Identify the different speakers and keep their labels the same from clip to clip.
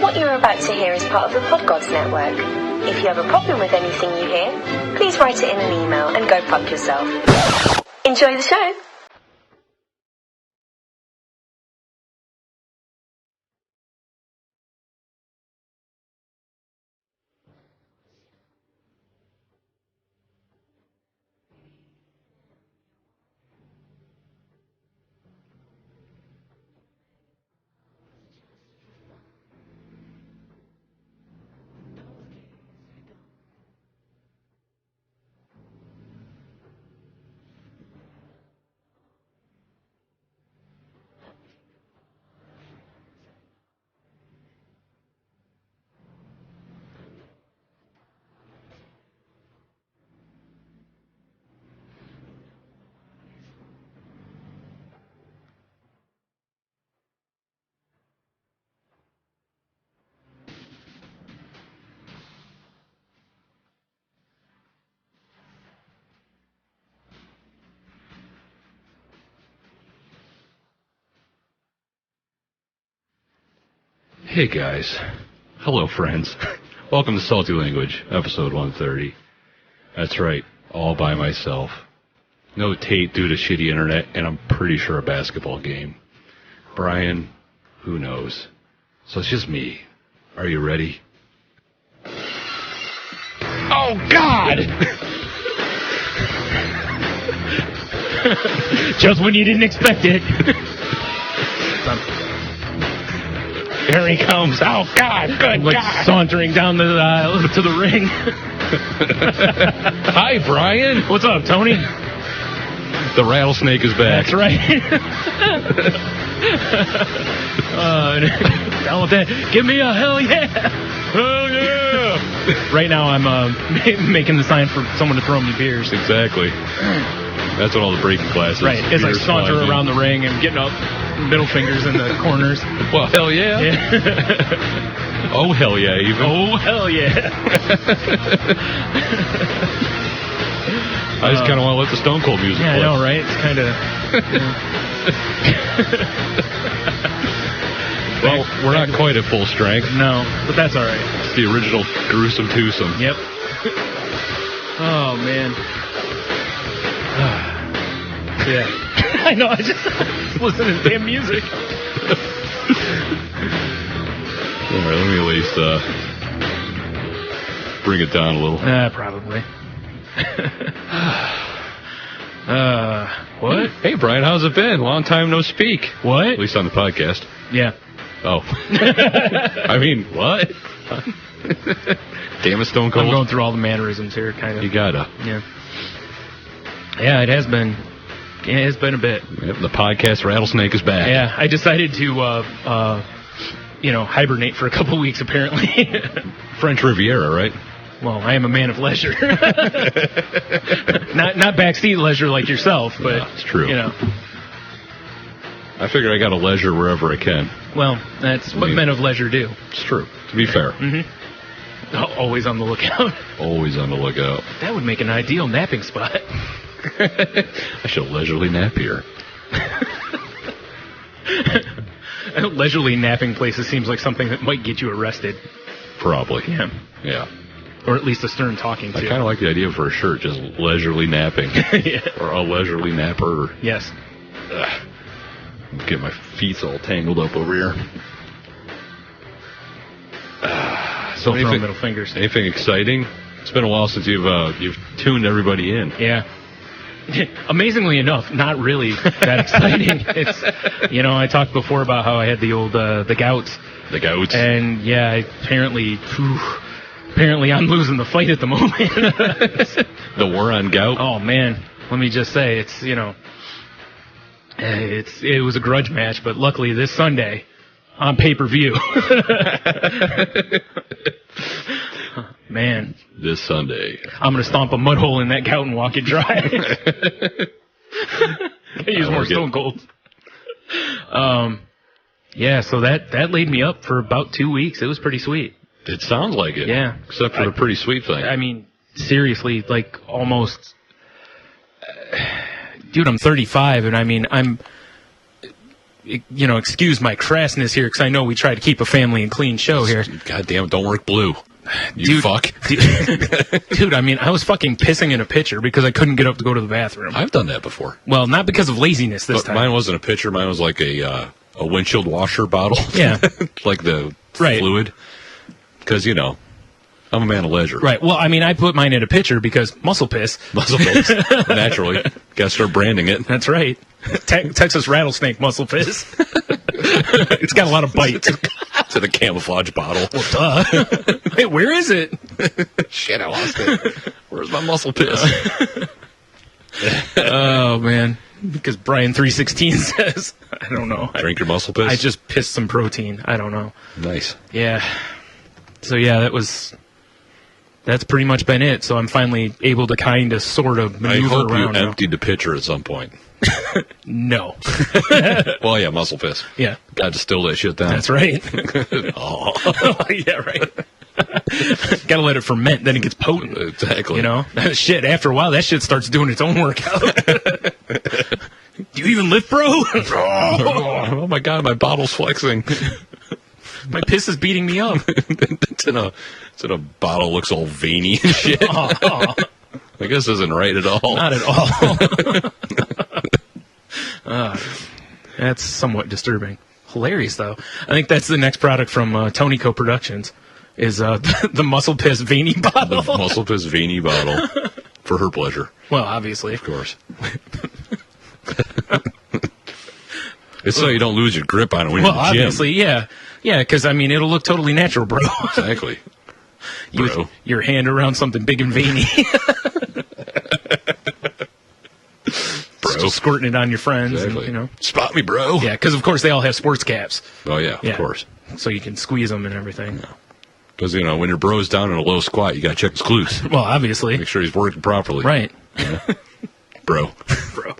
Speaker 1: What you're about to hear is part of the Podgods Network. If you have a problem with anything you hear, please write it in an email and go fuck yourself. Enjoy the show!
Speaker 2: Hey guys. Hello friends. Welcome to Salty Language, episode 130. That's right, all by myself. No Tate due to shitty internet, and I'm pretty sure a basketball game. Bryan, who knows? So it's just me. Are you ready? Oh God!
Speaker 3: Just when you didn't expect it. Here he comes. Oh, God. Good God. Sauntering down to the ring.
Speaker 2: Hi, Bryan.
Speaker 3: What's up, Tony?
Speaker 2: The rattlesnake is back.
Speaker 3: That's right. Down with that. Give me a hell yeah.
Speaker 2: Hell yeah.
Speaker 3: Right now, I'm making the sign for someone to throw me beers.
Speaker 2: Exactly. That's what all the breaking classes.
Speaker 3: Right. As I saunter around the ring and getting up middle fingers in the corners.
Speaker 2: Well, hell yeah. Oh, hell yeah, even.
Speaker 3: Oh, hell yeah.
Speaker 2: I just kind of want to let the Stone Cold music play.
Speaker 3: I know, right? It's kind of...
Speaker 2: Well, we're not quite at full strength.
Speaker 3: No, but that's all right.
Speaker 2: It's the original gruesome twosome.
Speaker 3: Yep. Oh, man. Yeah. I know, I just listening to damn music.
Speaker 2: All right, let me at least bring it down a little.
Speaker 3: Probably. What?
Speaker 2: Hey, Bryan, how's it been? Long time no speak.
Speaker 3: What?
Speaker 2: At least on the podcast.
Speaker 3: Yeah.
Speaker 2: Oh. I mean, what? Damn it, Stone Cold.
Speaker 3: I'm going through all the mannerisms here, kind of.
Speaker 2: You gotta.
Speaker 3: Yeah. Yeah, it has been. Yeah, it's been a bit.
Speaker 2: Yep, the podcast rattlesnake is back.
Speaker 3: Yeah, I decided to, hibernate for a couple weeks, apparently.
Speaker 2: French Riviera, right?
Speaker 3: Well, I am a man of leisure. not backseat leisure like yourself, but
Speaker 2: yeah, it's true.
Speaker 3: You know.
Speaker 2: I figure I got a leisure wherever I can.
Speaker 3: Well, that's what men of leisure do.
Speaker 2: It's true. To be fair.
Speaker 3: Mm-hmm. Always on the lookout.
Speaker 2: Always on the lookout.
Speaker 3: That would make an ideal napping spot.
Speaker 2: I should leisurely nap here.
Speaker 3: Leisurely napping places seems like something that might get you arrested.
Speaker 2: Probably.
Speaker 3: Yeah.
Speaker 2: Yeah.
Speaker 3: Or at least a stern talking to.
Speaker 2: I kind of like the idea for a shirt, just leisurely napping.
Speaker 3: Yeah.
Speaker 2: Or a leisurely napper.
Speaker 3: Yes.
Speaker 2: Get my feet all tangled up over here.
Speaker 3: So throwing middle fingers.
Speaker 2: Anything exciting? It's been a while since you've tuned everybody in.
Speaker 3: Yeah. Amazingly enough, not really that exciting. It's, I talked before about how I had the old, the gouts.
Speaker 2: The gouts.
Speaker 3: And yeah, apparently I'm losing the fight at the moment.
Speaker 2: The war on gout?
Speaker 3: Oh man, let me just say, it's, it was a grudge match, but luckily this Sunday on pay-per-view. Man.
Speaker 2: This Sunday.
Speaker 3: I'm going to stomp a mud hole in that gout and walk it dry. Use more Stone Cold. Yeah, so that laid me up for about 2 weeks. It was pretty sweet.
Speaker 2: It sounds like it.
Speaker 3: Yeah.
Speaker 2: Except for the pretty sweet thing.
Speaker 3: I mean, seriously, like almost... dude, I'm 35, and I mean, excuse my crassness here, because I know we try to keep a family and clean show here.
Speaker 2: God damn it, don't work blue. You
Speaker 3: Dude,
Speaker 2: fuck.
Speaker 3: Dude, I mean, I was fucking pissing in a pitcher because I couldn't get up to go to the bathroom.
Speaker 2: I've done that before.
Speaker 3: Well, not because of laziness this
Speaker 2: But
Speaker 3: time.
Speaker 2: mine wasn't a pitcher. Mine was like a windshield washer bottle.
Speaker 3: Yeah.
Speaker 2: Like the
Speaker 3: Right.
Speaker 2: fluid. Because, I'm a man of leisure.
Speaker 3: Right. Well, I mean, I put mine in a pitcher because muscle piss.
Speaker 2: Muscle piss. Naturally. Gotta start branding it.
Speaker 3: That's right. Texas rattlesnake muscle piss. It's got a lot of bite.
Speaker 2: It's in a camouflage bottle.
Speaker 3: Duh. Wait, where is it?
Speaker 2: Shit, I lost it. Where's my muscle piss?
Speaker 3: Oh, man. Because Bryan 316 says, I don't know.
Speaker 2: Drink your muscle piss?
Speaker 3: I just pissed some protein. I don't know.
Speaker 2: Nice.
Speaker 3: Yeah. So, yeah, that's pretty much been it. So I'm finally able to kind of sort of
Speaker 2: I
Speaker 3: maneuver
Speaker 2: hope you
Speaker 3: around now.
Speaker 2: emptied the pitcher at some point.
Speaker 3: No.
Speaker 2: Well, yeah, muscle piss.
Speaker 3: Yeah.
Speaker 2: Gotta distill that shit down.
Speaker 3: That's right.
Speaker 2: Oh.
Speaker 3: Yeah, right. Gotta let it ferment, then it gets potent.
Speaker 2: Exactly.
Speaker 3: Shit, after a while, that shit starts doing its own workout. Do you even lift, bro?
Speaker 2: Oh my god, my bottle's flexing.
Speaker 3: My piss is beating me up.
Speaker 2: It's in a bottle, looks all veiny and shit.
Speaker 3: Oh,
Speaker 2: I guess this isn't right at all.
Speaker 3: not at all. That's somewhat disturbing. Hilarious, though. I think that's the next product from Tonyco Productions, is the Muscle Piss Veiny bottle.
Speaker 2: The muscle piss veiny bottle. For her pleasure,
Speaker 3: Well, obviously.
Speaker 2: of course. It's so you don't lose your grip on it when
Speaker 3: Well,
Speaker 2: you're in the gym.
Speaker 3: obviously, yeah. Yeah, because, I mean, it'll look totally natural, bro.
Speaker 2: Exactly.
Speaker 3: You with
Speaker 2: Bro.
Speaker 3: your hand around something big and veiny.
Speaker 2: Bro.
Speaker 3: Still squirting it on your friends.
Speaker 2: Exactly.
Speaker 3: And,
Speaker 2: Spot me, bro.
Speaker 3: Yeah, because, of course, they all have sports caps.
Speaker 2: Oh, yeah,
Speaker 3: Yeah.
Speaker 2: of course.
Speaker 3: So you can squeeze them and everything.
Speaker 2: Because, when your bro's down in a low squat, you got to check his glutes.
Speaker 3: Well, obviously.
Speaker 2: Make sure he's working properly.
Speaker 3: Right.
Speaker 2: Bro.
Speaker 3: Bro.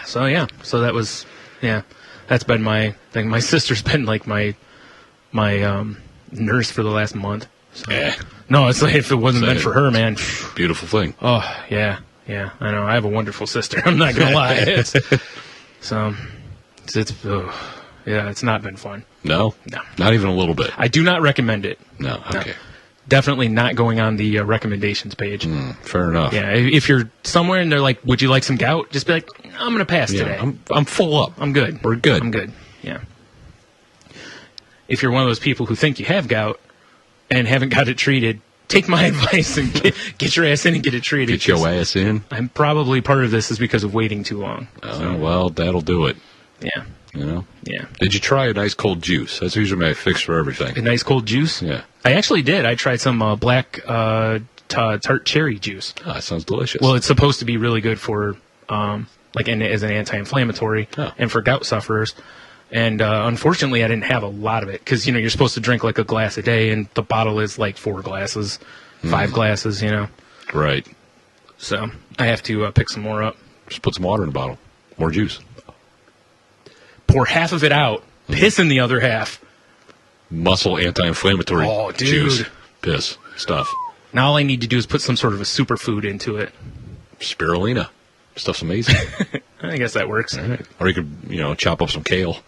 Speaker 3: So, yeah. So that was, yeah. That's been my thing. My sister's been, like, my nurse for the last month. So.
Speaker 2: Yeah.
Speaker 3: No, it's like if it wasn't meant for her, man.
Speaker 2: Beautiful thing.
Speaker 3: Oh, yeah. Yeah, I know. I have a wonderful sister. I'm not going to lie. It's not been fun.
Speaker 2: No?
Speaker 3: No.
Speaker 2: Not even a little bit.
Speaker 3: I do not recommend it.
Speaker 2: No. Okay.
Speaker 3: Definitely not going on the recommendations page.
Speaker 2: Fair enough.
Speaker 3: Yeah, if you're somewhere and they're like, would you like some gout? Just be like, I'm going to pass today.
Speaker 2: I'm full up.
Speaker 3: I'm good.
Speaker 2: We're good.
Speaker 3: I'm good. Yeah. If you're one of those people who think you have gout and haven't got it treated, take my advice and get your ass in and get it treated.
Speaker 2: Get your ass in.
Speaker 3: I'm probably part of this is because of waiting too long.
Speaker 2: Oh, well, that'll do it.
Speaker 3: Yeah. Yeah.
Speaker 2: Did you try a nice cold juice? That's usually my fix for everything.
Speaker 3: A nice cold juice?
Speaker 2: Yeah.
Speaker 3: I actually did. I tried some black tart cherry juice.
Speaker 2: Oh, that sounds delicious.
Speaker 3: Well, it's supposed to be really good for, as an anti-inflammatory and for gout sufferers. And unfortunately, I didn't have a lot of it because, you're supposed to drink like a glass a day, and the bottle is like 4 glasses, 5 glasses,
Speaker 2: Right.
Speaker 3: So I have to pick some more up.
Speaker 2: Just put some water in the bottle. More juice.
Speaker 3: Pour half of it out, piss in the other half.
Speaker 2: Muscle anti-inflammatory
Speaker 3: Oh, dude.
Speaker 2: juice. Piss. Stuff.
Speaker 3: Now all I need to do is put some sort of a superfood into it.
Speaker 2: Spirulina. Stuff's amazing.
Speaker 3: I guess that works.
Speaker 2: All right. Or you could, chop up some kale.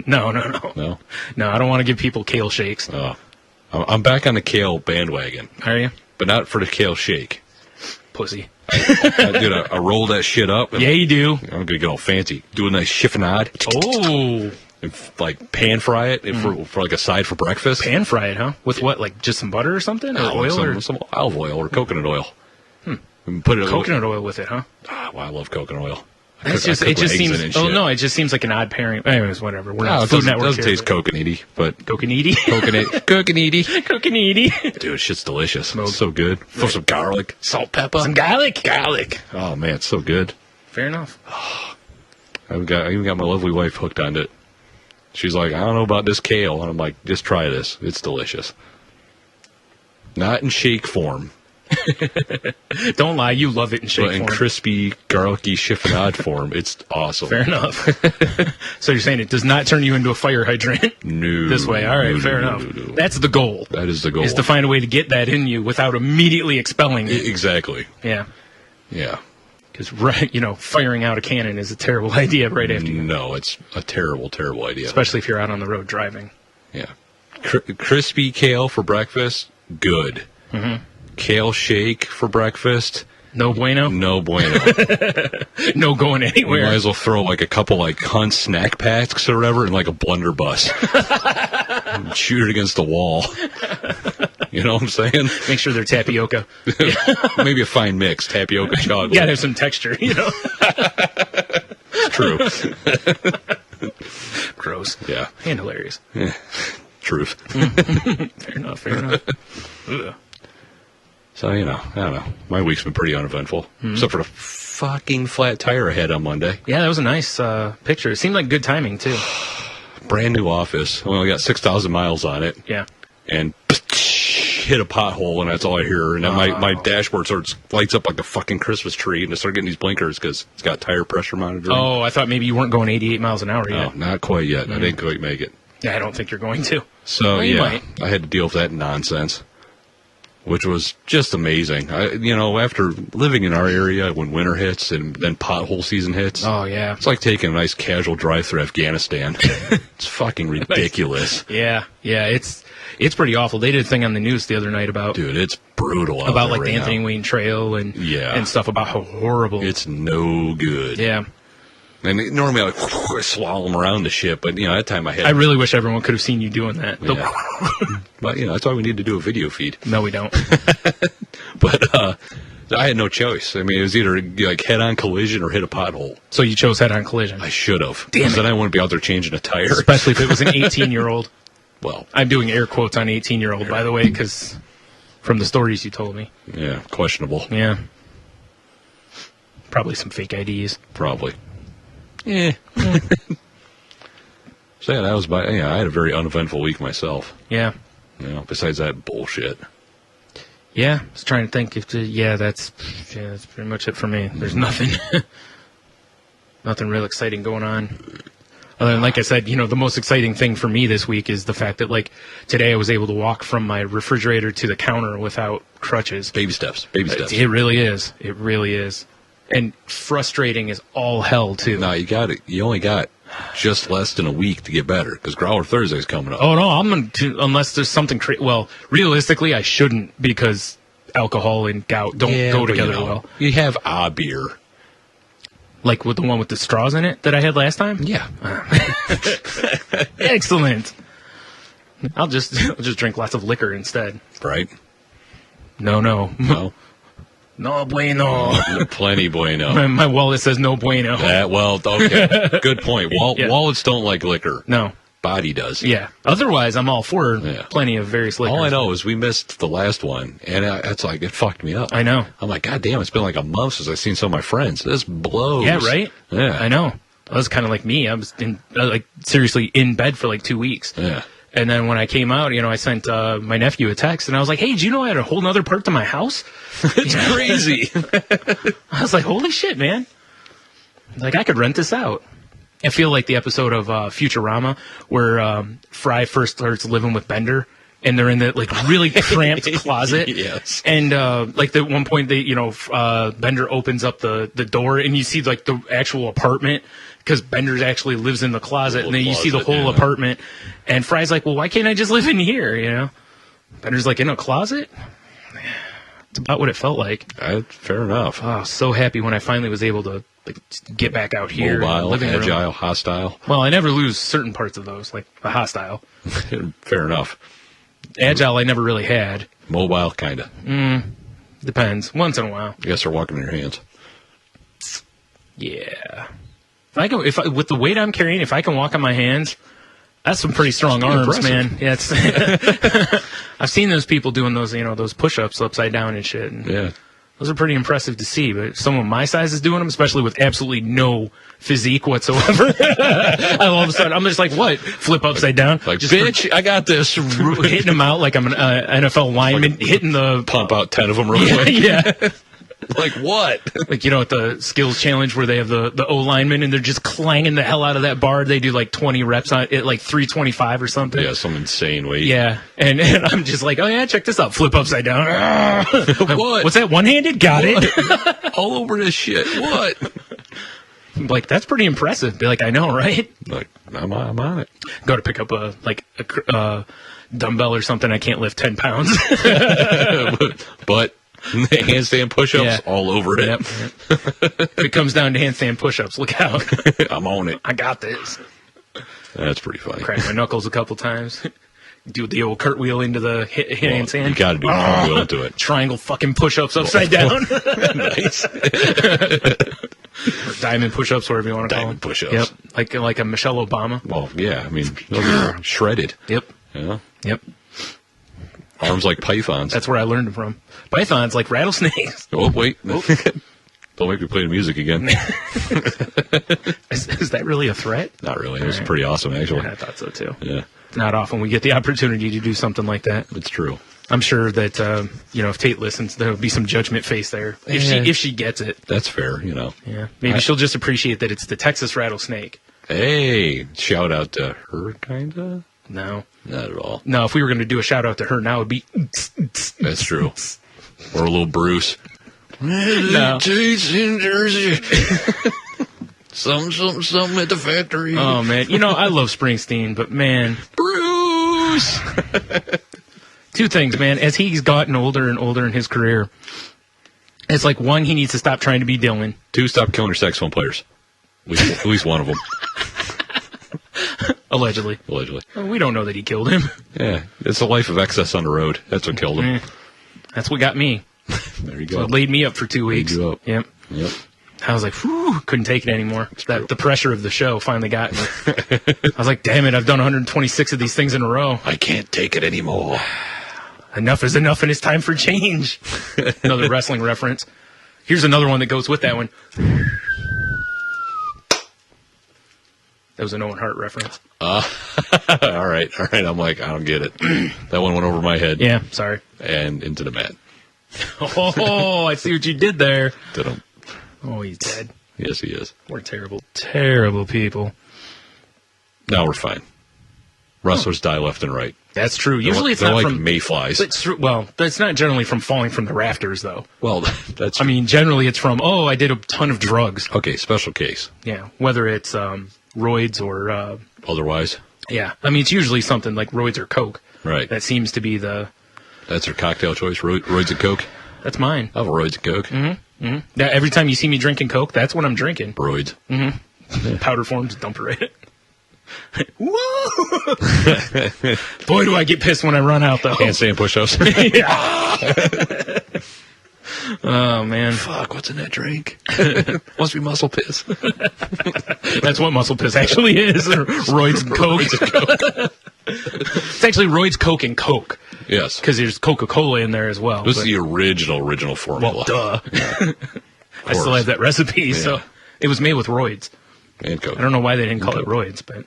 Speaker 3: No.
Speaker 2: No?
Speaker 3: No, I don't want to give people kale shakes.
Speaker 2: I'm back on the kale bandwagon.
Speaker 3: Are you?
Speaker 2: But not for the kale shake.
Speaker 3: Pussy.
Speaker 2: I roll that shit up. And
Speaker 3: Yeah, you do.
Speaker 2: I'm going to get all fancy. Do a nice chiffonade.
Speaker 3: Oh.
Speaker 2: And pan fry it for like a side for breakfast.
Speaker 3: Pan fry it, huh? With what? Like just some butter or something? Or oil?
Speaker 2: Some olive oil or coconut oil. And put it
Speaker 3: Coconut oil with it, huh?
Speaker 2: Well, I love coconut oil.
Speaker 3: It just seems. Oh no, it just seems like an odd pairing. Anyways, whatever. We're not
Speaker 2: it
Speaker 3: Food
Speaker 2: doesn't,
Speaker 3: Network.
Speaker 2: doesn't taste coconutty, but
Speaker 3: coconutty. Coconutty.
Speaker 2: Dude, shit's delicious. It's so good. Throw some garlic, salt, pepper,
Speaker 3: Some garlic.
Speaker 2: Oh man, it's so good.
Speaker 3: Fair enough.
Speaker 2: I even got my lovely wife hooked on it. She's like, I don't know about this kale, and I'm like, just try this. It's delicious. Not in shake form,
Speaker 3: Don't lie, you love it in shake
Speaker 2: but in
Speaker 3: form.
Speaker 2: crispy, garlicky chiffonade form. It's awesome.
Speaker 3: Fair enough. So you're saying it does not turn you into a fire hydrant
Speaker 2: No.
Speaker 3: this way? All right,
Speaker 2: No,
Speaker 3: fair
Speaker 2: no,
Speaker 3: enough.
Speaker 2: no.
Speaker 3: That's the goal.
Speaker 2: That is the goal.
Speaker 3: Is to find a way to get that in you without immediately expelling it.
Speaker 2: Exactly.
Speaker 3: Yeah.
Speaker 2: Yeah.
Speaker 3: Because, firing out a cannon is a terrible idea right after you.
Speaker 2: No, it's a terrible, terrible idea.
Speaker 3: Especially if you're out on the road driving.
Speaker 2: Yeah. Crispy kale for breakfast, good. Mm-hmm. Kale shake for breakfast,
Speaker 3: no bueno?
Speaker 2: No bueno.
Speaker 3: No going anywhere.
Speaker 2: You might as well throw like a couple like Hunt snack packs or whatever in like a blunderbuss. Shoot it against the wall. You know what I'm saying?
Speaker 3: Make sure they're tapioca.
Speaker 2: Maybe a fine mix, tapioca chocolate.
Speaker 3: You gotta have some texture,
Speaker 2: It's true.
Speaker 3: Gross.
Speaker 2: Yeah.
Speaker 3: And hilarious.
Speaker 2: Yeah. Truth.
Speaker 3: Fair enough. Ugh.
Speaker 2: So, I don't know. My week's been pretty uneventful. Except for the fucking flat tire I had on Monday.
Speaker 3: Yeah, that was a nice picture. It seemed like good timing, too.
Speaker 2: Brand new office. I only got 6,000 miles on it.
Speaker 3: Yeah.
Speaker 2: And hit a pothole, and that's all I hear. And then my dashboard lights up like a fucking Christmas tree, and I start getting these blinkers because it's got tire pressure monitoring.
Speaker 3: Oh, I thought maybe you weren't going 88 miles an hour yet.
Speaker 2: No, not quite yet. I didn't quite make it.
Speaker 3: Yeah, I don't think you're going to.
Speaker 2: So,
Speaker 3: well, you might.
Speaker 2: I had to deal with that nonsense, which was just amazing. After living in our area when winter hits and then pothole season hits.
Speaker 3: Oh, yeah.
Speaker 2: It's like taking a nice casual drive through Afghanistan. It's fucking ridiculous.
Speaker 3: Yeah, it's pretty awful. They did a thing on the news the other night about...
Speaker 2: Dude, it's brutal out
Speaker 3: about
Speaker 2: there
Speaker 3: like
Speaker 2: right
Speaker 3: the Anthony
Speaker 2: now.
Speaker 3: Wayne Trail and stuff about how horrible...
Speaker 2: It's no good.
Speaker 3: Yeah.
Speaker 2: And normally I slalom around the ship, but that time I had...
Speaker 3: I really wish everyone could have seen you doing that.
Speaker 2: Yeah. But that's why we need to do a video feed.
Speaker 3: No, we don't.
Speaker 2: But I had no choice. I mean, it was either like head-on collision or hit a pothole.
Speaker 3: So you chose head-on collision.
Speaker 2: I should have.
Speaker 3: Damn it.
Speaker 2: Then I wouldn't be out there changing a tire.
Speaker 3: Especially if it was an 18-year-old.
Speaker 2: Well,
Speaker 3: I'm doing air quotes on 18-year-old, by the way, because from the stories you told me.
Speaker 2: Yeah, questionable.
Speaker 3: Yeah. Probably some fake IDs.
Speaker 2: Probably. Yeah. So that was I had a very uneventful week myself.
Speaker 3: Yeah.
Speaker 2: Besides that bullshit.
Speaker 3: Yeah, I was trying to think if that's pretty much it for me. There's nothing real exciting going on. Other than, like I said, the most exciting thing for me this week is the fact that, like, today I was able to walk from my refrigerator to the counter without crutches.
Speaker 2: Baby steps. Baby steps.
Speaker 3: It really is. It really is. And frustrating as all hell, too.
Speaker 2: No, you only got just less than a week to get better, because Growler Thursday's coming up.
Speaker 3: Oh, no, unless there's something well, realistically, I shouldn't, because alcohol and gout don't go together well.
Speaker 2: You have a beer.
Speaker 3: Like with the one with the straws in it that I had last time?
Speaker 2: Yeah.
Speaker 3: Excellent. I'll just drink lots of liquor instead.
Speaker 2: Right?
Speaker 3: No.
Speaker 2: No.
Speaker 3: No bueno.
Speaker 2: Plenty bueno.
Speaker 3: My wallet says no bueno.
Speaker 2: Okay. Good point. Wallets don't like liquor.
Speaker 3: No.
Speaker 2: Body does.
Speaker 3: Yeah. Otherwise, I'm all for plenty of various liquors.
Speaker 2: All I know is we missed the last one, and it's like, it fucked me up.
Speaker 3: I know.
Speaker 2: I'm like, God damn, it's been like a month since I've seen some of my friends. This blows.
Speaker 3: Yeah, right?
Speaker 2: Yeah.
Speaker 3: I know. That was kind of like me. I was seriously in bed for like 2 weeks.
Speaker 2: Yeah.
Speaker 3: And then when I came out, I sent my nephew a text, and I was like, hey, do you know I had a whole nother part to my house?
Speaker 2: It's crazy.
Speaker 3: I was like, holy shit, man. Like, I could rent this out. I feel like the episode of Futurama where Fry first starts living with Bender, and they're in the really cramped closet.
Speaker 2: Yes.
Speaker 3: And at one point, Bender opens up the door, and you see the actual apartment, because Bender actually lives in the closet, and then you see the whole apartment. And Fry's like, well, why can't I just live in here? Bender's like, in a closet? It's about what it felt like.
Speaker 2: Fair enough.
Speaker 3: Oh, so happy when I finally was able to get back out here.
Speaker 2: Mobile, agile,
Speaker 3: room.
Speaker 2: Hostile.
Speaker 3: Well, I never lose certain parts of those, like the hostile.
Speaker 2: Fair enough.
Speaker 3: Agile, I never really had.
Speaker 2: Mobile, kind of.
Speaker 3: Depends. Once in a while.
Speaker 2: I guess they're walking in your hands.
Speaker 3: Yeah. With the weight I'm carrying, if I can walk on my hands, that's some pretty strong arms, man. Yeah, I've seen those people doing those, those push-ups upside down and shit. And
Speaker 2: yeah.
Speaker 3: Those are pretty impressive to see, but if someone my size is doing them, especially with absolutely no physique whatsoever, all of a sudden, I'm just like, what? Flip upside down?
Speaker 2: Like, bitch, I got this.
Speaker 3: Hitting them out like I'm an NFL lineman, hitting the...
Speaker 2: Pump out 10 of them real quick.
Speaker 3: Yeah.
Speaker 2: Like what?
Speaker 3: Like, at the skills challenge where they have the O linemen and they're just clanging the hell out of that bar. They do like 20 reps on it, like 325 or something.
Speaker 2: Yeah, some insane weight.
Speaker 3: Yeah, and I'm just like, oh yeah, check this out. Flip upside down.
Speaker 2: What?
Speaker 3: What's that? One-handed? Got it.
Speaker 2: All over this shit. What?
Speaker 3: Like, that's pretty impressive. Be like, I know, right?
Speaker 2: Like, I'm on it.
Speaker 3: Go to pick up a dumbbell or something. I can't lift 10 pounds.
Speaker 2: But handstand push-ups all over it.
Speaker 3: Yep. If it comes down to handstand push-ups, look out.
Speaker 2: I'm on it.
Speaker 3: I got this.
Speaker 2: That's pretty funny.
Speaker 3: Crack my knuckles a couple times. Do the old cartwheel into the handstand.
Speaker 2: You got to do a cartwheel into it.
Speaker 3: Triangle fucking push-ups upside down.
Speaker 2: Nice.
Speaker 3: Or diamond push-ups, whatever you want to call them.
Speaker 2: Diamond push-ups.
Speaker 3: Yep. Like a Michelle Obama.
Speaker 2: Well, yeah. I mean, those are shredded.
Speaker 3: Yep.
Speaker 2: Yeah.
Speaker 3: Yep.
Speaker 2: Arms like pythons.
Speaker 3: That's where I learned them from. Pythons like rattlesnakes.
Speaker 2: Oh, wait. Don't make me play the music again.
Speaker 3: Is that really a threat?
Speaker 2: Not really. It was pretty awesome, actually.
Speaker 3: Yeah, I thought so, too.
Speaker 2: Yeah.
Speaker 3: Not often we get the opportunity to do something like that.
Speaker 2: It's true.
Speaker 3: I'm sure that, if Tate listens, there'll be some judgment face there. If she gets it.
Speaker 2: That's fair,
Speaker 3: Yeah. Maybe she'll just appreciate that it's the Texas rattlesnake.
Speaker 2: Hey, shout out to her, kind of?
Speaker 3: No.
Speaker 2: Not at all.
Speaker 3: No, if we were going to do a shout out to her now, it would be...
Speaker 2: That's true. Or a little Bruce.
Speaker 3: No.
Speaker 2: Tate's in Jersey. Something at the factory.
Speaker 3: Oh, man. I love Springsteen, but, man...
Speaker 2: Bruce!
Speaker 3: Two things, man. As he's gotten older and older in his career, it's like, one, he needs to stop trying to be Dylan.
Speaker 2: Two, stop killing your saxophone players. At least one of them.
Speaker 3: Allegedly. Well, we don't know that he killed him.
Speaker 2: Yeah, it's a life of excess on the road. That's what killed him.
Speaker 3: That's what got me.
Speaker 2: There you
Speaker 3: So
Speaker 2: go.
Speaker 3: it laid me up for 2 weeks.
Speaker 2: Laid you up.
Speaker 3: Yep. I was like, whew, couldn't take it anymore. The pressure of the show finally got me. I was like, damn it, I've done 126 of these things in a row.
Speaker 2: I can't take it anymore.
Speaker 3: Enough is enough, and it's time for change. Another wrestling reference. Here's another one that goes with that one. That was an Owen Hart reference.
Speaker 2: All right. I'm like, I don't get it. That one went over my head.
Speaker 3: Yeah, sorry.
Speaker 2: And into the mat.
Speaker 3: Oh, I see what you did there.
Speaker 2: Did-em.
Speaker 3: Oh, he's dead.
Speaker 2: Yes, he is.
Speaker 3: We're terrible, terrible people.
Speaker 2: Now we're fine. Wrestlers die left and right.
Speaker 3: That's true. Usually it's
Speaker 2: they're
Speaker 3: not
Speaker 2: like
Speaker 3: from
Speaker 2: mayflies.
Speaker 3: It's true. Well, that's not generally from falling from the rafters, though.
Speaker 2: Well, that's.
Speaker 3: I mean, generally it's from, I did a ton of drugs.
Speaker 2: Okay, special case.
Speaker 3: Yeah, whether it's roids or
Speaker 2: Otherwise.
Speaker 3: yeah. I mean, it's usually something like roids or coke.
Speaker 2: Right.
Speaker 3: That seems to be the.
Speaker 2: That's her cocktail choice. Roids and Coke.
Speaker 3: That's mine.
Speaker 2: I have a Roids and Coke.
Speaker 3: Now, every time you see me drinking coke, that's what I'm drinking.
Speaker 2: Roids.
Speaker 3: Powder form, just dump it right. Whoa! Boy, do I get pissed when I run out, though.
Speaker 2: Handstand push-ups.
Speaker 3: Oh, man.
Speaker 2: Fuck, what's in that drink? Must be muscle piss.
Speaker 3: That's what muscle piss actually is. Or roids and coke. It's actually roids, coke, and coke.
Speaker 2: Yes.
Speaker 3: Because there's Coca-Cola in there as well.
Speaker 2: This is the original formula.
Speaker 3: Well, duh. I still have that recipe, so it was made with roids.
Speaker 2: And Coke.
Speaker 3: I don't know why they didn't call it roids, but...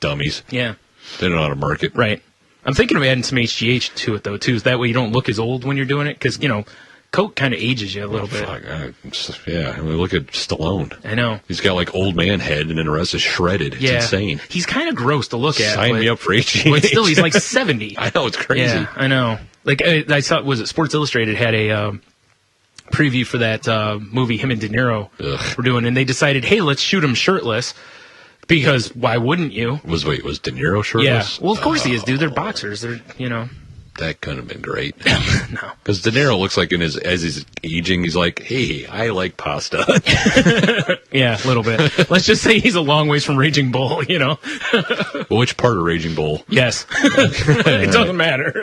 Speaker 2: dummies.
Speaker 3: Yeah.
Speaker 2: They don't know how to market.
Speaker 3: Right. I'm thinking of adding some HGH to it, though, too. So that way you don't look as old when you're doing it. Because, Coke kind of ages you a little bit.
Speaker 2: Fuck, I mean, look at Stallone.
Speaker 3: I know.
Speaker 2: He's got like old man head, and then the rest is shredded. It's insane.
Speaker 3: He's kind of gross to look at.
Speaker 2: Sign me up for HGH.
Speaker 3: But still, he's like 70.
Speaker 2: I know, it's crazy.
Speaker 3: Yeah, I know. Like, I saw, was it Sports Illustrated had a preview for that movie him and De Niro were doing, and they decided, hey, let's shoot him shirtless. Because why wouldn't you?
Speaker 2: Was De Niro shirtless?
Speaker 3: Yeah. Well, of course he is, dude. They're boxers. They're,
Speaker 2: That couldn't have been great.
Speaker 3: No.
Speaker 2: Because De Niro looks like as he's aging, he's like, hey, I like pasta.
Speaker 3: Yeah, a little bit. Let's just say he's a long ways from Raging Bull,
Speaker 2: Well, which part of Raging Bull?
Speaker 3: Yes. It doesn't matter.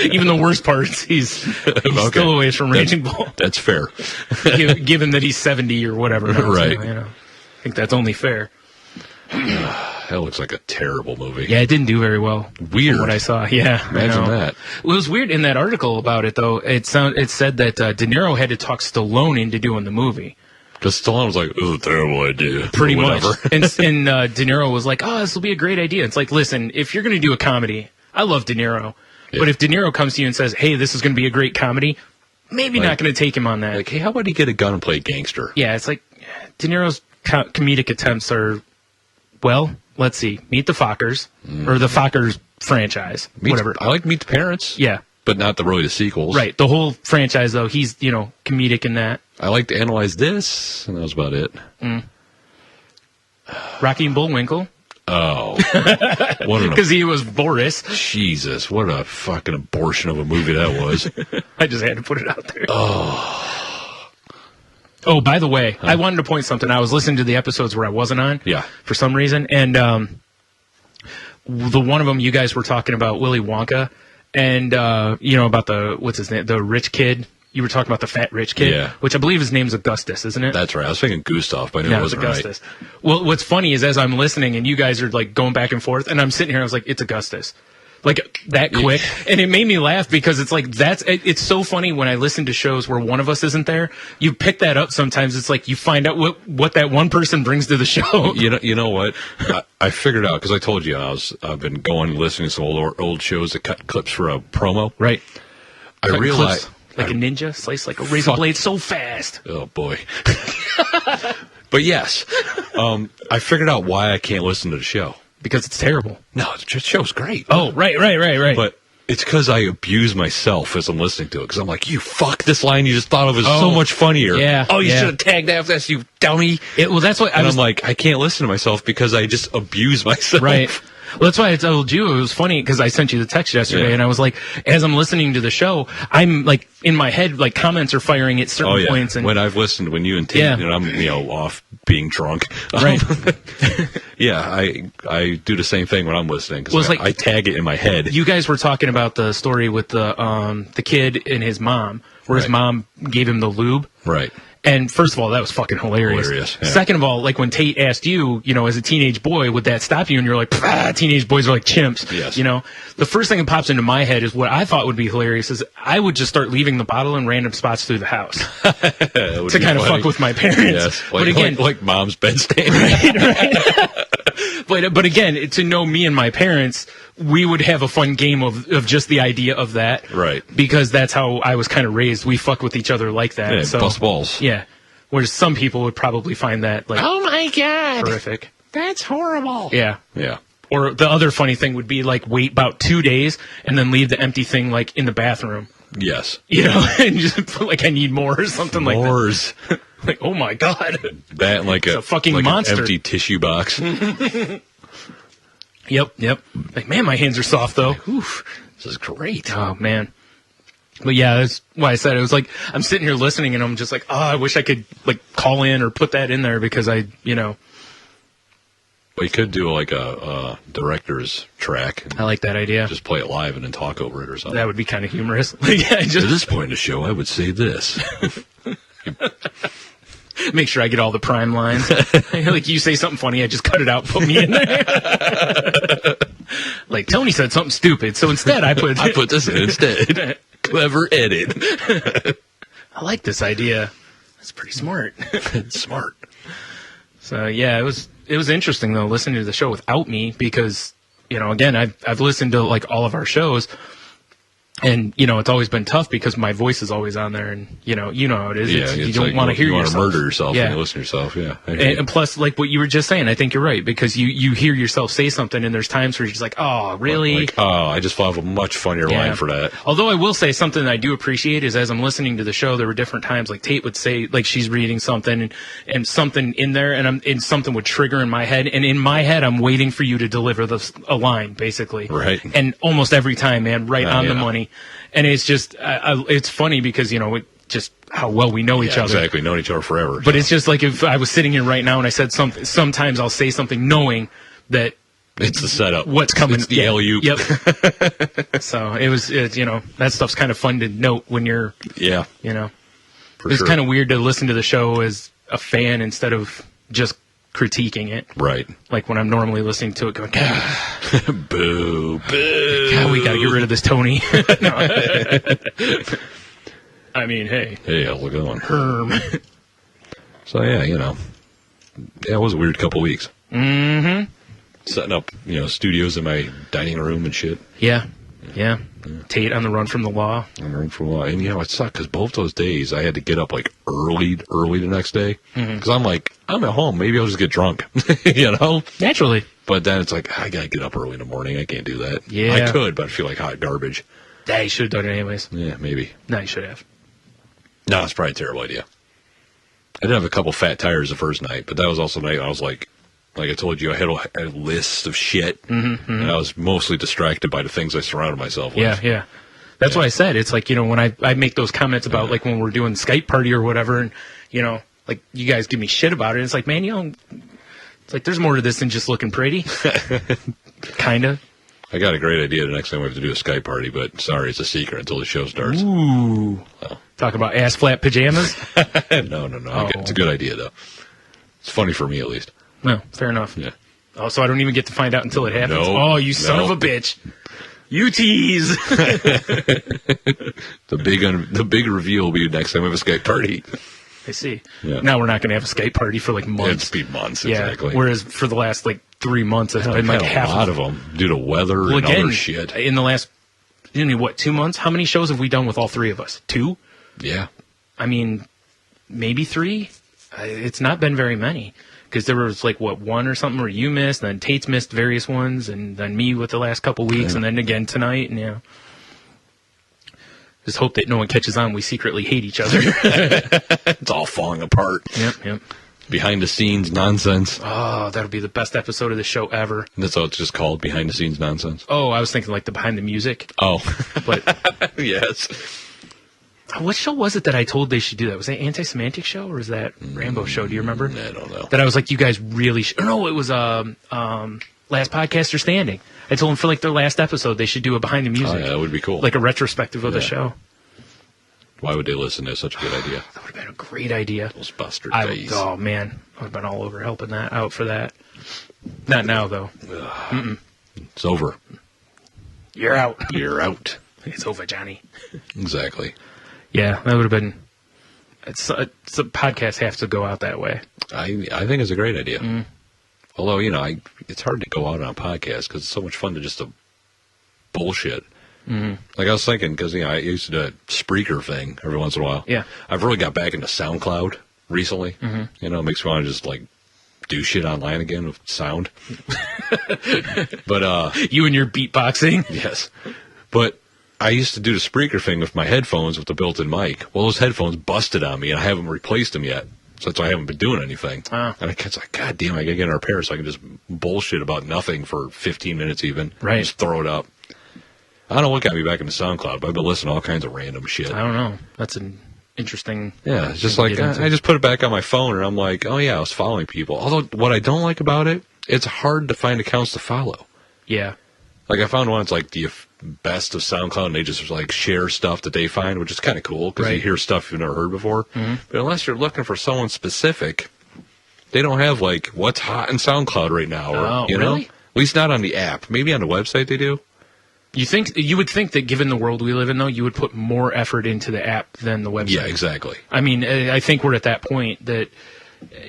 Speaker 3: Even the worst parts, he's still a ways from Raging Bull.
Speaker 2: That's fair.
Speaker 3: Given that he's 70 or whatever. Now,
Speaker 2: right.
Speaker 3: So, I think that's only fair.
Speaker 2: That looks like a terrible movie.
Speaker 3: Yeah, it didn't do very well.
Speaker 2: Weird.
Speaker 3: From what I saw. Yeah.
Speaker 2: Imagine that.
Speaker 3: Well, it was weird in that article about it, though. It said that De Niro had to talk Stallone into doing the movie.
Speaker 2: Because Stallone was like, "Oh, terrible idea."
Speaker 3: Pretty
Speaker 2: or
Speaker 3: much.
Speaker 2: whatever.
Speaker 3: And De Niro was like, "Oh, this will be a great idea." It's like, listen, if you're going to do a comedy, I love De Niro, but if De Niro comes to you and says, "Hey, this is going to be a great comedy," maybe not going to take him on that.
Speaker 2: Like, hey, how about he get a gun and play gangster?
Speaker 3: Yeah, it's like De Niro's comedic attempts are, well, let's see, Meet the Fockers, or the Fockers franchise, whatever.
Speaker 2: I like Meet the Parents.
Speaker 3: Yeah.
Speaker 2: But not the sequels.
Speaker 3: Right. The whole franchise, though, he's, comedic in that.
Speaker 2: I like to Analyze This, and that was about it.
Speaker 3: Rocky and Bullwinkle.
Speaker 2: Oh.
Speaker 3: Because he was Boris.
Speaker 2: Jesus, what a fucking abortion of a movie that was.
Speaker 3: I just had to put it out there. Oh, by the way, I wanted to point something. I was listening to the episodes where I wasn't on.
Speaker 2: Yeah.
Speaker 3: For some reason. And the one of them, you guys were talking about Willy Wonka. And, about what's his name? The rich kid. You were talking about the fat rich kid.
Speaker 2: Yeah.
Speaker 3: Which I believe his name's Augustus, isn't it?
Speaker 2: That's right. I was thinking Gustav, but I knew it wasn't
Speaker 3: Augustus.
Speaker 2: right.
Speaker 3: Well, what's funny is as I'm listening and you guys are like going back and forth, and I'm sitting here, I was like, it's Augustus. Like that quick. And it made me laugh because it's like, it's so funny when I listen to shows where one of us isn't there. You pick that up sometimes. It's like you find out what that one person brings to the show.
Speaker 2: You know what? I figured out, because I told you I've been listening to some old shows that cut clips for a promo.
Speaker 3: Right.
Speaker 2: I realized.
Speaker 3: Clips. Like a ninja, slice like a razor blade so fast.
Speaker 2: Oh, boy. But yes, I figured out why I can't listen to the show.
Speaker 3: Because it's terrible.
Speaker 2: No, the show's great.
Speaker 3: Oh, right.
Speaker 2: But it's because I abuse myself as I'm listening to it. Because I'm like, you fuck, this line you just thought of is so much funnier.
Speaker 3: Yeah.
Speaker 2: Oh, you should have tagged after this, you dummy.
Speaker 3: Well, that's what
Speaker 2: I'm like, I can't listen to myself because I just abuse myself.
Speaker 3: Right. Well, that's why I told you it was funny because I sent you the text yesterday and I was like, as I'm listening to the show, I'm like in my head, like comments are firing at certain points. And
Speaker 2: when I've listened, when you and Tate, and I'm off being drunk.
Speaker 3: Right.
Speaker 2: Yeah, I do the same thing when I'm listening because I tag it in my head.
Speaker 3: You guys were talking about the story with the kid and his mom, where his mom gave him the lube.
Speaker 2: Right.
Speaker 3: And first of all, that was fucking hilarious.
Speaker 2: Yeah.
Speaker 3: Second of all, like when Tate asked you, as a teenage boy, would that stop you? And you're like, teenage boys are like chimps.
Speaker 2: Yes.
Speaker 3: The first thing that pops into my head is what I thought would be hilarious is I would just start leaving the bottle in random spots through the house to kind of fuck with my parents.
Speaker 2: Yes.
Speaker 3: But again,
Speaker 2: like mom's bedstand.
Speaker 3: Right. But again, to know me and my parents, we would have a fun game of just the idea of that.
Speaker 2: Right.
Speaker 3: Because that's how I was kind of raised. We fuck with each other like that.
Speaker 2: Yeah,
Speaker 3: so,
Speaker 2: bust balls.
Speaker 3: Yeah. Whereas some people would probably find that like,
Speaker 2: oh my God,
Speaker 3: horrific.
Speaker 2: That's horrible.
Speaker 3: Yeah.
Speaker 2: Yeah.
Speaker 3: Or the other funny thing would be like wait about 2 days and then leave the empty thing like in the bathroom.
Speaker 2: Yes.
Speaker 3: And just put like I need more or something like that. Like, oh my God.
Speaker 2: That like
Speaker 3: a fucking monster.
Speaker 2: An empty tissue box.
Speaker 3: Yep. Like, man, my hands are soft though.
Speaker 2: Oof, this is great.
Speaker 3: Oh man. But yeah, that's why I said it was like I'm sitting here listening and I'm just like, I wish I could like call in or put that in there because I.
Speaker 2: We could do like a director's track.
Speaker 3: I like that idea.
Speaker 2: Just play it live and then talk over it or something.
Speaker 3: That would be kind of humorous. At
Speaker 2: this point in the show, I would say this.
Speaker 3: Make sure I get all the prime lines. Like you say something funny, I just cut it out, put me in there. Like Tony said something stupid, so instead I put
Speaker 2: this in instead. Clever edit.
Speaker 3: I like this idea. That's pretty smart.
Speaker 2: Smart.
Speaker 3: So yeah, it was interesting though listening to the show without me because again I've listened to like all of our shows. And, it's always been tough because my voice is always on there and, you know how it is.
Speaker 2: Yeah,
Speaker 3: you don't want to hear yourself.
Speaker 2: You want to murder yourself when you listen to yourself, yeah.
Speaker 3: And plus, like what you were just saying, I think you're right because you hear yourself say something and there's times where you're just like, oh, really?
Speaker 2: I just thought of a much funnier line for that.
Speaker 3: Although I will say something that I do appreciate is as I'm listening to the show, there were different times like Tate would say, like she's reading something and something in there and something would trigger in my head. And in my head, I'm waiting for you to deliver a line, basically.
Speaker 2: Right.
Speaker 3: And almost every time, man, right on the money. And it's just, it's funny because, just how well we know each other.
Speaker 2: Exactly, known each other forever.
Speaker 3: But it's just like if I was sitting here right now and I said something, sometimes I'll say something knowing that
Speaker 2: it's the setup.
Speaker 3: What's coming.
Speaker 2: It's the alley-oop.
Speaker 3: Yep. So that stuff's kind of fun to note when you're, it's kind of weird to listen to the show as a fan instead of just critiquing it.
Speaker 2: Right.
Speaker 3: Like when I'm normally listening to it going,
Speaker 2: boo, boo.
Speaker 3: God, we got to get rid of this Tony. I mean, hey.
Speaker 2: Hey, how's it going?
Speaker 3: Herm.
Speaker 2: So, it was a weird couple weeks.
Speaker 3: Mm-hmm.
Speaker 2: Setting up, studios in my dining room and shit.
Speaker 3: Yeah. Yeah. Tate on the run from the law.
Speaker 2: On the run from the law. And, it sucked because both those days I had to get up, like, early the next day. Because I'm like, I'm at home. Maybe I'll just get drunk,
Speaker 3: Naturally.
Speaker 2: But then it's like, I got to get up early in the morning. I can't do that.
Speaker 3: Yeah.
Speaker 2: I could, but I feel like hot garbage.
Speaker 3: Yeah, you should have done it anyways.
Speaker 2: Yeah, maybe.
Speaker 3: No, you should have.
Speaker 2: No, it's probably a terrible idea. I did have a couple fat tires the first night, but that was also the night I was like I told you, I had a list of shit, and I was mostly distracted by the things I surrounded myself with.
Speaker 3: Yeah. That's why I said, it's like, when I make those comments about, like, when we're doing Skype party or whatever, and, like, you guys give me shit about it, and it's like, man, it's like, there's more to this than just looking pretty. Kind of.
Speaker 2: I got a great idea the next time we have to do a Skype party, but sorry, it's a secret until the show starts.
Speaker 3: Ooh.
Speaker 2: Well.
Speaker 3: Talk about ass flat pajamas?
Speaker 2: No. It's a good idea, though. It's funny for me, at least.
Speaker 3: No, fair enough.
Speaker 2: Yeah.
Speaker 3: Oh, so I don't even get to find out until it happens.
Speaker 2: Nope.
Speaker 3: Oh, you son of a bitch. You tease.
Speaker 2: The big reveal will be next time we have a Skype party.
Speaker 3: I see.
Speaker 2: Yeah.
Speaker 3: Now we're not going to have a Skype party for, like, months.
Speaker 2: It's been months,
Speaker 3: Yeah.
Speaker 2: exactly.
Speaker 3: Whereas for the last, like, 3 months, it's been, like, half
Speaker 2: a lot of them due to weather and other shit.
Speaker 3: In the last, 2 months? How many shows have we done with all three of us? 2?
Speaker 2: Yeah.
Speaker 3: I mean, maybe 3? It's not been very many. Because there was, like, 1 or something where you missed, and then Tate's missed various ones, and then me with the last couple weeks, and then again tonight, and just hope that no one catches on we secretly hate each other.
Speaker 2: It's all falling apart.
Speaker 3: Yep.
Speaker 2: Behind the scenes nonsense.
Speaker 3: Oh, that'll be the best episode of the show ever.
Speaker 2: And that's all it's just called, behind the scenes nonsense.
Speaker 3: Oh, I was thinking like the behind the music.
Speaker 2: Oh.
Speaker 3: But
Speaker 2: yes.
Speaker 3: What show was it that I told they should do that? Was that Anti-Semantic Show or was that Rambo Show? Do you remember?
Speaker 2: I don't know.
Speaker 3: That I was like, you guys really should. No, it was Last Podcaster Standing. I told them for like their last episode they should do a behind the music.
Speaker 2: Oh, yeah, that would be cool.
Speaker 3: Like a retrospective of the show.
Speaker 2: Why would they listen to such a good idea?
Speaker 3: That would have been a great idea.
Speaker 2: Those bastard days.
Speaker 3: Oh, man. I would have been all over helping that out for that. Not now, though.
Speaker 2: It's over.
Speaker 3: You're out.
Speaker 2: You're out.
Speaker 3: It's over, Johnny.
Speaker 2: Exactly.
Speaker 3: Yeah, that would have been... It's a podcast has to go out that way.
Speaker 2: I think it's a great idea. Although, it's hard to go out on a podcast because it's so much fun to just bullshit. Like I was thinking, because I used to do a Spreaker thing every once in a while.
Speaker 3: Yeah.
Speaker 2: I've really got back into SoundCloud recently. It makes me want to just do shit online again with sound. But
Speaker 3: you and your beatboxing.
Speaker 2: Yes. But I used to do the Spreaker thing with my headphones with the built-in mic. Well, those headphones busted on me, and I haven't replaced them yet. So that's why I haven't been doing anything. And it's like, God damn, I gotta get in a repair so I can just bullshit about nothing for 15 minutes even.
Speaker 3: Right.
Speaker 2: Just throw it up. I don't know what got me back into SoundCloud, but I've been listening to all kinds of random shit.
Speaker 3: I don't know. That's an interesting...
Speaker 2: Yeah, it's just like, I just put it back on my phone, and I'm like, oh yeah, I was following people. Although, what I don't like about it, it's hard to find accounts to follow.
Speaker 3: Yeah.
Speaker 2: Like, I found one, it's like the best of SoundCloud, and they just share stuff that they find, which is kind of cool, because you hear stuff you've never heard before. But unless you're looking for someone specific, they don't have, what's hot in SoundCloud right now. Or,
Speaker 3: really?
Speaker 2: At least not on the app. Maybe on the website they do.
Speaker 3: You would think that given the world we live in, though, you would put more effort into the app than the website.
Speaker 2: Yeah, exactly.
Speaker 3: I mean, I think we're at that point that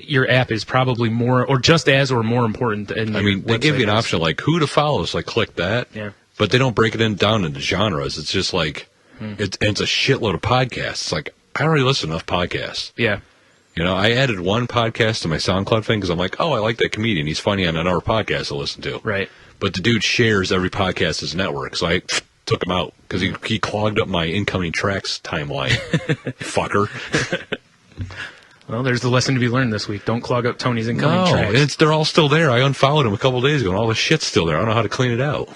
Speaker 3: your app is probably more, or just as, or more important than your
Speaker 2: they give you an option who to follow. So click that.
Speaker 3: Yeah.
Speaker 2: But they don't break it down into genres. It's just it's a shitload of podcasts. It's like, I already listen to enough podcasts.
Speaker 3: Yeah.
Speaker 2: I added one podcast to my SoundCloud thing because I'm like, oh, I like that comedian. He's funny on another podcast I listen to.
Speaker 3: Right.
Speaker 2: But the dude shares every podcast as network, so I took him out because he clogged up my incoming tracks timeline. Fucker.
Speaker 3: Well, there's the lesson to be learned this week. Don't clog up Tony's incoming tracks.
Speaker 2: They're all still there. I unfollowed him a couple days ago, and all the shit's still there. I don't know how to clean it out.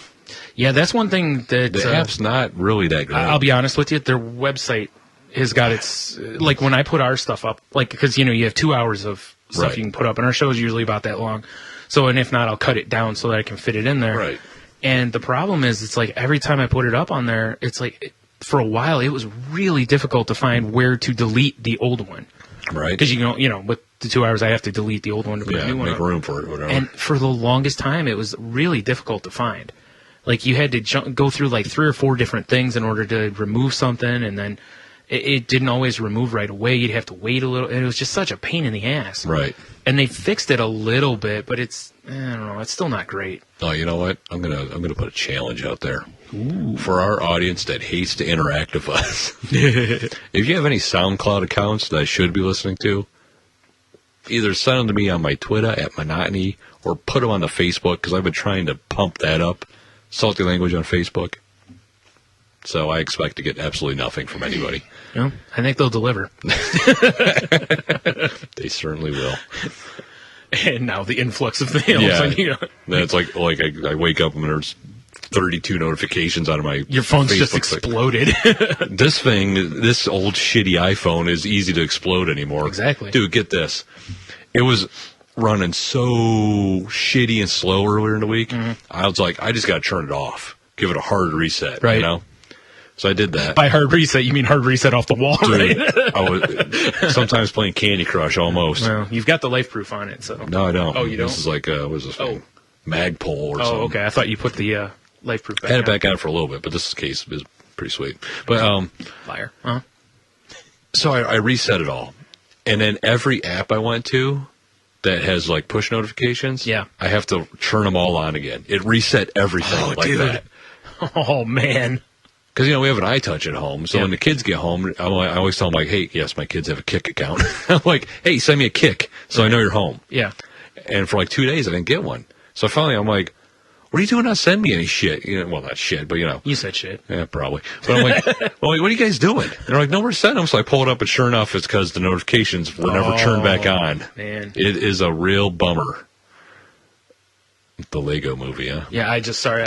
Speaker 3: Yeah, that's one thing that...
Speaker 2: The app's not really that good.
Speaker 3: I'll be honest with you. Their website has got its... when I put our stuff up, because, you have 2 hours of stuff you can put up, and our show is usually about that long. So, and if not, I'll cut it down so that I can fit it in there.
Speaker 2: Right.
Speaker 3: And the problem is, it's every time I put it up on there, it's for a while, it was really difficult to find where to delete the old one.
Speaker 2: Right.
Speaker 3: Because, with the 2 hours, I have to delete the old one to put a new one
Speaker 2: make
Speaker 3: up.
Speaker 2: room for it, whatever.
Speaker 3: And for the longest time, it was really difficult to find. You had to go through 3 or 4 different things in order to remove something, and then it didn't always remove right away. You'd have to wait a little. And it was just such a pain in the ass.
Speaker 2: Right.
Speaker 3: And they fixed it a little bit, but it's, I don't know, it's still not great.
Speaker 2: Oh, you know what? I'm gonna put a challenge out there. Ooh. For our audience that hates to interact with us. If you have any SoundCloud accounts that I should be listening to, either send them to me on my Twitter at Monotony or put them on the Facebook, because I've been trying to pump that up. Salty Language on Facebook. So I expect to get absolutely nothing from anybody.
Speaker 3: Yeah, I think they'll deliver.
Speaker 2: They certainly will.
Speaker 3: And now the influx of mails.
Speaker 2: Yeah. It's like I wake up and there's 32 notifications out of my
Speaker 3: Your phone's
Speaker 2: Facebook.
Speaker 3: just exploded.
Speaker 2: This old shitty iPhone is easy to explode anymore.
Speaker 3: Exactly.
Speaker 2: Dude, get this. It was running so shitty and slow earlier in the week. Mm-hmm. I was like, I just got to turn it off. Give it a hard reset.
Speaker 3: Right.
Speaker 2: You know? So I did that.
Speaker 3: By hard reset, you mean hard reset off the wall,
Speaker 2: Dude,
Speaker 3: right?
Speaker 2: I was sometimes playing Candy Crush almost.
Speaker 3: Well, you've got the life proof on it, so.
Speaker 2: No, I don't.
Speaker 3: Oh, you don't?
Speaker 2: This is like, what is this thing? Magpul or something.
Speaker 3: Oh, okay. I thought you put the life proof back
Speaker 2: I had it back on for a little bit, but this case is pretty sweet. But
Speaker 3: Liar. Huh?
Speaker 2: So I reset it all. And then every app I went to that has like push notifications,
Speaker 3: yeah,
Speaker 2: I have to turn them all on again. It reset everything like
Speaker 3: dude.
Speaker 2: that.
Speaker 3: Oh, man.
Speaker 2: Because, we have an iTouch at home, so when the kids get home, I always tell them, like, hey, yes, my kids have a Kick account. I'm like, hey, send me a Kick so I know you're home.
Speaker 3: Yeah.
Speaker 2: And for like 2 days, I didn't get one. So finally, I'm like, what are you doing not sending me any shit? Well, not shit, but
Speaker 3: You said shit.
Speaker 2: Yeah, probably. But I'm like, what are you guys doing? And they're like, no, we're sending them. So I pull it up, and sure enough, it's because the notifications were never turned back on.
Speaker 3: Man.
Speaker 2: It is a real bummer. The Lego movie, huh?
Speaker 3: Yeah,
Speaker 2: I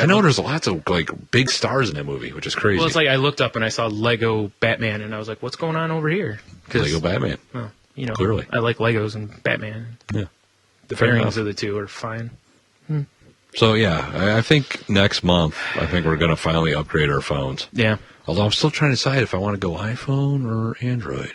Speaker 2: know there's lots of like big stars in that movie, which is crazy.
Speaker 3: Well, it's like I looked up and I saw Lego Batman, and I was like, what's going on over here?
Speaker 2: Lego Batman.
Speaker 3: Well,
Speaker 2: clearly.
Speaker 3: I like Legos and Batman.
Speaker 2: Yeah.
Speaker 3: The pairings of the two are fine.
Speaker 2: So, yeah, I think next month, we're going to finally upgrade our phones.
Speaker 3: Yeah.
Speaker 2: Although I'm still trying to decide if I want to go iPhone or Android.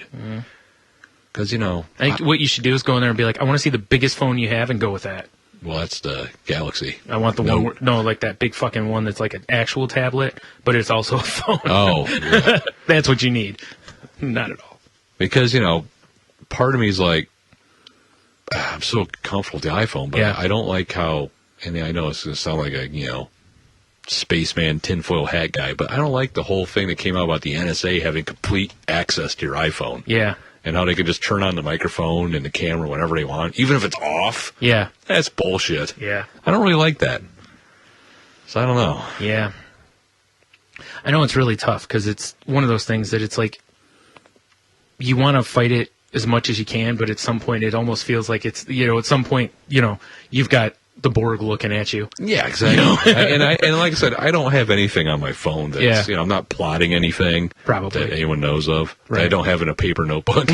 Speaker 2: Because,
Speaker 3: I think what you should do is go in there and be like, I want to see the biggest phone you have and go with that.
Speaker 2: Well, that's the Galaxy.
Speaker 3: I want the one, like that big fucking one that's like an actual tablet, but it's also a phone.
Speaker 2: Oh, yeah.
Speaker 3: That's what you need. Not at all.
Speaker 2: Because, part of me is like, I'm so comfortable with the iPhone, but I don't like how, and I know it's going to sound like a, spaceman tinfoil hat guy, but I don't like the whole thing that came out about the NSA having complete access to your iPhone.
Speaker 3: Yeah.
Speaker 2: And how they can just turn on the microphone and the camera whenever they want, even if it's off.
Speaker 3: Yeah.
Speaker 2: That's bullshit.
Speaker 3: Yeah.
Speaker 2: I don't really like that. So I don't know.
Speaker 3: Yeah. I know it's really tough because it's one of those things that it's like you want to fight it as much as you can, but at some point it almost feels like it's, at some point, you've got the Borg looking at you.
Speaker 2: Yeah, exactly. and like I said, I don't have anything on my phone that's, I'm not plotting anything
Speaker 3: probably
Speaker 2: that anyone knows of.
Speaker 3: Right.
Speaker 2: I don't have in a paper notebook.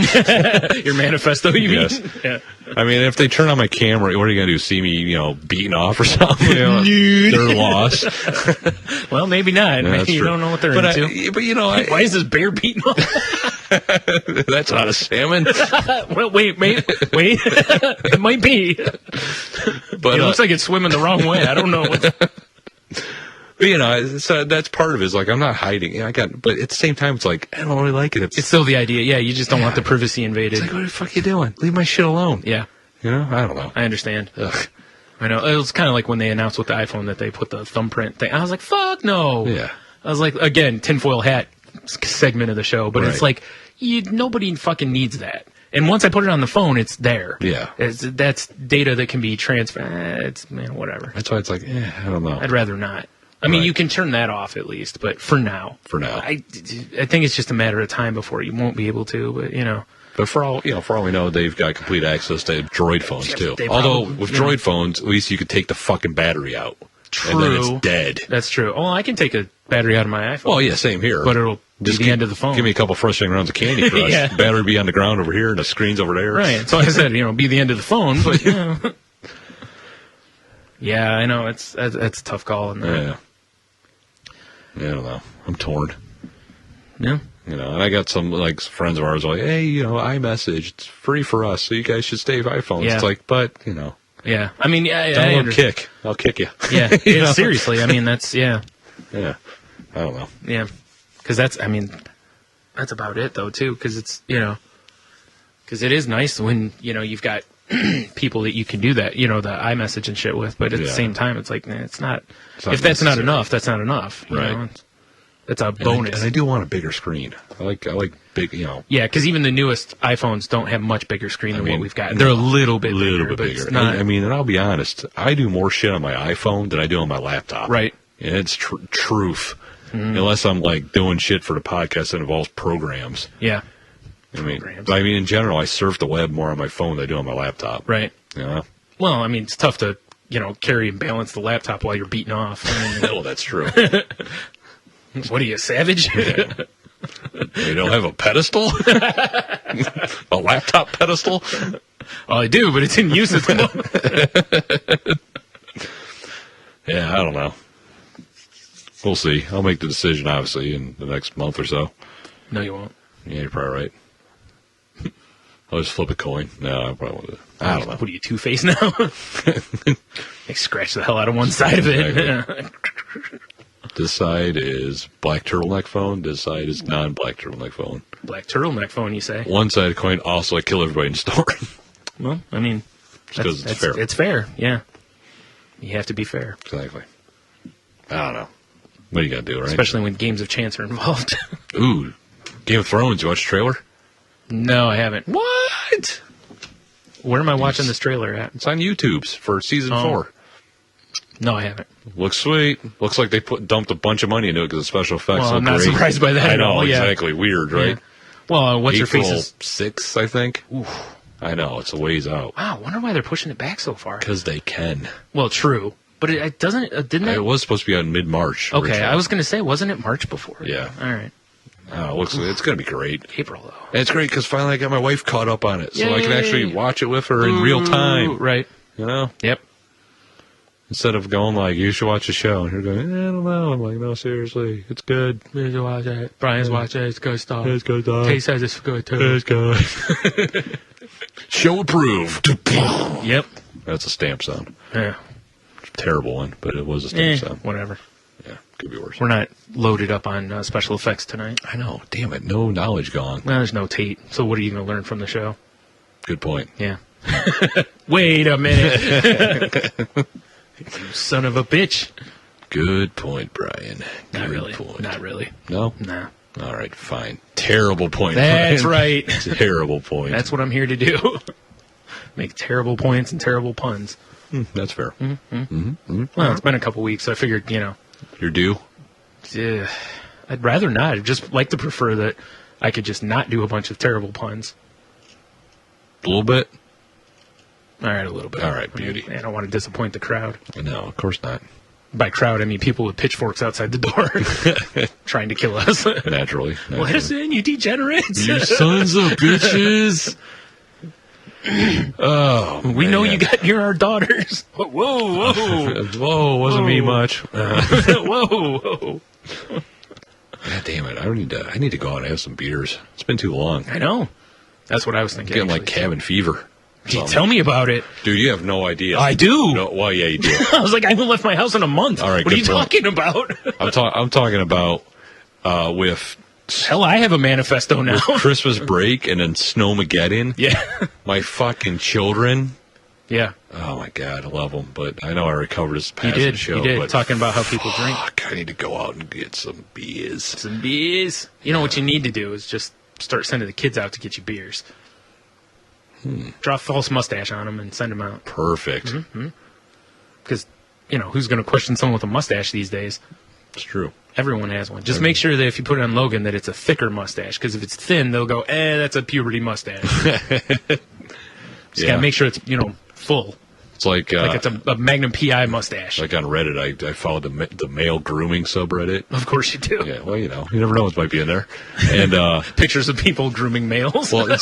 Speaker 3: Your manifesto, you mean?
Speaker 2: Yeah. I mean, if they turn on my camera, what are you going to do? See me, beaten off or something? They're lost.
Speaker 3: Well, maybe not.
Speaker 2: Yeah,
Speaker 3: you don't know what they're into. Why is this bear beating off?
Speaker 2: That's not a salmon.
Speaker 3: Well, wait. It might be.
Speaker 2: But
Speaker 3: it looks like it's swimming the wrong way. I don't know.
Speaker 2: But, so that's part of it. Is like I'm not hiding. But at the same time, it's like I don't really like it.
Speaker 3: It's still the idea. Yeah, you just don't want the privacy invaded.
Speaker 2: It's like, what the fuck are you doing? Leave my shit alone.
Speaker 3: Yeah.
Speaker 2: I don't know.
Speaker 3: I understand.
Speaker 2: Ugh.
Speaker 3: I know. It was kind of like when they announced with the iPhone that they put the thumbprint thing. I was like, fuck no.
Speaker 2: Yeah.
Speaker 3: I was like, again, tinfoil hat segment of the show, but it's like nobody fucking needs that. And once I put it on the phone, it's there.
Speaker 2: Yeah.
Speaker 3: That's data that can be transferred. It's, whatever.
Speaker 2: That's why it's like, I don't know.
Speaker 3: I'd rather not. I mean, you can turn that off at least, but for now. I think it's just a matter of time before you won't be able to, but,
Speaker 2: But for all we know, they've got complete access to Droid phones, too. Although, with Droid phones, at least you could take the fucking battery out.
Speaker 3: True.
Speaker 2: And then it's dead.
Speaker 3: That's true. Oh, I can take a battery out of my iPhone.
Speaker 2: Well, yeah, same here.
Speaker 3: But it'll be the end of the phone.
Speaker 2: Give me a couple frustrating rounds of Candy Crush.
Speaker 3: Yeah.
Speaker 2: Battery be on the ground over here and the screen's over there.
Speaker 3: Right. So I said, be the end of the phone, but, Yeah, I know. That's a tough call.
Speaker 2: Yeah, I don't know. I'm torn.
Speaker 3: Yeah.
Speaker 2: And I got some friends of ours like, hey, iMessage, it's free for us, so you guys should stay with iPhones.
Speaker 3: Yeah.
Speaker 2: It's like, but
Speaker 3: Yeah, I mean,
Speaker 2: download Kick. I'll kick you.
Speaker 3: Yeah, seriously. I mean, that's
Speaker 2: Yeah, I don't know.
Speaker 3: Yeah, because that's that's about it though too, because it's because it is nice when you've got people that you can do that, the iMessage and shit with, but at the same time, it's like it's not. If that's not enough, that's not enough.
Speaker 2: Right.
Speaker 3: That's a bonus.
Speaker 2: And I do want a bigger screen. I like big,
Speaker 3: Yeah, because even the newest iPhones don't have much bigger screen than what we've got. They're a little bit bigger.
Speaker 2: I mean, and I'll be honest, I do more shit on my iPhone than I do on my laptop.
Speaker 3: Right.
Speaker 2: And it's truth. Unless I'm like doing shit for the podcast that involves programs.
Speaker 3: Yeah.
Speaker 2: I mean, in general, I surf the web more on my phone than I do on my laptop.
Speaker 3: Right.
Speaker 2: Yeah.
Speaker 3: Well, I mean, it's tough to carry and balance the laptop while you're beating off.
Speaker 2: Well, that's true.
Speaker 3: What are you, savage?
Speaker 2: You don't have a pedestal? A laptop pedestal?
Speaker 3: Well, I do, but it's in use at the moment.
Speaker 2: Yeah, I don't know. We'll see. I'll make the decision, obviously, in the next month or so.
Speaker 3: No, you won't.
Speaker 2: Yeah, you're probably right. I'll just flip a coin. No, I probably won't. I don't know.
Speaker 3: What are you, Two-Face now? They scratch the hell out of one side of it.
Speaker 2: Exactly. This side is black turtleneck phone. This side is non-black turtleneck phone.
Speaker 3: Black turtleneck phone, you say?
Speaker 2: One side of the coin also I kill everybody in the store.
Speaker 3: Well, I mean,
Speaker 2: because it's fair.
Speaker 3: It's fair, yeah. You have to be fair.
Speaker 2: Exactly. I don't know. What are you going to do, right?
Speaker 3: Especially when games of chance are involved.
Speaker 2: Ooh, Game of Thrones. You watch the trailer?
Speaker 3: No, I haven't.
Speaker 2: What?
Speaker 3: Where am I watching this trailer at?
Speaker 2: It's on YouTube's for season 4.
Speaker 3: No, I haven't.
Speaker 2: Looks sweet. Looks like they dumped a bunch of money into it because the special effects
Speaker 3: Well,
Speaker 2: look
Speaker 3: I'm not
Speaker 2: great.
Speaker 3: surprised by that
Speaker 2: I
Speaker 3: at
Speaker 2: know,
Speaker 3: all, yeah.
Speaker 2: exactly. Weird, right?
Speaker 3: Yeah. Well, what's your face is
Speaker 2: 6th, I think. Oof. I know, it's a ways out.
Speaker 3: Wow, I wonder why they're pushing it back so far.
Speaker 2: Because they can.
Speaker 3: Well, true. But it doesn't, didn't it?
Speaker 2: It was supposed to be on mid-March.
Speaker 3: Okay,
Speaker 2: originally.
Speaker 3: I was going to say, wasn't it March before?
Speaker 2: Yeah.
Speaker 3: All right.
Speaker 2: It's going to be great.
Speaker 3: April, though.
Speaker 2: And it's great because finally I got my wife caught up on it. So I can actually watch it with her in real time.
Speaker 3: Right.
Speaker 2: You know?
Speaker 3: Yep.
Speaker 2: Instead of going like, you should watch the show. And you're going, I don't know. I'm like, no, seriously. It's good.
Speaker 3: You should watch it. Brian's watching it. It's good stuff.
Speaker 2: It's good stuff.
Speaker 3: Kay says it's good, too.
Speaker 2: It's good. Show approved.
Speaker 3: Yep.
Speaker 2: That's a stamp sound.
Speaker 3: Yeah.
Speaker 2: Terrible one, but it was a stamp sound.
Speaker 3: Whatever.
Speaker 2: Yeah, could be worse.
Speaker 3: We're not loaded up on special effects tonight.
Speaker 2: I know. Damn it. No knowledge gone.
Speaker 3: Well, there's no Tate. So what are you going to learn from the show?
Speaker 2: Good point.
Speaker 3: Yeah. Wait a minute. You son of a bitch.
Speaker 2: Good point, Brian.
Speaker 3: Not really.
Speaker 2: Point.
Speaker 3: Not really.
Speaker 2: No?
Speaker 3: Nah.
Speaker 2: All right, fine. Terrible point.
Speaker 3: That's
Speaker 2: Brian.
Speaker 3: right.
Speaker 2: Terrible point.
Speaker 3: That's what I'm here to do. Make terrible points and terrible puns.
Speaker 2: That's fair.
Speaker 3: Well, it's been a couple weeks, so I figured,
Speaker 2: You're due?
Speaker 3: I'd rather not. I'd just like to prefer that I could just not do a bunch of terrible puns.
Speaker 2: A little bit?
Speaker 3: All right, a little bit.
Speaker 2: All right, beauty.
Speaker 3: I don't want to disappoint the crowd.
Speaker 2: No, of course not.
Speaker 3: By crowd, I mean people with pitchforks outside the door trying to kill us.
Speaker 2: Naturally.
Speaker 3: Let us in, you degenerates.
Speaker 2: You sons of bitches. Oh,
Speaker 3: we know you got near our daughters. Whoa, whoa.
Speaker 2: Whoa, wasn't me much.
Speaker 3: Whoa.
Speaker 2: God damn it. I need to go out and have some beers. It's been too long.
Speaker 3: I know. That's what I was thinking.
Speaker 2: Getting like cabin fever.
Speaker 3: Gee, tell me about it.
Speaker 2: Dude, you have no idea.
Speaker 3: I do.
Speaker 2: No, well, yeah, you do.
Speaker 3: I was like, I haven't left my house in a month.
Speaker 2: All right,
Speaker 3: what are you
Speaker 2: good point.
Speaker 3: talking about?
Speaker 2: I'm talking about with
Speaker 3: Hell, I have a manifesto now.
Speaker 2: Christmas break and then Snowmageddon.
Speaker 3: Yeah.
Speaker 2: My fucking children.
Speaker 3: Yeah.
Speaker 2: Oh my God, I love them. But I know I recovered this past show.
Speaker 3: You did.
Speaker 2: But
Speaker 3: Talking about how people drink.
Speaker 2: I need to go out and get some beers.
Speaker 3: Some beers. You know what you need to do is just start sending the kids out to get you beers. Draw a false mustache on them and send them out.
Speaker 2: Perfect.
Speaker 3: Because, who's going to question someone with a mustache these days?
Speaker 2: It's true.
Speaker 3: Everyone has one. Just make sure that if you put it on Logan that it's a thicker mustache. Because if it's thin, they'll go, that's a puberty mustache. Just got to make sure it's, full.
Speaker 2: It's like
Speaker 3: it's a Magnum PI mustache.
Speaker 2: Like on Reddit, I followed the male grooming subreddit.
Speaker 3: Of course you do.
Speaker 2: Yeah, well, you never know what might be in there. And
Speaker 3: pictures of people grooming males.
Speaker 2: Well,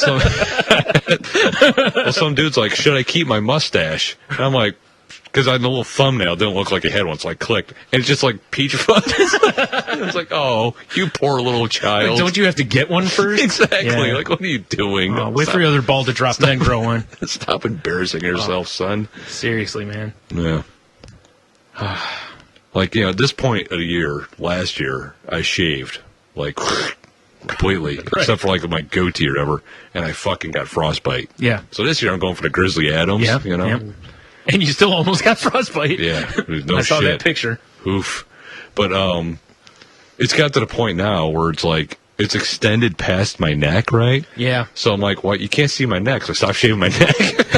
Speaker 2: some dude's like, should I keep my mustache? And I'm like, because the little thumbnail didn't look like it had one, so I clicked, and it's just like peach fuzz. It's like, oh, you poor little child.
Speaker 3: Don't you have to get one first?
Speaker 2: Exactly.
Speaker 3: Yeah.
Speaker 2: Like, what are you doing?
Speaker 3: Wait for your other ball to drop and then grow one.
Speaker 2: Stop embarrassing yourself, son.
Speaker 3: Seriously, man.
Speaker 2: Yeah. Like, at this point of the year, last year, I shaved. Like, completely, except for like my goatee or whatever, and I fucking got frostbite.
Speaker 3: Yeah.
Speaker 2: So this year I'm going for the Grizzly Adams.
Speaker 3: Yeah.
Speaker 2: You know.
Speaker 3: Yeah. And you still almost got frostbite.
Speaker 2: Yeah. No
Speaker 3: I saw
Speaker 2: shit.
Speaker 3: that picture.
Speaker 2: Oof. But it's got to the point now where it's like it's extended past my neck, right?
Speaker 3: Yeah.
Speaker 2: So I'm like, well, you can't see my neck, so I stopped shaving my neck.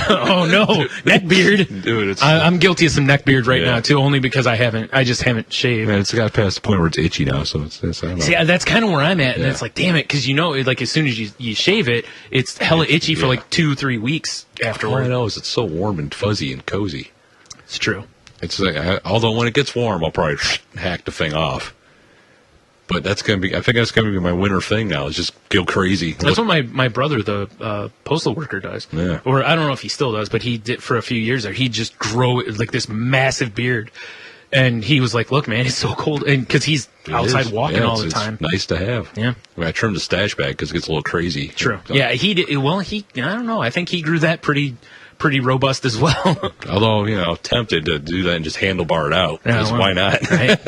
Speaker 3: Oh no, neck beard.
Speaker 2: Dude, it's
Speaker 3: I'm guilty of some neck beard right
Speaker 2: Yeah.
Speaker 3: now too, only because I just haven't shaved.
Speaker 2: man, it's got past the point where it's itchy now. So it's I don't know.
Speaker 3: See, that's kind of where I'm at, and
Speaker 2: Yeah.
Speaker 3: it's like, damn it, because like as soon as you shave it, it's hella itchy for
Speaker 2: Yeah.
Speaker 3: like 2-3 weeks
Speaker 2: All I
Speaker 3: afterward.
Speaker 2: know is it's so warm and fuzzy and cozy.
Speaker 3: It's true.
Speaker 2: It's like, although when it gets warm, I'll probably hack the thing off. But I think that's gonna be my winter thing now. Is just go crazy.
Speaker 3: That's what my brother, the postal worker, does.
Speaker 2: Yeah.
Speaker 3: Or I don't know if he still does, but he did for a few years there. He'd just grow like this massive beard. And he was like, look, man, it's so cold. And because he's
Speaker 2: It
Speaker 3: outside
Speaker 2: is.
Speaker 3: walking
Speaker 2: Yeah,
Speaker 3: all the
Speaker 2: it's
Speaker 3: time.
Speaker 2: nice to have.
Speaker 3: Yeah.
Speaker 2: I mean, I trimmed the stash bag because it gets a little crazy.
Speaker 3: True.
Speaker 2: So-
Speaker 3: Yeah, he did. Well, I don't know. I think he grew that pretty robust as well.
Speaker 2: Although, tempted to do that and just handlebar it out.
Speaker 3: Yeah,
Speaker 2: 'Cause
Speaker 3: well,
Speaker 2: why not?
Speaker 3: Right?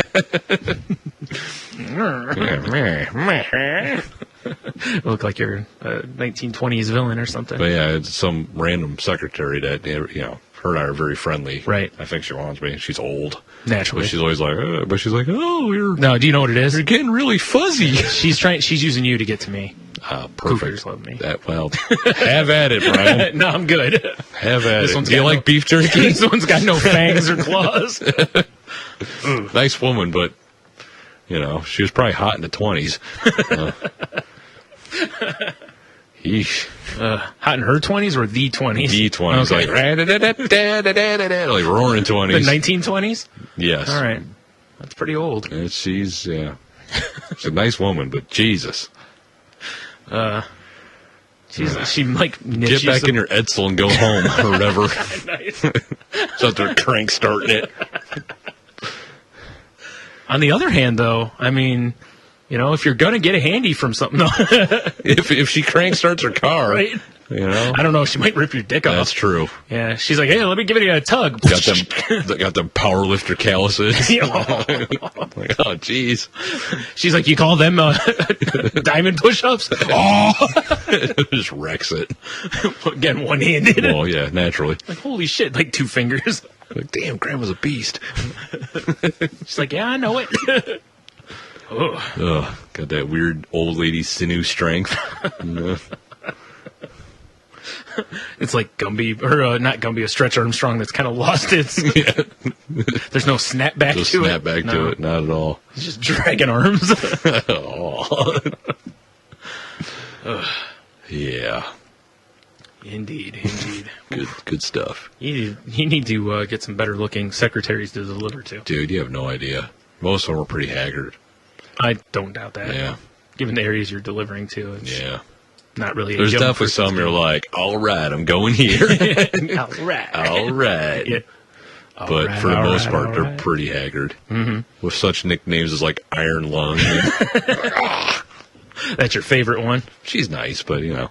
Speaker 3: Look like you're a 1920s villain or something.
Speaker 2: But yeah, it's some random secretary that, her and I are very friendly.
Speaker 3: Right.
Speaker 2: I think she wants me. She's old.
Speaker 3: Naturally.
Speaker 2: But she's always like, oh, you're
Speaker 3: No, do you know what it is?
Speaker 2: getting really fuzzy.
Speaker 3: She's using you to get to me.
Speaker 2: Perfect.
Speaker 3: Cougars love me.
Speaker 2: Have at it, Brian.
Speaker 3: No, I'm good.
Speaker 2: Have at
Speaker 3: This
Speaker 2: it.
Speaker 3: one's
Speaker 2: Do you
Speaker 3: got
Speaker 2: like beef jerky?
Speaker 3: This one's got no fangs or claws.
Speaker 2: Nice woman, but, she was probably hot in the 20s. Yeesh.
Speaker 3: Hot in her 20s or the 20s?
Speaker 2: D20s,
Speaker 3: Okay.
Speaker 2: like roaring 20s.
Speaker 3: The 1920s?
Speaker 2: Yes.
Speaker 3: All right. That's pretty old.
Speaker 2: And she's a nice woman, but Jesus.
Speaker 3: She like knits
Speaker 2: Get
Speaker 3: you
Speaker 2: back
Speaker 3: some-
Speaker 2: in your Edsel and go home, or whatever.
Speaker 3: Nice.
Speaker 2: So they're crank starting it.
Speaker 3: On the other hand, though, I mean, if you're gonna get a handy from something,
Speaker 2: If she crank starts her car,
Speaker 3: right? I don't know. She might rip your dick off.
Speaker 2: That's true.
Speaker 3: Yeah, she's like, hey, let me give you a tug.
Speaker 2: Got them power lifter calluses.
Speaker 3: Yeah.
Speaker 2: Like, oh, jeez.
Speaker 3: She's like, you call them diamond push-ups? Oh,
Speaker 2: Just wrecks it.
Speaker 3: again, one-handed.
Speaker 2: Well, yeah, naturally.
Speaker 3: Like, holy shit, like 2 fingers.
Speaker 2: Like, damn, Grandma's a beast.
Speaker 3: She's like, yeah, I know it.
Speaker 2: Ugh, got that weird old lady sinew strength.
Speaker 3: It's like Gumby, or not Gumby, a Stretch Armstrong that's kind of lost its. There's no snapback
Speaker 2: Just
Speaker 3: to
Speaker 2: snap
Speaker 3: it.
Speaker 2: back
Speaker 3: No.
Speaker 2: to it, not at all.
Speaker 3: He's just dragging arms.
Speaker 2: Oh. Yeah,
Speaker 3: Indeed.
Speaker 2: good stuff.
Speaker 3: You need to get some better looking secretaries to deliver to.
Speaker 2: Dude, you have no idea. Most of them are pretty haggard.
Speaker 3: I don't doubt that.
Speaker 2: Yeah,
Speaker 3: Given the areas you're delivering to, it's
Speaker 2: yeah.
Speaker 3: not really.
Speaker 2: There's
Speaker 3: a young
Speaker 2: definitely
Speaker 3: person's
Speaker 2: some you're like, all right, I'm going here.
Speaker 3: All right.
Speaker 2: All right.
Speaker 3: Yeah.
Speaker 2: But for the most part, they're pretty haggard. Mm-hmm. With such nicknames as like Iron Lung.
Speaker 3: That's your favorite one.
Speaker 2: She's nice, but yeah.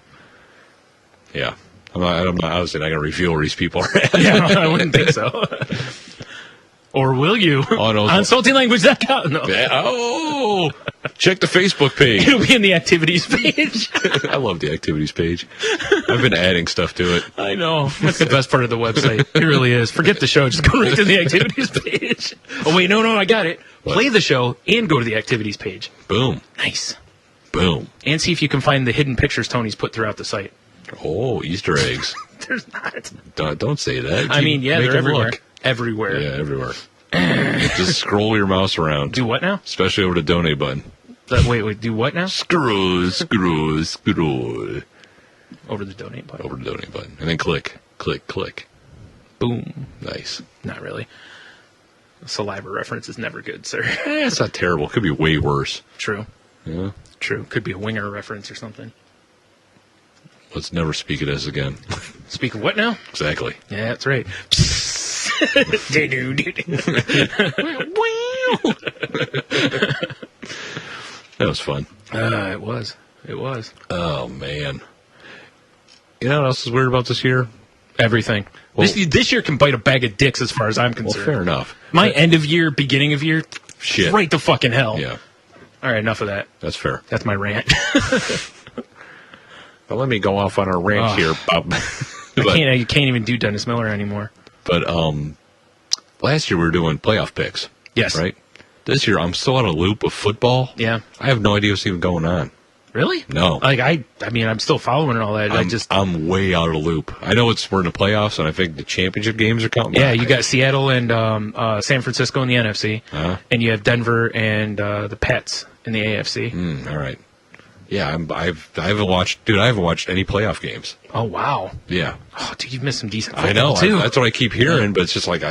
Speaker 2: I'm not obviously not going to reveal where these people are at.
Speaker 3: Yeah, I wouldn't think so. Or will you?
Speaker 2: Oh, no.
Speaker 3: On saltylanguage.com. No.
Speaker 2: Yeah, oh, check the Facebook page.
Speaker 3: It'll be in the activities page.
Speaker 2: I love the activities page. I've been adding stuff to it.
Speaker 3: I know. That's the best part of the website. It really is. Forget the show. Just go right to the activities page. Oh, wait. No, I got it.
Speaker 2: What?
Speaker 3: Play the show and go to the activities page.
Speaker 2: Boom.
Speaker 3: Nice.
Speaker 2: Boom.
Speaker 3: And see if you can find the hidden pictures Tony's put throughout the site.
Speaker 2: Oh, Easter eggs.
Speaker 3: There's not.
Speaker 2: Don't say that.
Speaker 3: I mean, yeah,
Speaker 2: Make
Speaker 3: they're
Speaker 2: them
Speaker 3: everywhere.
Speaker 2: look.
Speaker 3: Everywhere.
Speaker 2: Yeah, everywhere. Just scroll your mouse around.
Speaker 3: Do what now?
Speaker 2: Especially over the donate button.
Speaker 3: Wait, do what now?
Speaker 2: Scroll.
Speaker 3: Over the donate button.
Speaker 2: Over the donate button. And then click.
Speaker 3: Boom.
Speaker 2: Nice.
Speaker 3: Not really. Saliva reference is never good, sir.
Speaker 2: It's not terrible. It could be way worse.
Speaker 3: True.
Speaker 2: Yeah.
Speaker 3: True. Could be a winger reference or something.
Speaker 2: Let's never speak of this again.
Speaker 3: Speak of what now?
Speaker 2: Exactly.
Speaker 3: Yeah, that's right.
Speaker 2: That was fun.
Speaker 3: It was.
Speaker 2: Oh, man. You know what else is weird about this year?
Speaker 3: Everything.
Speaker 2: Well-
Speaker 3: this year can bite a bag of dicks as far as I'm
Speaker 2: Well,
Speaker 3: concerned.
Speaker 2: fair enough.
Speaker 3: My end of year, beginning of year,
Speaker 2: Shit.
Speaker 3: right to fucking hell.
Speaker 2: Yeah.
Speaker 3: All right, enough of that.
Speaker 2: That's fair.
Speaker 3: That's my rant.
Speaker 2: But let me go off on a rant here, Bob.
Speaker 3: You can't even do Dennis Miller anymore.
Speaker 2: But last year we were doing playoff picks.
Speaker 3: Yes.
Speaker 2: Right? This year I'm still on a loop of football.
Speaker 3: Yeah.
Speaker 2: I have no idea what's even going on.
Speaker 3: Really?
Speaker 2: No.
Speaker 3: Like I mean, I'm still following and all that.
Speaker 2: I'm way out of the loop. I know we're in the playoffs, and I think the championship games are counting.
Speaker 3: Yeah, you got Seattle and San Francisco in the NFC, and you have Denver and the Pets in the AFC.
Speaker 2: All right. Yeah, I haven't watched any playoff games.
Speaker 3: Oh wow.
Speaker 2: Yeah.
Speaker 3: Oh, dude, you've missed some decent football
Speaker 2: I know.
Speaker 3: too.
Speaker 2: That's what I keep hearing, but it's just like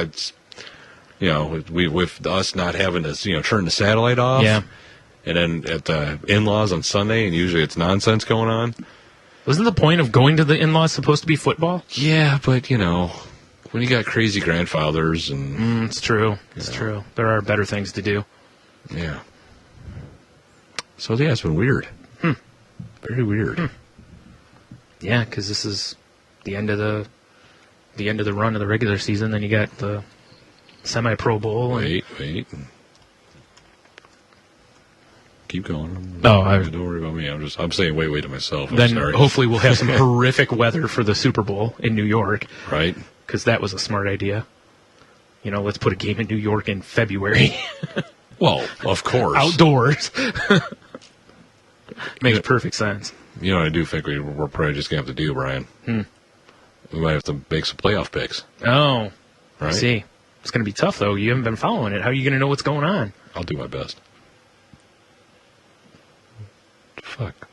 Speaker 2: with us not having to turn the satellite off.
Speaker 3: Yeah.
Speaker 2: And then at the in-laws on Sunday, and usually it's nonsense going on.
Speaker 3: Wasn't the point of going to the in-laws supposed to be football?
Speaker 2: Yeah, but when you got crazy grandfathers and
Speaker 3: It's true. It's true. There are better things to do.
Speaker 2: yeah. So yeah, it's been weird. Very weird.
Speaker 3: Yeah, because this is the end of the run of the regular season. Then you got the semi-pro bowl.
Speaker 2: Wait. Keep going.
Speaker 3: Don't
Speaker 2: worry about me. I'm saying wait to myself.
Speaker 3: Then
Speaker 2: sorry.
Speaker 3: hopefully we'll have some horrific weather for the Super Bowl in New York.
Speaker 2: Right.
Speaker 3: Because that was a smart idea. Let's put a game in New York in February.
Speaker 2: Well, of course.
Speaker 3: Outdoors. Makes perfect sense.
Speaker 2: I do think we're probably just going to have to do, Brian. We might have to make some playoff picks.
Speaker 3: Oh.
Speaker 2: Right?
Speaker 3: I see. It's going to be tough, though. You haven't been following it. How are you going to know what's going on?
Speaker 2: I'll do my best. Fuck.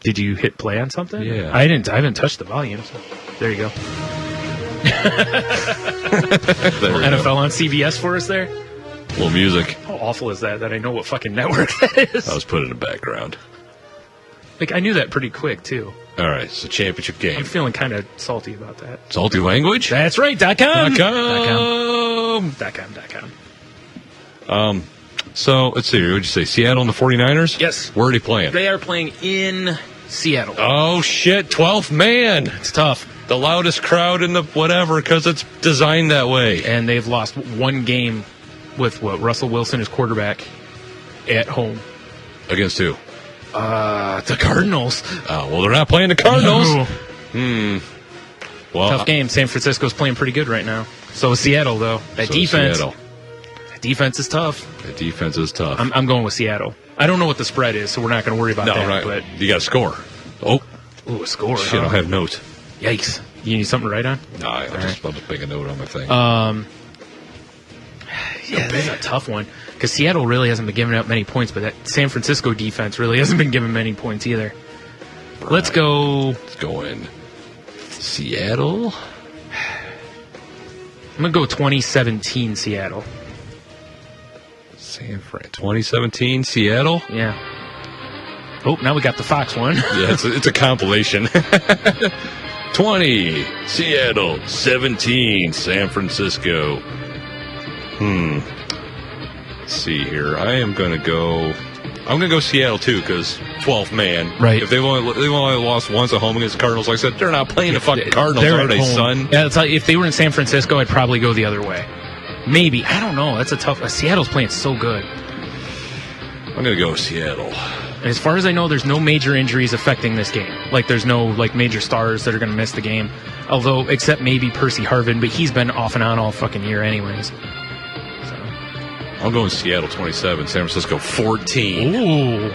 Speaker 3: Did you hit play on something?
Speaker 2: Yeah.
Speaker 3: I haven't touched the volume, so there you go. NFL on CBS for us there?
Speaker 2: A little music.
Speaker 3: How awful is that I know what fucking network that is?
Speaker 2: I was put in the background.
Speaker 3: I knew that pretty quick, too.
Speaker 2: All right, it's a championship game.
Speaker 3: I'm feeling kind of salty about that.
Speaker 2: Salty language?
Speaker 3: That's right, .com.
Speaker 2: .com. So, let's see here. What'd you say? Seattle and the 49ers?
Speaker 3: Yes.
Speaker 2: Where are they playing?
Speaker 3: They are playing in Seattle.
Speaker 2: Oh, shit. 12th man.
Speaker 3: It's tough.
Speaker 2: The loudest crowd in the whatever, because it's designed that way.
Speaker 3: And they've lost one game with Russell Wilson as quarterback at home.
Speaker 2: Against who?
Speaker 3: The Cardinals.
Speaker 2: Oh, well, they're not playing the Cardinals.
Speaker 3: No.
Speaker 2: Well,
Speaker 3: Tough game. San Francisco's playing pretty good right now. So is Seattle, though. That defense.
Speaker 2: Seattle.
Speaker 3: That defense is tough.
Speaker 2: The defense is tough.
Speaker 3: I'm going with Seattle. I don't know what the spread is, so we're not going to worry about that.
Speaker 2: Right.
Speaker 3: But
Speaker 2: You got to score. Oh.
Speaker 3: Ooh, a score.
Speaker 2: Shit, I have notes.
Speaker 3: Yikes. You need something to write on?
Speaker 2: No, I'll just make a note on my thing.
Speaker 3: Yeah, this is a tough one. Because Seattle really hasn't been giving up many points, but that San Francisco defense really hasn't been giving many points either. Right. Let's go
Speaker 2: in. Seattle?
Speaker 3: I'm going to go 2017 Seattle.
Speaker 2: San Fran. 2017 Seattle?
Speaker 3: Yeah. Oh, now we got the Fox one.
Speaker 2: Yeah, it's a compilation. 20 Seattle, 17 San Francisco. Let's see here. I'm going to go Seattle too, because 12th man.
Speaker 3: Right.
Speaker 2: If they've only lost once at home against the Cardinals, like I said, they're not playing the fucking Cardinals, are they, son?
Speaker 3: Yeah, if they were in San Francisco, I'd probably go the other way. Maybe. I don't know. That's a tough. Seattle's playing so good.
Speaker 2: I'm going to go Seattle.
Speaker 3: As far as I know, there's no major injuries affecting this game. There's no major stars that are going to miss the game. Although, except maybe Percy Harvin, but he's been off and on all fucking year anyways.
Speaker 2: I'm going Seattle 27, San Francisco 14.
Speaker 3: Ooh.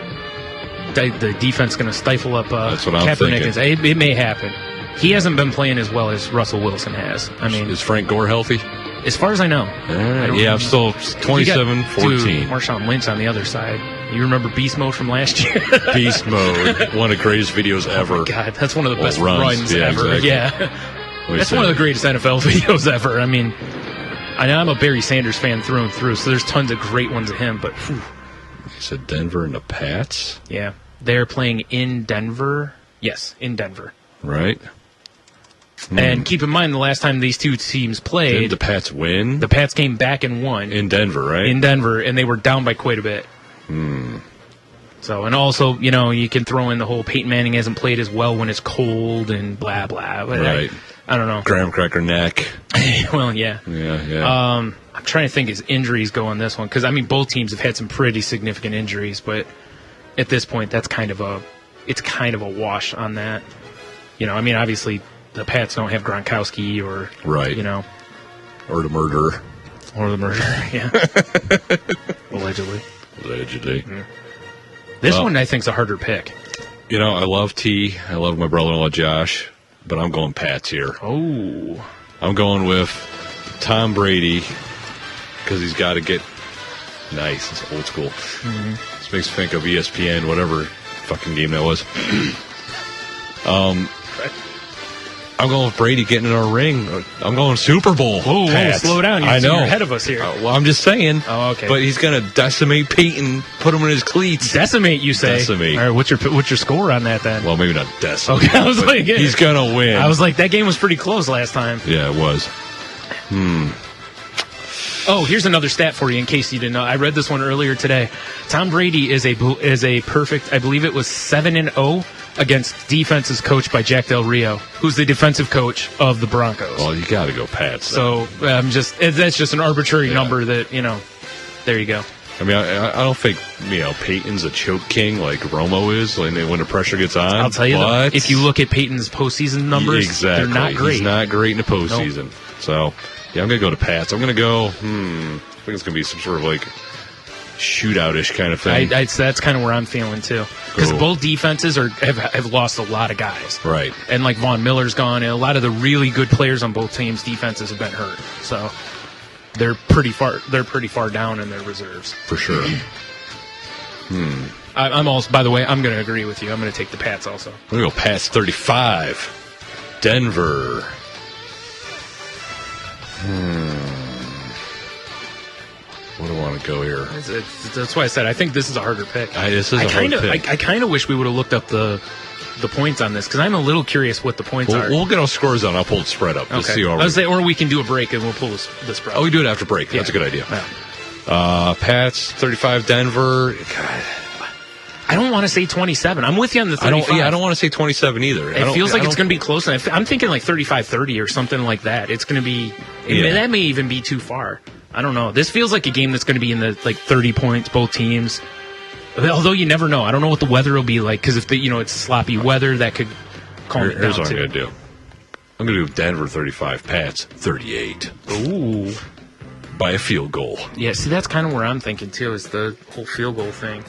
Speaker 3: The defense going to stifle up
Speaker 2: That's what I'm
Speaker 3: Kaepernick.
Speaker 2: thinking.
Speaker 3: It may happen. He hasn't been playing as well as Russell Wilson has. I mean,
Speaker 2: is Frank Gore healthy?
Speaker 3: As far as I know.
Speaker 2: I'm still 27-14.
Speaker 3: Marshawn Lynch on the other side. You remember Beast Mode from last year?
Speaker 2: Beast Mode, one of the greatest videos ever.
Speaker 3: Oh God, that's one of the best runs
Speaker 2: yeah,
Speaker 3: ever.
Speaker 2: Exactly.
Speaker 3: Yeah, that's one of the greatest NFL videos ever. I mean, I know I'm a Barry Sanders fan through and through, so there's tons of great ones of him. But whew.
Speaker 2: You said Denver and the Pats?
Speaker 3: Yeah, they're playing in Denver. Yes, in Denver.
Speaker 2: Right.
Speaker 3: And keep in mind, the last time these two teams played,
Speaker 2: did the Pats win?
Speaker 3: The Pats came back and won
Speaker 2: in Denver, right?
Speaker 3: In Denver, and they were down by quite a bit. So, and also, you can throw in the whole Peyton Manning hasn't played as well when it's cold and blah blah. But
Speaker 2: right.
Speaker 3: I don't know.
Speaker 2: Graham Cracker Neck.
Speaker 3: Well, yeah.
Speaker 2: Yeah.
Speaker 3: I'm trying to think as injuries go on this one because I mean both teams have had some pretty significant injuries, but at this point that's kind of a wash on that. You know, I mean obviously the Pats don't have Gronkowski or
Speaker 2: Right.
Speaker 3: You know,
Speaker 2: or the murderer.
Speaker 3: Yeah. Allegedly.
Speaker 2: Mm.
Speaker 3: This one I think is a harder pick.
Speaker 2: You know, I love T. I love my brother-in-law Josh, but I'm going Pats here.
Speaker 3: Oh.
Speaker 2: I'm going with Tom Brady because he's got to get nice. It's old school.
Speaker 3: Mm-hmm.
Speaker 2: This makes me think of ESPN, whatever fucking game that was. I'm going with Brady getting in our ring. I'm going Super Bowl.
Speaker 3: Whoa, slow down.
Speaker 2: I know.
Speaker 3: You're ahead of us here.
Speaker 2: Well, I'm just saying.
Speaker 3: Oh, okay.
Speaker 2: But he's going to decimate Peyton, put him in his cleats.
Speaker 3: Decimate, you say?
Speaker 2: Decimate.
Speaker 3: All right, what's your score on that then?
Speaker 2: Well, maybe not decimate.
Speaker 3: Okay, I was like, yeah.
Speaker 2: He's going to win.
Speaker 3: I was like, that game was pretty close last time.
Speaker 2: Yeah, it was.
Speaker 3: Oh, here's another stat for you in case you didn't know. I read this one earlier today. Tom Brady is a perfect, I believe it was 7-0 against defenses coached by Jack Del Rio, who's the defensive coach of the Broncos.
Speaker 2: Well, you got to go Pats.
Speaker 3: So that's just an arbitrary number that, you know, there you go.
Speaker 2: I mean, I don't think, you know, Peyton's a choke king like Romo is when the pressure gets on.
Speaker 3: I'll tell you, though, if you look at Peyton's postseason numbers, they're not great.
Speaker 2: He's not great in the postseason.
Speaker 3: Nope.
Speaker 2: So, yeah, I'm going to go to Pats. I'm going to go, I think it's going to be some sort of like shootout-ish kind of thing.
Speaker 3: That's kind of where I'm feeling, too. Because both defenses have lost a lot of guys.
Speaker 2: Right.
Speaker 3: And, like, Von Miller's gone, and a lot of the really good players on both teams' defenses have been hurt. So they're pretty far down in their reserves.
Speaker 2: For sure.
Speaker 3: I'm also, by the way, I'm going to agree with you. I'm going to take the Pats also.
Speaker 2: I'm going to go Pats 35. Denver. What do I want to go here?
Speaker 3: That's why I said I think this is a harder pick.
Speaker 2: This is a hard pick.
Speaker 3: I kind of wish we would have looked up the points on this because I'm a little curious what the points are.
Speaker 2: We'll get our scores on. I'll pull the spread up.
Speaker 3: Okay.
Speaker 2: See
Speaker 3: or we can do a break and we'll pull the spread.
Speaker 2: Oh, we do it after break. Yeah. That's a good idea. Yeah. Pats 35. Denver. God.
Speaker 3: I don't want to say 27. I'm with you on the 35.
Speaker 2: I don't want to say 27 either.
Speaker 3: It feels like it's going to be close. I'm thinking like 35-30 or something like that. It's going to be. That may even be too far. I don't know. This feels like a game that's going to be in the 30 points, both teams. Although you never know. I don't know what the weather will be like because if it's sloppy weather, that could calm it down.
Speaker 2: Here's what I'm going to do. I'm going to do Denver 35, Pats 38.
Speaker 3: Ooh.
Speaker 2: By a field goal.
Speaker 3: Yeah, see, that's kind of where I'm thinking too, is the whole field goal thing.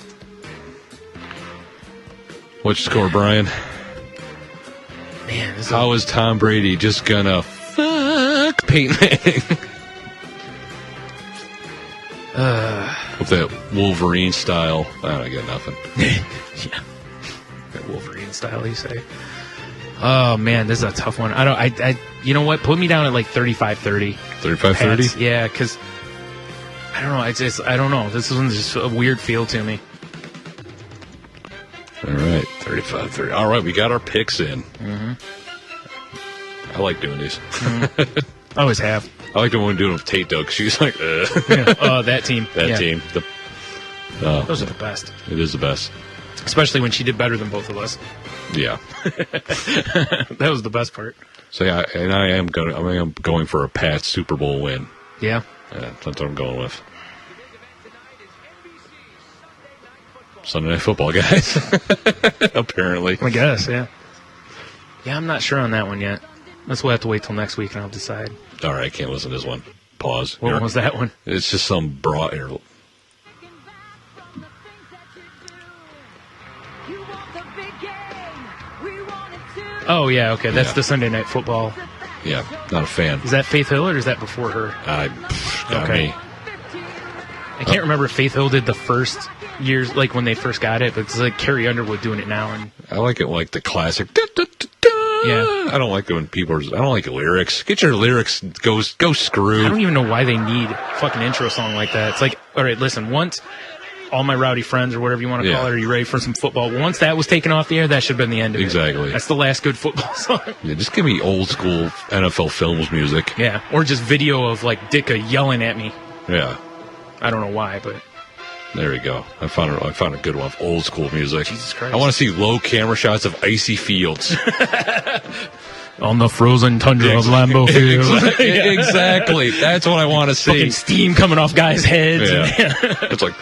Speaker 2: What's your score, Bryan?
Speaker 3: Man,
Speaker 2: how is Tom Brady just going to fuck Peyton Manning? With that Wolverine style, I got nothing.
Speaker 3: Yeah, that Wolverine style, you say? Oh man, this is a tough one. I you know what? Put me down at like 35-30.
Speaker 2: 35-30?
Speaker 3: Yeah, because I don't know. I don't know. This one's just a weird feel to me.
Speaker 2: All right, 35-30. All right, we got our picks in.
Speaker 3: Mm-hmm.
Speaker 2: I like doing these.
Speaker 3: Mm-hmm. I always have.
Speaker 2: I like the one doing it with Tate, though, because she's like,
Speaker 3: that team.
Speaker 2: That team.
Speaker 3: Those are the best.
Speaker 2: It is the best.
Speaker 3: Especially when she did better than both of us.
Speaker 2: Yeah.
Speaker 3: That was the best part.
Speaker 2: So, yeah, and I am going for a Pats Super Bowl win.
Speaker 3: Yeah.
Speaker 2: That's what I'm going with. Sunday Night Football, guys. Apparently.
Speaker 3: I guess, yeah. Yeah, I'm not sure on that one yet. We'll have to wait till next week and I'll decide.
Speaker 2: All right, I can't listen to this one. Pause.
Speaker 3: What was that one?
Speaker 2: It's just some broad air.
Speaker 3: Oh, yeah, okay. That's the Sunday Night Football.
Speaker 2: Yeah, not a fan.
Speaker 3: Is that Faith Hill or is that before her?
Speaker 2: Got me.
Speaker 3: I can't remember if Faith Hill did the first years, like when they first got it, but it's like Carrie Underwood doing it now. And
Speaker 2: I like it like the classic.
Speaker 3: Yeah.
Speaker 2: I don't like it when I don't like lyrics. Get your lyrics, go screw.
Speaker 3: I don't even know why they need a fucking intro song like that. It's like, all right, listen, once All My Rowdy Friends or whatever you want to call it, are you ready for some football? Once that was taken off the air, that should have been the end of it.
Speaker 2: Exactly.
Speaker 3: That's the last good football song.
Speaker 2: Yeah, just give me old school NFL Films music.
Speaker 3: Yeah, or just video of like Dicka yelling at me.
Speaker 2: Yeah.
Speaker 3: I don't know why, but
Speaker 2: there we go. I found a good one of old school music.
Speaker 3: Jesus Christ.
Speaker 2: I want to see low camera shots of icy fields.
Speaker 3: On the frozen tundra of Lambeau Field.
Speaker 2: Exactly. That's what I want to see.
Speaker 3: Fucking steam coming off guys' heads.
Speaker 2: Yeah. It's like...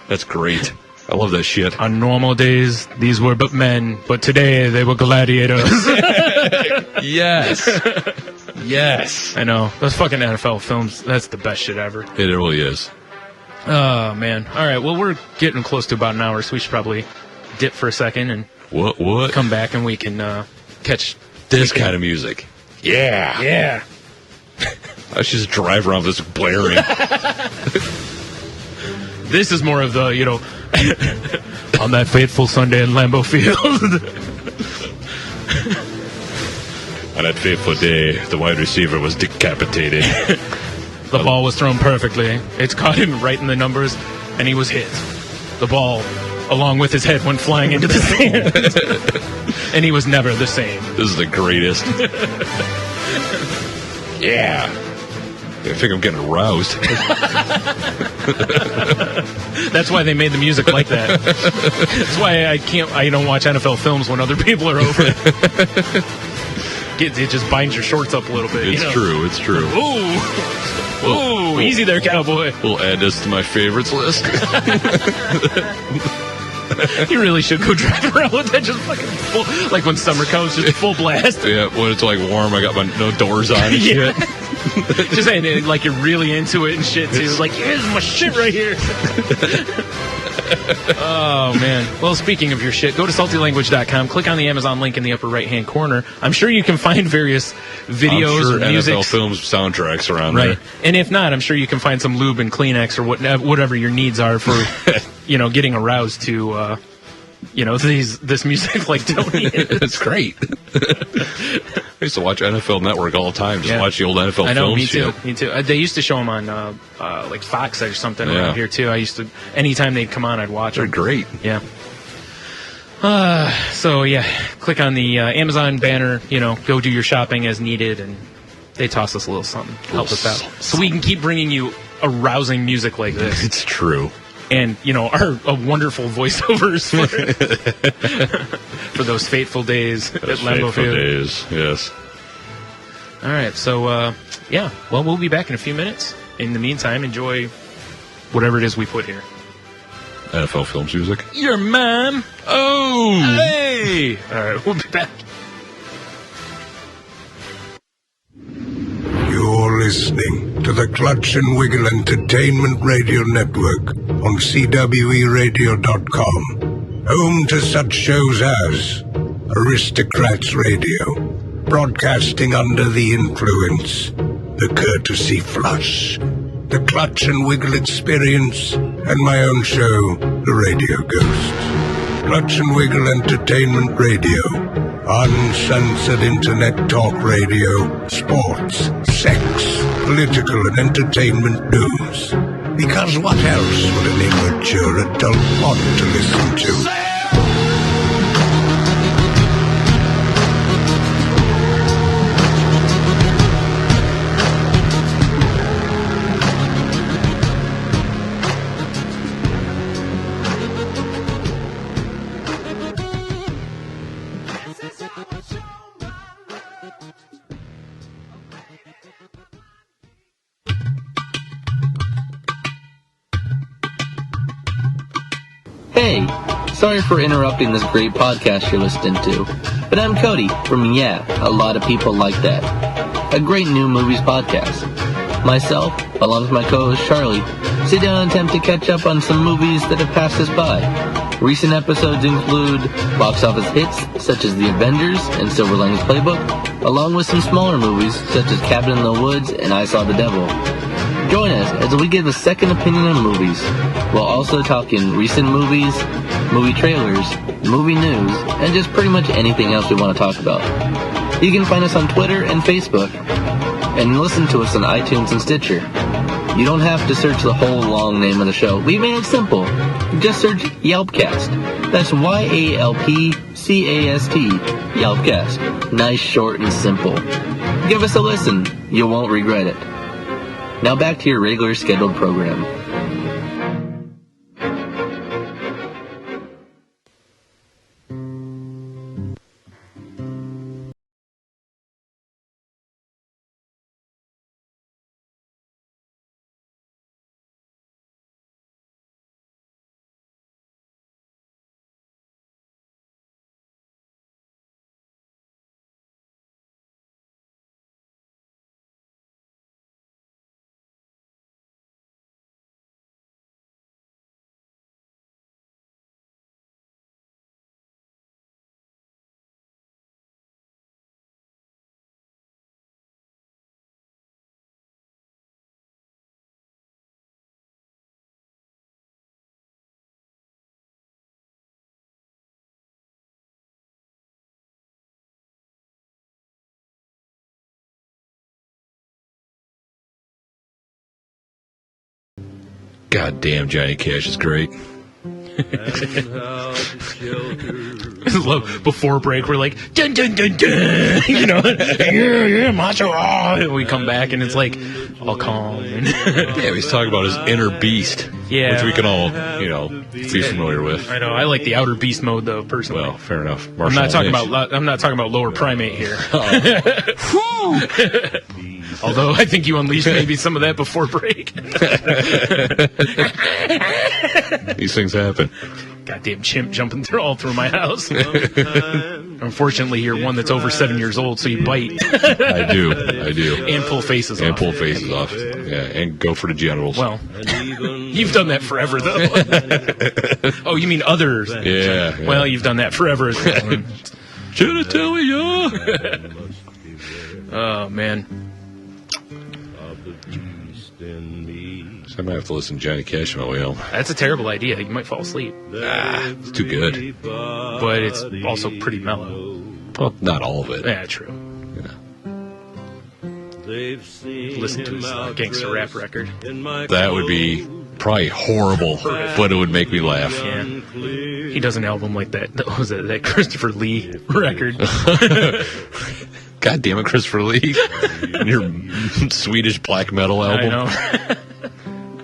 Speaker 2: That's great. I love that shit.
Speaker 3: On normal days, these were but men, but today they were gladiators.
Speaker 2: Yes. Yes.
Speaker 3: I know. Those fucking NFL films, that's the best shit ever.
Speaker 2: It really is.
Speaker 3: Oh, man. All right, well, we're getting close to about an hour, so we should probably dip for a second and
Speaker 2: What?
Speaker 3: come back and we can catch...
Speaker 2: This kind of music. Yeah.
Speaker 3: Yeah.
Speaker 2: I should just drive around with this blaring.
Speaker 3: This is more of the, on that fateful Sunday in Lambeau Field.
Speaker 2: On that fateful day, the wide receiver was decapitated.
Speaker 3: The ball was thrown perfectly. It's caught him right in the numbers, and he was hit. The ball, along with his head, went flying into the sand. And he was never the same.
Speaker 2: This is the greatest. Yeah. I think I'm getting aroused.
Speaker 3: That's why they made the music like that. That's why I don't watch NFL films when other people are over. It just binds your shorts up a little bit.
Speaker 2: It's true. It's true.
Speaker 3: Ooh, easy there, cowboy.
Speaker 2: We'll add this to my favorites list.
Speaker 3: You really should go drive around with that just fucking full, like when summer comes, just full blast.
Speaker 2: Yeah, when it's like warm, I got my no doors on and shit.
Speaker 3: Just saying it like you're really into it and shit too. Like, here's my shit right here. Oh, man. Well, speaking of your shit, go to saltylanguage.com, click on the Amazon link in the upper right-hand corner. I'm sure you can find various videos
Speaker 2: or
Speaker 3: music.
Speaker 2: NFL films soundtracks around
Speaker 3: right
Speaker 2: there.
Speaker 3: And if not, I'm sure you can find some lube and Kleenex or whatever your needs are for, getting aroused to, this music like Tony is.
Speaker 2: It's great. I used to watch NFL Network all the time. Just watch the old NFL films.
Speaker 3: I know,
Speaker 2: films.
Speaker 3: me too. They used to show them on like Fox or something around here too. I used to, anytime they'd come on, I'd watch them.
Speaker 2: They're great.
Speaker 3: Yeah. So yeah, click on the Amazon banner. Go do your shopping as needed, and they toss us a little something, help us out, so we can keep bringing you arousing music like this.
Speaker 2: It's true.
Speaker 3: And our wonderful voiceovers for those fateful days at Lambeau Field.
Speaker 2: Days, yes.
Speaker 3: All right, so well, we'll be back in a few minutes. In the meantime, enjoy whatever it is we put here.
Speaker 2: NFL films music.
Speaker 3: Your mom.
Speaker 2: Oh,
Speaker 3: hey! All right, we'll be back.
Speaker 4: You're listening to the Clutch and Wiggle Entertainment Radio Network on CWERadio.com, home to such shows as Aristocrats Radio, Broadcasting Under the Influence, The Courtesy Flush, The Clutch and Wiggle Experience, and my own show, The Radio Ghosts. Clutch and Wiggle Entertainment Radio, uncensored internet talk radio, sports, sex, political and entertainment news. Because what else would an immature adult want to listen to?
Speaker 5: Hey, sorry for interrupting this great podcast you're listening to, but I'm Cody from Yeah, a lot of people like that, a great new movies podcast. Myself, along with my co-host Charlie, sit down and attempt to catch up on some movies that have passed us by. Recent episodes include box office hits such as The Avengers and Silver Linings Playbook, along with some smaller movies such as Cabin in the Woods and I Saw the Devil. Join us as we give a second opinion on movies, while also talking recent movies, movie trailers, movie news, and just pretty much anything else we want to talk about. You can find us on Twitter and Facebook, and listen to us on iTunes and Stitcher. You don't have to search the whole long name of the show. We made it simple. Just search Yelpcast. That's YALPCAST, Yelpcast. Nice, short, and simple. Give us a listen. You won't regret it. Now back to your regular scheduled program.
Speaker 2: God damn, Johnny Cash is great.
Speaker 3: Before break, we're like, dun dun dun dun, yeah, macho. And we come back and it's like all calm.
Speaker 2: Yeah, he's talking about his inner beast, which we can all, be familiar with.
Speaker 3: I know. I like the outer beast mode though, personally.
Speaker 2: Well, fair enough.
Speaker 3: I'm not talking about lower primate here. Although I think you unleashed maybe some of that before break.
Speaker 2: These things happen.
Speaker 3: Goddamn chimp jumping all through my house. Unfortunately, you're one that's over 7 years old, so you bite.
Speaker 2: I do.
Speaker 3: And pull faces off.
Speaker 2: And pull faces off. Yeah, and go for the genitals.
Speaker 3: Well, you've done that forever, though. Oh, you mean others?
Speaker 2: Yeah.
Speaker 3: Well, you've done that forever as well.
Speaker 2: Should I tell you?
Speaker 3: Oh, man.
Speaker 2: I might have to listen to Johnny Cash on my way home.
Speaker 3: That's a terrible idea. You might fall asleep.
Speaker 2: It's too good.
Speaker 3: But it's also pretty mellow.
Speaker 2: Well, not all of it.
Speaker 3: Yeah, true. Listen to his gangster rap record.
Speaker 2: That would be probably horrible, but it would make me laugh.
Speaker 3: Yeah. He does an album like that. What was it? That Christopher Lee record.
Speaker 2: God damn it, Christopher Lee. Your Swedish black metal album.
Speaker 3: I know.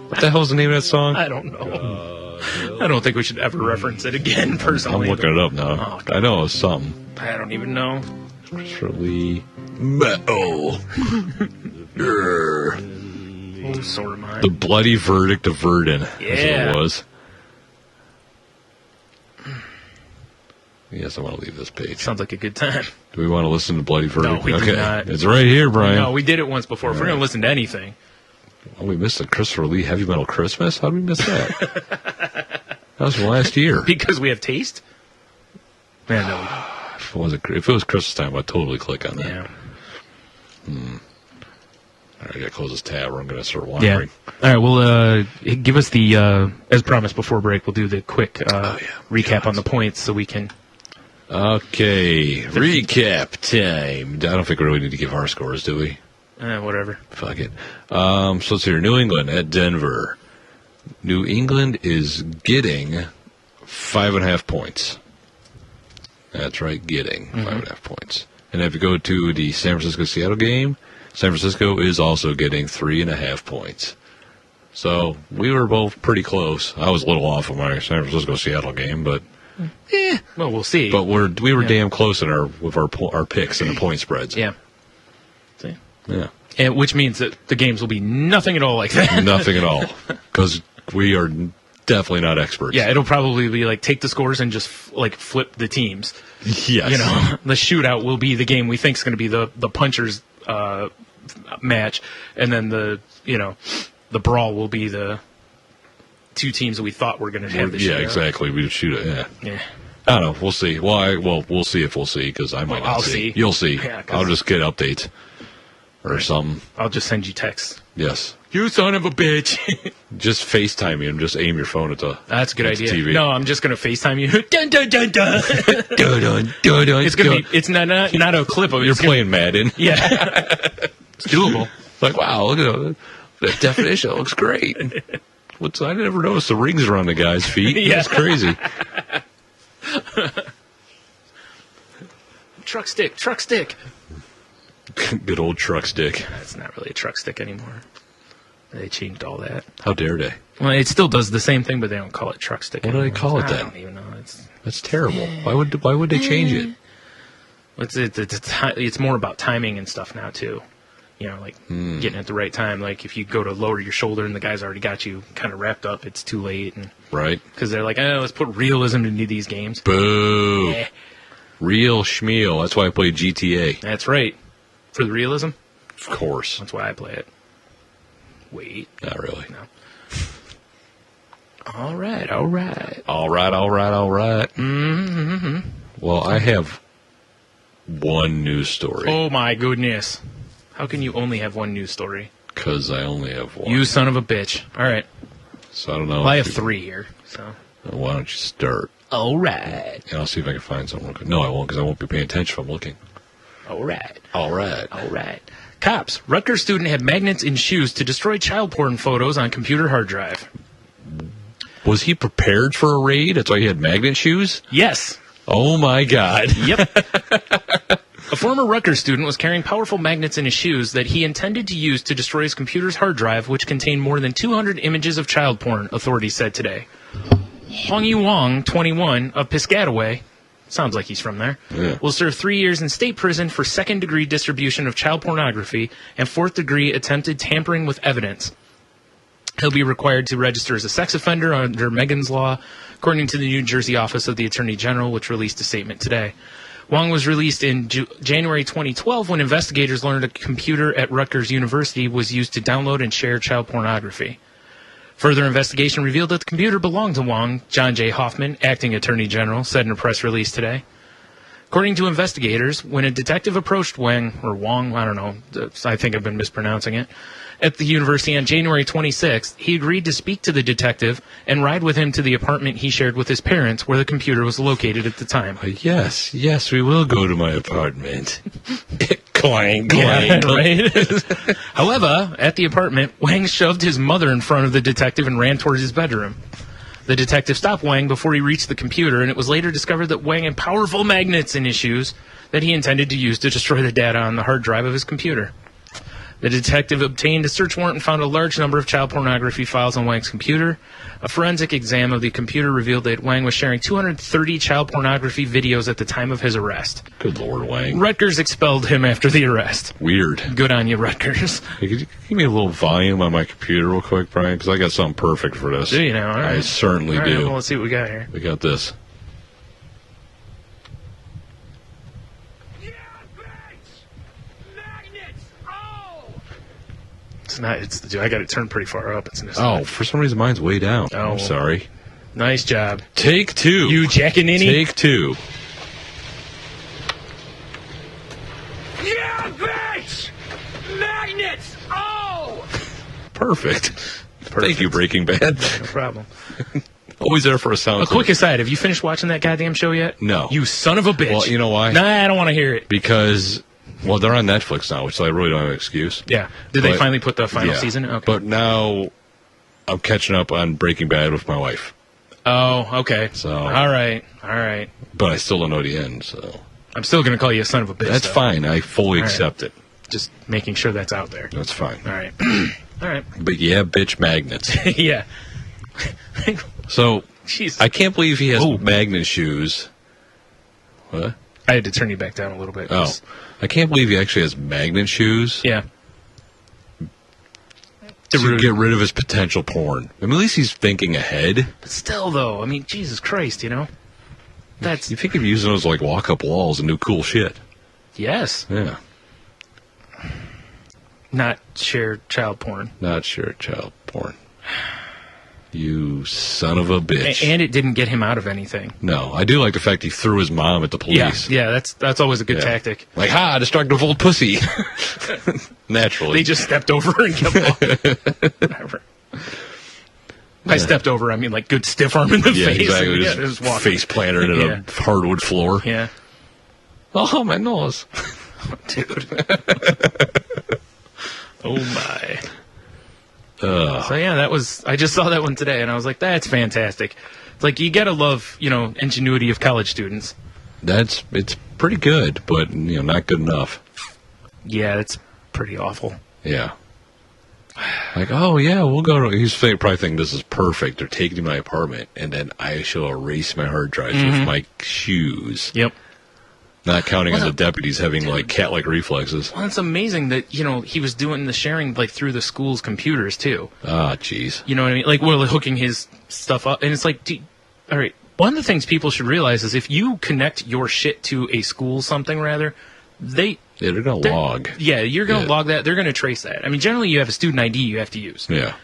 Speaker 2: What the hell's the name of that song?
Speaker 3: I don't know. I don't think we should ever reference it again, personally.
Speaker 2: I'm looking it up now.
Speaker 3: Oh,
Speaker 2: I know it's something.
Speaker 3: I don't even know.
Speaker 2: Christopher Lee. Metal.
Speaker 3: Oh, so am I.
Speaker 2: The Bloody Verdict of Verdun.
Speaker 3: Yeah.
Speaker 2: That's what it was. Yes, I want to leave this page.
Speaker 3: Sounds like a good time.
Speaker 2: Do we want to listen to Bloody Verdict?
Speaker 3: No, we do not.
Speaker 2: It's right here, Brian.
Speaker 3: No, we did it once before. If we're going to listen to anything.
Speaker 2: Oh, we missed the Christopher Lee Heavy Metal Christmas? How did we miss that? That was last year.
Speaker 3: Because we have taste? Man, no.
Speaker 2: If it was Christmas time, I'd totally click on that.
Speaker 3: Yeah.
Speaker 2: All right, I got to close this tab or I'm going to start wandering.
Speaker 3: Yeah. All right, well, give us the, as promised before break, we'll do the quick recap on the points so we can...
Speaker 2: Okay, recap time. I don't think we really need to give our scores, do we?
Speaker 3: Whatever.
Speaker 2: Fuck it. So let's see here. New England at Denver. New England is getting 5.5 points. That's right, getting 5.5 points. And if you go to the San Francisco-Seattle game, San Francisco is also getting 3.5 points. So we were both pretty close. I was a little off of my San Francisco-Seattle game, but
Speaker 3: well, we'll see.
Speaker 2: But we were damn close in our picks and the point spreads.
Speaker 3: Yeah. See.
Speaker 2: Yeah.
Speaker 3: And which means that the games will be nothing at all like that.
Speaker 2: Nothing at all, because we are definitely not experts.
Speaker 3: Yeah, it'll probably be like take the scores and just flip the teams.
Speaker 2: Yes.
Speaker 3: The shootout will be the game we think is going to be the punchers match, and then the brawl will be the two teams that we thought were going to have the shootout.
Speaker 2: Yeah, exactly. We shoot it.
Speaker 3: Yeah.
Speaker 2: I don't know. We'll see. We'll see if we'll see, because I might not
Speaker 3: I'll
Speaker 2: see.
Speaker 3: see.
Speaker 2: You'll see.
Speaker 3: Yeah,
Speaker 2: I'll just get updates or something.
Speaker 3: I'll just send you texts.
Speaker 2: Yes.
Speaker 3: You son of a bitch.
Speaker 2: Just FaceTime me and just aim your phone at the
Speaker 3: That's a good idea.
Speaker 2: TV.
Speaker 3: No, I'm just going to FaceTime you. Dun, dun, dun, dun.
Speaker 2: Dun, dun, dun, dun,
Speaker 3: It's going to be, it's not a clip of it.
Speaker 2: You're playing Madden.
Speaker 3: Yeah. It's doable.
Speaker 2: Like, wow, look at that definition. It looks great. I never noticed the rings around the guy's feet.
Speaker 3: Yeah.
Speaker 2: That's crazy.
Speaker 3: Truck stick.
Speaker 2: Good old truck stick.
Speaker 3: That's not really a truck stick anymore. They changed all that.
Speaker 2: How dare they?
Speaker 3: Well, it still does the same thing, but they don't call it truck stick
Speaker 2: What do
Speaker 3: anymore.
Speaker 2: they call it then?
Speaker 3: I don't even know.
Speaker 2: That's terrible. Why would they change it?
Speaker 3: It's more about timing and stuff now too. Getting at the right time. Like if you go to lower your shoulder and the guy's already got you kind of wrapped up, it's too late.
Speaker 2: Right.
Speaker 3: Because they're like, let's put realism into these games.
Speaker 2: Boo. Real schmeal. That's why I play GTA.
Speaker 3: That's right. For the realism?
Speaker 2: Of course.
Speaker 3: That's why I play it. Wait.
Speaker 2: Not really.
Speaker 3: No. All right. Mm-hmm.
Speaker 2: Well, I have one news story.
Speaker 3: Oh, my goodness. How can you only have one news story?
Speaker 2: Because I only have one.
Speaker 3: You son of a bitch. All right.
Speaker 2: So I don't know.
Speaker 3: Well, I have three here. So.
Speaker 2: Why don't you start?
Speaker 3: All right.
Speaker 2: And I'll see if I can find something real quick. No, I won't, because I won't be paying attention if I'm looking.
Speaker 3: All right.
Speaker 2: All right.
Speaker 3: Cops. Rutgers student had magnets in shoes to destroy child porn photos on computer hard drive.
Speaker 2: Was he prepared for a raid? That's why he had magnet shoes?
Speaker 3: Yes.
Speaker 2: Oh, my God.
Speaker 3: Yep. A former Rutgers student was carrying powerful magnets in his shoes that he intended to use to destroy his computer's hard drive, which contained more than 200 images of child porn, authorities said today. Hongyi Wang, 21, of Piscataway, sounds like he's from there, will serve 3 years in state prison for second-degree distribution of child pornography and fourth-degree attempted tampering with evidence. He'll be required to register as a sex offender under Megan's Law, according to the New Jersey Office of the Attorney General, which released a statement today. Wang was released in January 2012 when investigators learned a computer at Rutgers University was used to download and share child pornography. Further investigation revealed that the computer belonged to Wang. John J. Hoffman, acting attorney general, said in a press release today. According to investigators, when a detective approached Wang, I don't know, I think I've been mispronouncing it, at the university on January 26th, he agreed to speak to the detective and ride with him to the apartment he shared with his parents, where the computer was located at the time.
Speaker 2: Yes, we will go to my apartment. Clang, clang.
Speaker 3: Yeah, right? However, at the apartment, Wang shoved his mother in front of the detective and ran towards his bedroom. The detective stopped Wang before he reached the computer, and it was later discovered that Wang had powerful magnets in his shoes that he intended to use to destroy the data on the hard drive of his computer. The detective obtained a search warrant and found a large number of child pornography files on Wang's computer. A forensic exam of the computer revealed that Wang was sharing 230 child pornography videos at the time of his arrest.
Speaker 2: Good Lord, Wang.
Speaker 3: Rutgers expelled him after the arrest.
Speaker 2: Weird.
Speaker 3: Good on you, Rutgers.
Speaker 2: Hey, could you give me a little volume on my computer real quick, Brian? Because I got something perfect for this.
Speaker 3: Do you now? All right.
Speaker 2: I certainly
Speaker 3: All right,
Speaker 2: do.
Speaker 3: well, let's see what we got here.
Speaker 2: We got this.
Speaker 3: It's not. I got it turned pretty far up.
Speaker 2: Oh, for some reason mine's way down.
Speaker 3: Oh.
Speaker 2: I'm sorry.
Speaker 3: Nice job.
Speaker 2: Take two.
Speaker 3: You jackaninny?
Speaker 2: Take two.
Speaker 3: Yeah, bitch! Magnets! Oh!
Speaker 2: Perfect. Thank you, Breaking Bad.
Speaker 3: No problem.
Speaker 2: Always there for a sound.
Speaker 3: A quick aside, have you finished watching that goddamn show yet?
Speaker 2: No.
Speaker 3: You son of a bitch.
Speaker 2: Well, you know why?
Speaker 3: Nah, I don't want to hear it.
Speaker 2: Because, well, they're on Netflix now, which I really don't have an excuse.
Speaker 3: Yeah. Did they finally put the final
Speaker 2: Yeah.
Speaker 3: season? Okay.
Speaker 2: But now I'm catching up on Breaking Bad with my wife.
Speaker 3: Oh, okay.
Speaker 2: So-
Speaker 3: all right.
Speaker 2: But I still don't know the end, so.
Speaker 3: I'm still going to call you a son of a bitch.
Speaker 2: That's
Speaker 3: though.
Speaker 2: fine. I fully
Speaker 3: right.
Speaker 2: accept it.
Speaker 3: Just making sure that's out there.
Speaker 2: That's fine.
Speaker 3: All right. All right.
Speaker 2: But yeah, bitch magnets.
Speaker 3: Yeah.
Speaker 2: So,
Speaker 3: Jeez.
Speaker 2: I can't believe he has magnet shoes. What?
Speaker 3: I had to turn you back down a little bit.
Speaker 2: Oh. I can't believe he actually has magnet shoes.
Speaker 3: Yeah.
Speaker 2: To get rid of his potential porn. I mean, at least he's thinking ahead.
Speaker 3: But still, though, I mean, Jesus Christ, you know? That's...
Speaker 2: You think of using those like walk-up walls and do cool shit.
Speaker 3: Yes.
Speaker 2: Yeah.
Speaker 3: Not share child porn.
Speaker 2: Not sure child porn. You son of a bitch.
Speaker 3: And it didn't get him out of anything.
Speaker 2: No, I do like the fact he threw his mom at the police.
Speaker 3: Yeah, that's always a good tactic.
Speaker 2: Like, ha, destructive old pussy. Naturally.
Speaker 3: They just stepped over and kept walking. Whatever. By stepped over, I mean like good stiff arm in the face.
Speaker 2: Exactly.
Speaker 3: And, just walking.
Speaker 2: Face planted in a hardwood floor.
Speaker 3: Yeah.
Speaker 2: Oh, my nose.
Speaker 3: Dude. Oh, my. So yeah, I just saw that one today, and I was like, that's fantastic. It's like, you gotta love, ingenuity of college students.
Speaker 2: It's pretty good, but, not good enough.
Speaker 3: Yeah, it's pretty awful.
Speaker 2: Yeah. Like, oh yeah, we'll go to, he's probably thinking this is perfect. They're taking me to my apartment, and then I shall erase my hard drive with my shoes.
Speaker 3: Yep.
Speaker 2: Not counting on the deputies having like cat-like reflexes.
Speaker 3: Well, it's amazing that, he was doing the sharing like through the school's computers too.
Speaker 2: Ah, jeez.
Speaker 3: You know what I mean? Like, hooking his stuff up. And it's like, all right, one of the things people should realize is if you connect your shit to a school they're going
Speaker 2: to log.
Speaker 3: Yeah, you're going to log that. They're going to trace that. I mean, generally you have a student ID you have to use.
Speaker 2: Yeah.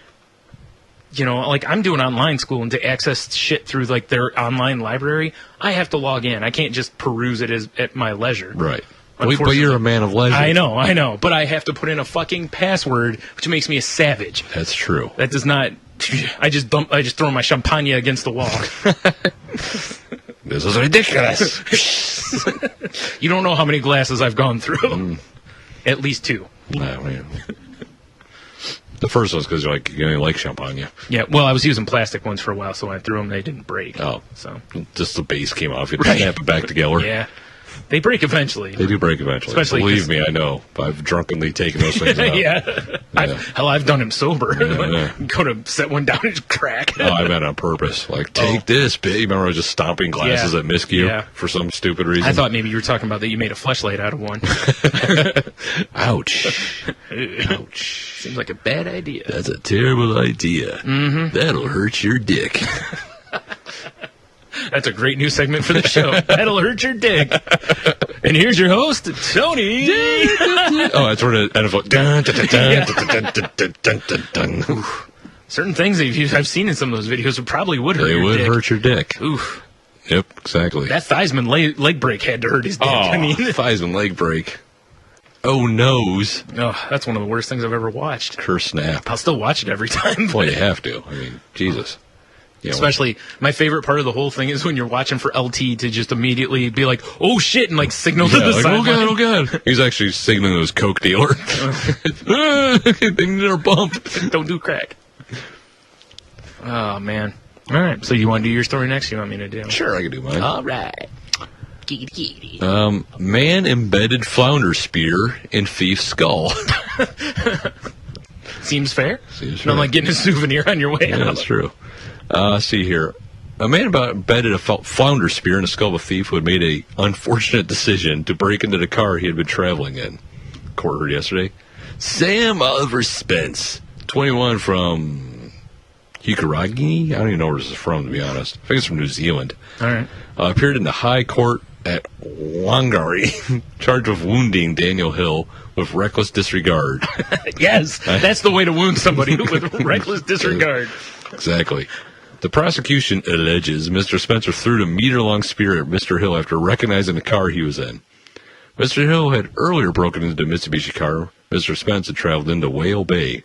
Speaker 3: Like I'm doing online school, and to access shit through like their online library, I have to log in. I can't just peruse it at my leisure.
Speaker 2: Right. But you're a man of leisure.
Speaker 3: I know. But I have to put in a fucking password, which makes me a savage.
Speaker 2: That's true.
Speaker 3: That does not... I just throw my champagne against the wall.
Speaker 2: This is ridiculous.
Speaker 3: You don't know how many glasses I've gone through. At least 2.
Speaker 2: The first one's because you like champagne.
Speaker 3: Yeah, well, I was using plastic ones for a while, so when I threw them, they didn't break.
Speaker 2: Oh.
Speaker 3: So.
Speaker 2: Just the base came off. You had to snap it back together.
Speaker 3: Yeah. They break eventually.
Speaker 2: They do break eventually.
Speaker 3: Especially
Speaker 2: Believe me, I know. I've drunkenly taken those things out.
Speaker 3: Yeah. I've done them sober.
Speaker 2: Yeah.
Speaker 3: Go to set one down and just crack.
Speaker 2: Oh, I meant on purpose. Take this, babe. Remember I was just stomping glasses at Miscue for some stupid reason?
Speaker 3: I thought maybe you were talking about that you made a fleshlight out of one.
Speaker 2: Ouch.
Speaker 3: Ouch. Seems like a bad idea.
Speaker 2: That's a terrible idea.
Speaker 3: Mm-hmm.
Speaker 2: That'll hurt your dick.
Speaker 3: That's a great new segment for the show. That'll hurt your dick. And here's your host, Tony.
Speaker 2: Oh, that's where the NFL.
Speaker 3: Certain things that I've seen in some of those videos would probably hurt your dick.
Speaker 2: They would hurt your dick.
Speaker 3: Oof.
Speaker 2: Yep, exactly.
Speaker 3: That Theismann leg break had to hurt his dick.
Speaker 2: Oh, Theismann leg break. Oh, nose.
Speaker 3: Oh, that's one of the worst things I've ever watched.
Speaker 2: Curse snap.
Speaker 3: I'll still watch it every time.
Speaker 2: Well, you have to. I mean, Jesus. Yeah,
Speaker 3: especially, my favorite part of the whole thing is when you're watching for LT to just immediately be like, oh shit, and signal to the sideline.
Speaker 2: Oh god. He's actually signaling to his coke dealer. They need our bump.
Speaker 3: Don't do crack. Oh, man. All right, so you want to do your story next? You want me to do?
Speaker 2: Sure, I can do mine.
Speaker 3: All right.
Speaker 2: Man embedded flounder spear in thief's skull.
Speaker 3: Seems fair.
Speaker 2: Seems fair.
Speaker 3: Not like getting a souvenir on your way out.
Speaker 2: That's true. See here. A man embedded a flounder spear in the skull of a thief who had made an unfortunate decision to break into the car he had been traveling in. Court heard yesterday. Sam Oliver Spence, 21, from Hikaragi? I don't even know where this is from, to be honest. I think it's from New Zealand.
Speaker 3: All right.
Speaker 2: Appeared in the High Court at Whangarei, charged with wounding Daniel Hill with reckless disregard.
Speaker 3: Yes, that's the way to wound somebody, with reckless disregard.
Speaker 2: Exactly. The prosecution alleges Mr. Spencer threw the meter-long spear at Mr. Hill after recognizing the car he was in. Mr. Hill had earlier broken into the Mitsubishi car Mr. Spence had traveled into Whale Bay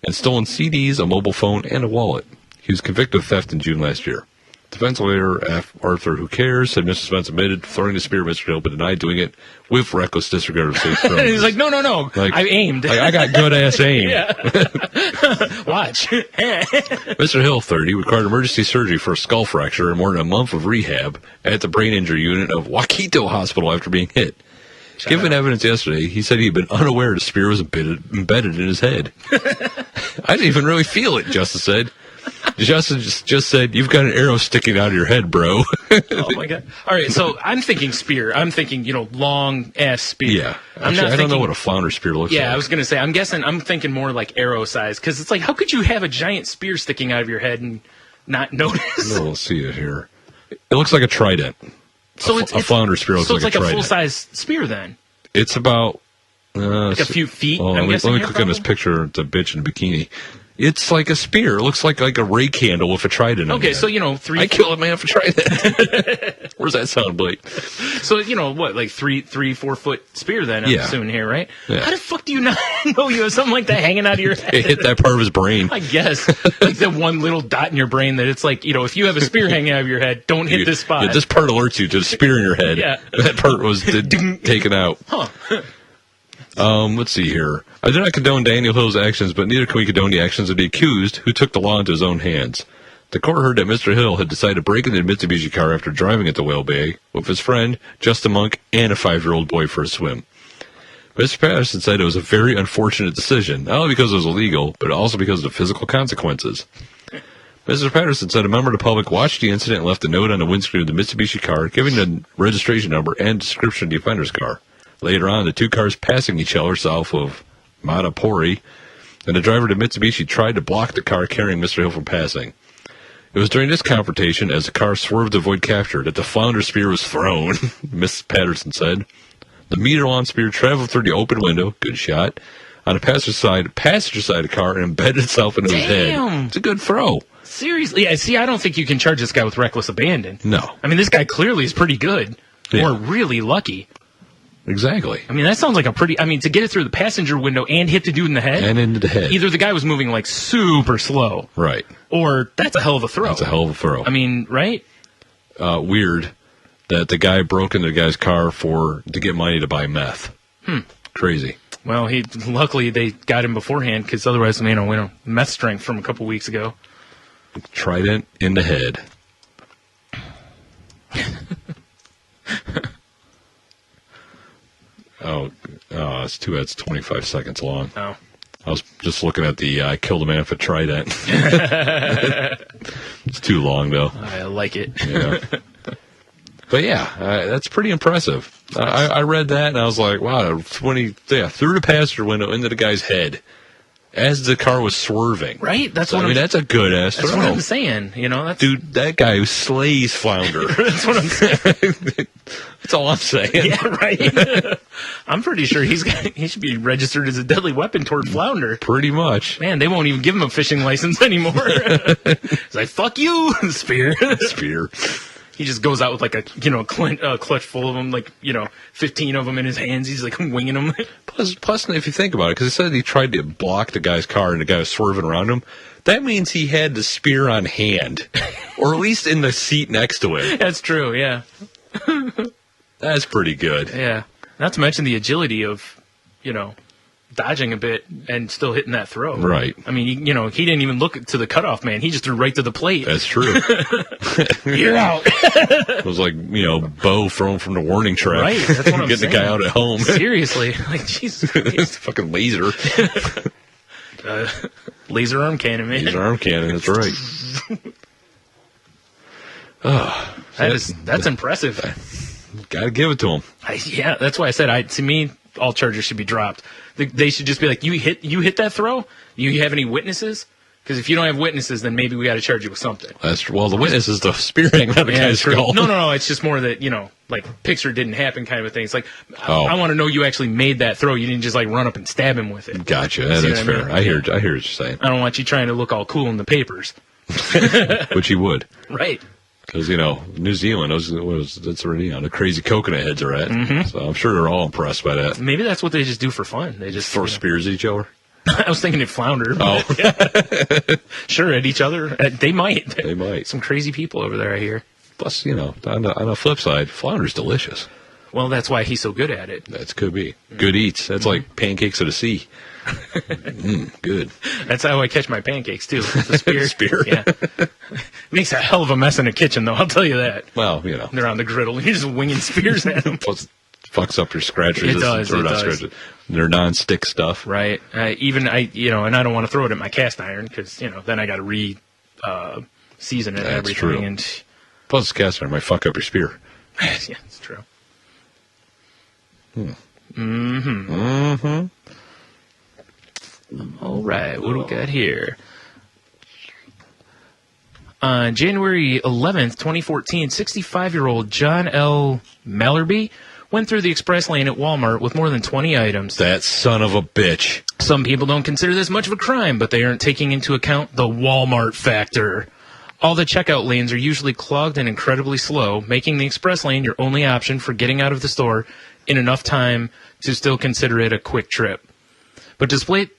Speaker 2: and stolen CDs, a mobile phone, and a wallet. He was convicted of theft in June last year. Defense lawyer Arthur Who Cares said Mr. Spence admitted throwing the spear at Mr. Hill, but denied doing it with reckless disregard of safe premises.
Speaker 3: He's like, no, I aimed.
Speaker 2: I got good-ass aim.
Speaker 3: Watch.
Speaker 2: Mr. Hill, 30, required emergency surgery for a skull fracture and more than a month of rehab at the brain injury unit of Waikato Hospital after being hit. Given evidence yesterday, he said he'd been unaware the spear was embedded in his head. I didn't even really feel it, Justice said. Justice just said, you've got an arrow sticking out of your head, bro.
Speaker 3: Oh, my God. All right, so I'm thinking spear. I'm thinking, long-ass spear.
Speaker 2: Yeah. Actually, I don't know what a flounder spear looks like.
Speaker 3: Yeah, I was going to say, I'm thinking more like arrow size, because it's like, how could you have a giant spear sticking out of your head and not notice?
Speaker 2: No, let's see it here. It looks like a trident.
Speaker 3: So
Speaker 2: a flounder spear looks like a trident.
Speaker 3: So it's like a full-size spear, then?
Speaker 2: It's about...
Speaker 3: like a few feet,
Speaker 2: let me click on this picture. It's a bitch in a bikini. It's like a spear. It looks like a rake handle with a trident on it.
Speaker 3: Okay, so,
Speaker 2: I kill a man for trident. Where's that sound, Blake?
Speaker 3: So, what, like 3-4 foot spear then, I'm assuming here, right?
Speaker 2: Yeah.
Speaker 3: How the fuck do you not know you have something like that hanging out of your head?
Speaker 2: It hit that part of his brain.
Speaker 3: I guess. Like that one little dot in your brain that it's like, if you have a spear hanging out of your head, don't hit this spot.
Speaker 2: Yeah, this part alerts you to the spear in your head.
Speaker 3: Yeah.
Speaker 2: That part was taken out.
Speaker 3: Huh.
Speaker 2: Let's see here. I do not condone Daniel Hill's actions, but neither can we condone the actions of the accused, who took the law into his own hands. The court heard that Mr. Hill had decided to break into the Mitsubishi car after driving it to Whale Bay with his friend, Justin Monk, and a 5-year-old boy for a swim. Mr. Patterson said it was a very unfortunate decision, not only because it was illegal, but also because of the physical consequences. Mr. Patterson said a member of the public watched the incident and left a note on the windscreen of the Mitsubishi car, giving the registration number and description of the offender's car. Later on, the two cars passing each other south of Matapori, and the driver of the Mitsubishi tried to block the car carrying Mr. Hill from passing. It was during this confrontation, as the car swerved to avoid capture, that the flounder spear was thrown, Miss Patterson said. The meter-long spear traveled through the open window, good shot, on the passenger side of the car and embedded itself into his head. It's a good throw.
Speaker 3: Seriously? Yeah, see, I don't think you can charge this guy with reckless abandon.
Speaker 2: No.
Speaker 3: I mean, this guy clearly is pretty good.
Speaker 2: Yeah.
Speaker 3: Or really lucky.
Speaker 2: Exactly.
Speaker 3: I mean, that sounds like to get it through the passenger window and hit the dude in the head.
Speaker 2: And into the head.
Speaker 3: Either the guy was moving super slow.
Speaker 2: Right.
Speaker 3: Or that's a hell of a throw.
Speaker 2: That's a hell of a throw.
Speaker 3: I mean, right?
Speaker 2: Weird that the guy broke into the guy's car to get money to buy meth. Crazy.
Speaker 3: Well, luckily they got him beforehand, because otherwise, we don't meth strength from a couple weeks ago.
Speaker 2: Trident in the head. It's too bad it's 25 seconds long.
Speaker 3: Oh.
Speaker 2: I was just looking at the I killed a man with a trident. It's too long, though.
Speaker 3: I like it.
Speaker 2: Yeah. But yeah, that's pretty impressive. I read that and I was like, wow, when he threw the passenger window into the guy's head as the car was swerving.
Speaker 3: Right? That's
Speaker 2: that's a good ass throw.
Speaker 3: That's what I'm saying.
Speaker 2: Dude, that guy slays Flounder.
Speaker 3: That's what I'm saying.
Speaker 2: That's all I'm saying.
Speaker 3: Yeah, right. I'm pretty sure he should be registered as a deadly weapon toward Flounder.
Speaker 2: Pretty much.
Speaker 3: Man, they won't even give him a fishing license anymore. It's like, fuck you, Spear.
Speaker 2: Spear.
Speaker 3: He just goes out with like a clutch full of them, 15 of them in his hands. He's like winging them.
Speaker 2: Plus, if you think about it, because it said he tried to block the guy's car and the guy was swerving around him, that means he had the spear on hand, or at least in the seat next to him.
Speaker 3: That's true, yeah.
Speaker 2: That's pretty good.
Speaker 3: Yeah. Not to mention the agility of, dodging a bit and still hitting that throw.
Speaker 2: Right.
Speaker 3: I mean, he didn't even look to the cutoff man. He just threw right to the plate.
Speaker 2: That's true.
Speaker 3: You're out.
Speaker 2: It was like, Bo thrown from the warning track.
Speaker 3: Right, that's what I'm
Speaker 2: Getting
Speaker 3: saying.
Speaker 2: the guy out at home.
Speaker 3: Seriously. Like, Jesus.
Speaker 2: It's a fucking laser.
Speaker 3: Laser arm cannon, man.
Speaker 2: Laser arm cannon, that's right.
Speaker 3: That's impressive.
Speaker 2: Gotta give it to him.
Speaker 3: Yeah, that's why I said, to me, all charges should be dropped. They should just be like, you hit that throw? You have any witnesses? Because if you don't have witnesses, then maybe we got to charge you with something.
Speaker 2: The witness is the spearing on the guy's skull.
Speaker 3: No, it's just more that, picture didn't happen kind of a thing. It's like, I want to know you actually made that throw. You didn't just run up and stab him with it.
Speaker 2: Gotcha. That's fair. I hear what you're saying.
Speaker 3: I don't want you trying to look all cool in the papers.
Speaker 2: Which he would.
Speaker 3: Right.
Speaker 2: Because, New Zealand, that's where the crazy coconut heads are at. Mm-hmm. So I'm sure they're all impressed by that.
Speaker 3: Maybe that's what they just do for fun. They just
Speaker 2: throw spears at each other.
Speaker 3: I was thinking at Flounder.
Speaker 2: Oh.
Speaker 3: Sure, at each other. They might.
Speaker 2: They might.
Speaker 3: Some crazy people over there, I hear.
Speaker 2: Plus, on the flip side, Flounder's delicious.
Speaker 3: Well, that's why he's so good at it.
Speaker 2: That could be. Good eats. That's like pancakes of the sea. Good.
Speaker 3: That's how I catch my pancakes, too. The spear.
Speaker 2: Spear.
Speaker 3: Yeah. Makes a hell of a mess in the kitchen, though. I'll tell you that.
Speaker 2: Well,
Speaker 3: They're on the griddle. You're just winging spears at them.
Speaker 2: Plus, fucks up your scratch resistance.
Speaker 3: It does.
Speaker 2: They're non-stick stuff.
Speaker 3: Right. And I don't want to throw it at my cast iron because, then I got to season it and everything.
Speaker 2: True.
Speaker 3: And
Speaker 2: plus, cast iron might fuck up your spear.
Speaker 3: Yeah, it's true. All right, what do we got here? On January 11th, 2014, 65-year-old John L. Mallerby went through the express lane at Walmart with more than 20 items.
Speaker 2: That son of a bitch.
Speaker 3: Some people don't consider this much of a crime, but they aren't taking into account the Walmart factor. All the checkout lanes are usually clogged and incredibly slow, making the express lane your only option for getting out of the store in enough time to still consider it a quick trip. But despite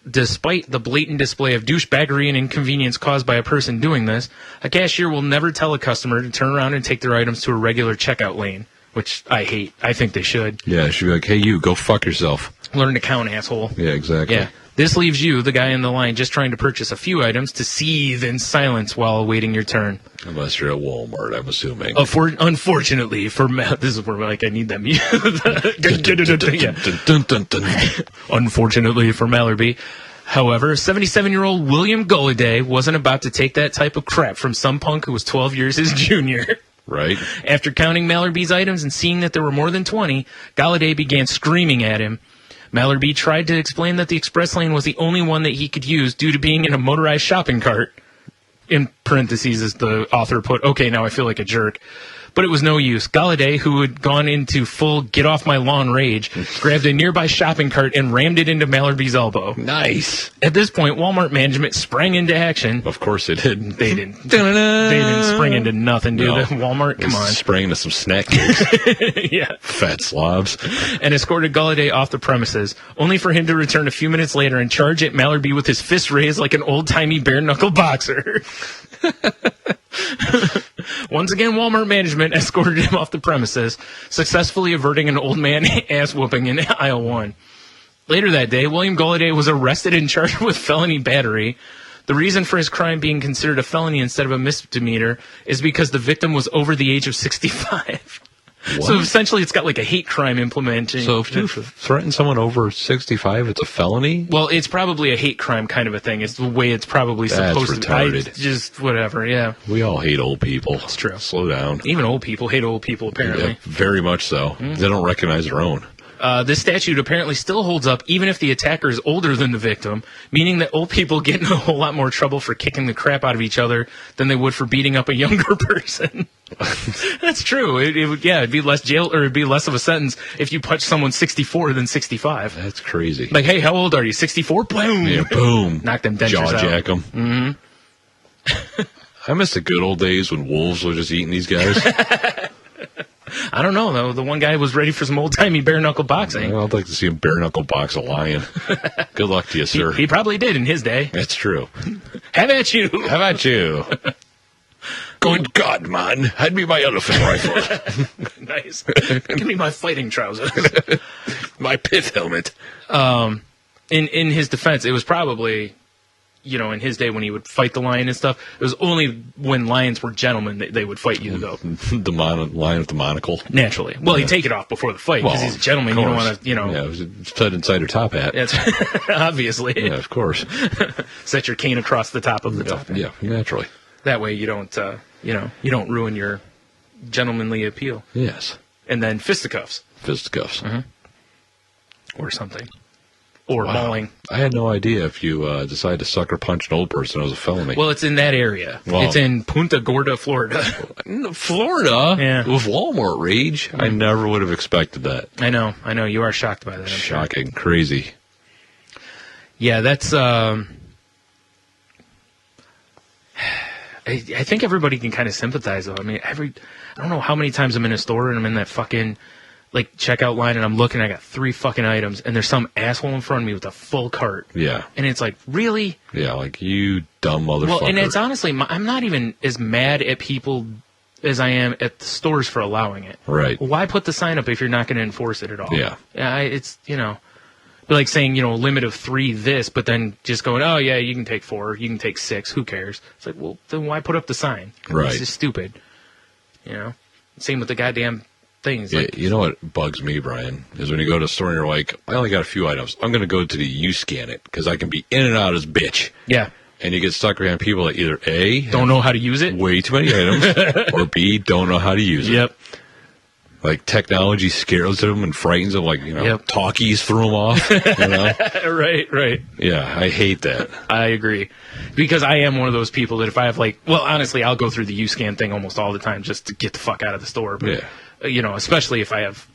Speaker 3: the blatant display of douchebaggery and inconvenience caused by a person doing this, a cashier will never tell a customer to turn around and take their items to a regular checkout lane, which I hate. I think they should.
Speaker 2: Yeah, it should be like, hey, you, go fuck yourself.
Speaker 3: Learn to count, asshole.
Speaker 2: Yeah, exactly.
Speaker 3: Yeah. This leaves you, the guy in the line, just trying to purchase a few items to seethe in silence while awaiting your turn.
Speaker 2: Unless you're at Walmart, I'm assuming.
Speaker 3: Unfortunately, this is where I need them. Unfortunately for Mallerby. However, 77-year-old William Gulliday wasn't about to take that type of crap from some punk who was 12 years his junior.
Speaker 2: Right.
Speaker 3: After counting Mallerby's items and seeing that there were more than 20, Gulliday began screaming at him. Mallerby tried to explain that the express lane was the only one that he could use due to being in a motorized shopping cart. In parentheses, as the author put, okay, now I feel like a jerk. But it was no use. Gulliday, who had gone into full get-off-my-lawn rage, grabbed a nearby shopping cart and rammed it into Mallerby's elbow.
Speaker 2: Nice.
Speaker 3: At this point, Walmart management sprang into action.
Speaker 2: Of course they did.
Speaker 3: They didn't. They didn't spring into nothing, dude.
Speaker 2: No.
Speaker 3: Walmart, come on.
Speaker 2: Sprang into some snack cakes.
Speaker 3: Yeah.
Speaker 2: Fat slobs.
Speaker 3: And escorted Gulliday off the premises, only for him to return a few minutes later and charge at Mallerby with his fist raised like an old-timey bare-knuckle boxer. Once again, Walmart management escorted him off the premises, successfully averting an old man ass whooping in aisle 1. Later that day, William Golladay was arrested and charged with felony battery. The reason for his crime being considered a felony instead of a misdemeanor is because the victim was over the age of 65.
Speaker 2: What?
Speaker 3: So essentially, it's got like a hate crime implementing.
Speaker 2: So if you threaten someone over 65, it's a felony?
Speaker 3: Well, it's probably a hate crime kind of a thing. It's the way it's probably supposed
Speaker 2: retarded.
Speaker 3: to be. Just whatever, yeah.
Speaker 2: We all hate old people.
Speaker 3: It's true.
Speaker 2: Slow down.
Speaker 3: Even old people hate old people, apparently.
Speaker 2: Yeah, very much so. They don't recognize their own.
Speaker 3: This statute apparently still holds up even if the attacker is older than the victim, meaning that old people get in a whole lot more trouble for kicking the crap out of each other than they would for beating up a younger person. That's true. It'd be less jail, or it'd be less of a sentence if you punch someone 64 than 65.
Speaker 2: That's crazy.
Speaker 3: Like, hey, how old are you? 64? Boom!
Speaker 2: Yeah, boom.
Speaker 3: Knock them dentures
Speaker 2: Jaw
Speaker 3: out.
Speaker 2: jack them. Mm-hmm. I miss the good old days when wolves were just eating these guys.
Speaker 3: I don't know, though. The one guy was ready for some old-timey bare-knuckle boxing.
Speaker 2: I'd like to see him bare-knuckle box a lion. Good luck to you, sir.
Speaker 3: He probably did in his day.
Speaker 2: That's true.
Speaker 3: Have at you.
Speaker 2: How about you? Good God, man. Hand me my elephant rifle.
Speaker 3: Nice. Give me my fighting trousers.
Speaker 2: My pith helmet.
Speaker 3: In his defense, it was probably, in his day when he would fight the lion and stuff, it was only when lions were gentlemen that they would fight you, though.
Speaker 2: The lion with the monocle.
Speaker 3: Naturally. Well, he'd take it off before the fight, because he's a gentleman. You don't want to,
Speaker 2: Yeah, it was set inside her top hat.
Speaker 3: That's obviously.
Speaker 2: Yeah, of course.
Speaker 3: Set your cane across the top of the top hat.
Speaker 2: Yeah, naturally.
Speaker 3: That way you don't, you don't ruin your gentlemanly appeal.
Speaker 2: Yes.
Speaker 3: And then fisticuffs.
Speaker 2: Fisticuffs.
Speaker 3: Or something. Or mauling.
Speaker 2: I had no idea if you decide to sucker punch an old person, it was a felony.
Speaker 3: Well, it's in that area.
Speaker 2: Wow.
Speaker 3: It's in Punta Gorda, Florida.
Speaker 2: Florida?
Speaker 3: Yeah.
Speaker 2: With Walmart rage? I never would have expected that.
Speaker 3: I know. You are shocked by that. I'm
Speaker 2: Shocking.
Speaker 3: sure.
Speaker 2: Crazy.
Speaker 3: Yeah, that's... I think everybody can kind of sympathize, though. I mean, I don't know how many times I'm in a store and I'm in that fucking... checkout line, and I'm looking, I got 3 fucking items, and there's some asshole in front of me with a full cart.
Speaker 2: Yeah.
Speaker 3: And it's like, really?
Speaker 2: Yeah, like, you dumb motherfucker.
Speaker 3: Well, and it's honestly, I'm not even as mad at people as I am at the stores for allowing it.
Speaker 2: Right.
Speaker 3: Well, why put the sign up if you're not going to enforce it at all?
Speaker 2: Yeah.
Speaker 3: It's, be like saying, a limit of 3 this, but then just going, oh, yeah, you can take 4, you can take 6, who cares? It's like, well, then why put up the sign?
Speaker 2: Right.
Speaker 3: It's just stupid. Same with the goddamn things.
Speaker 2: Yeah, you know what bugs me, Brian, is when you go to a store and you're like, I only got a few items. I'm going to go to the you scan it because I can be in and out as bitch.
Speaker 3: Yeah.
Speaker 2: And you get stuck around people that either A,
Speaker 3: don't know how to use it,
Speaker 2: way too many items, or B, don't know how to use it.
Speaker 3: Yep.
Speaker 2: Like, technology scares them and frightens them, like, talkies threw them off,
Speaker 3: Right.
Speaker 2: Yeah, I hate that.
Speaker 3: I agree. Because I am one of those people that if I have, honestly, I'll go through the U-Scan thing almost all the time just to get the fuck out of the store. But, especially if I have,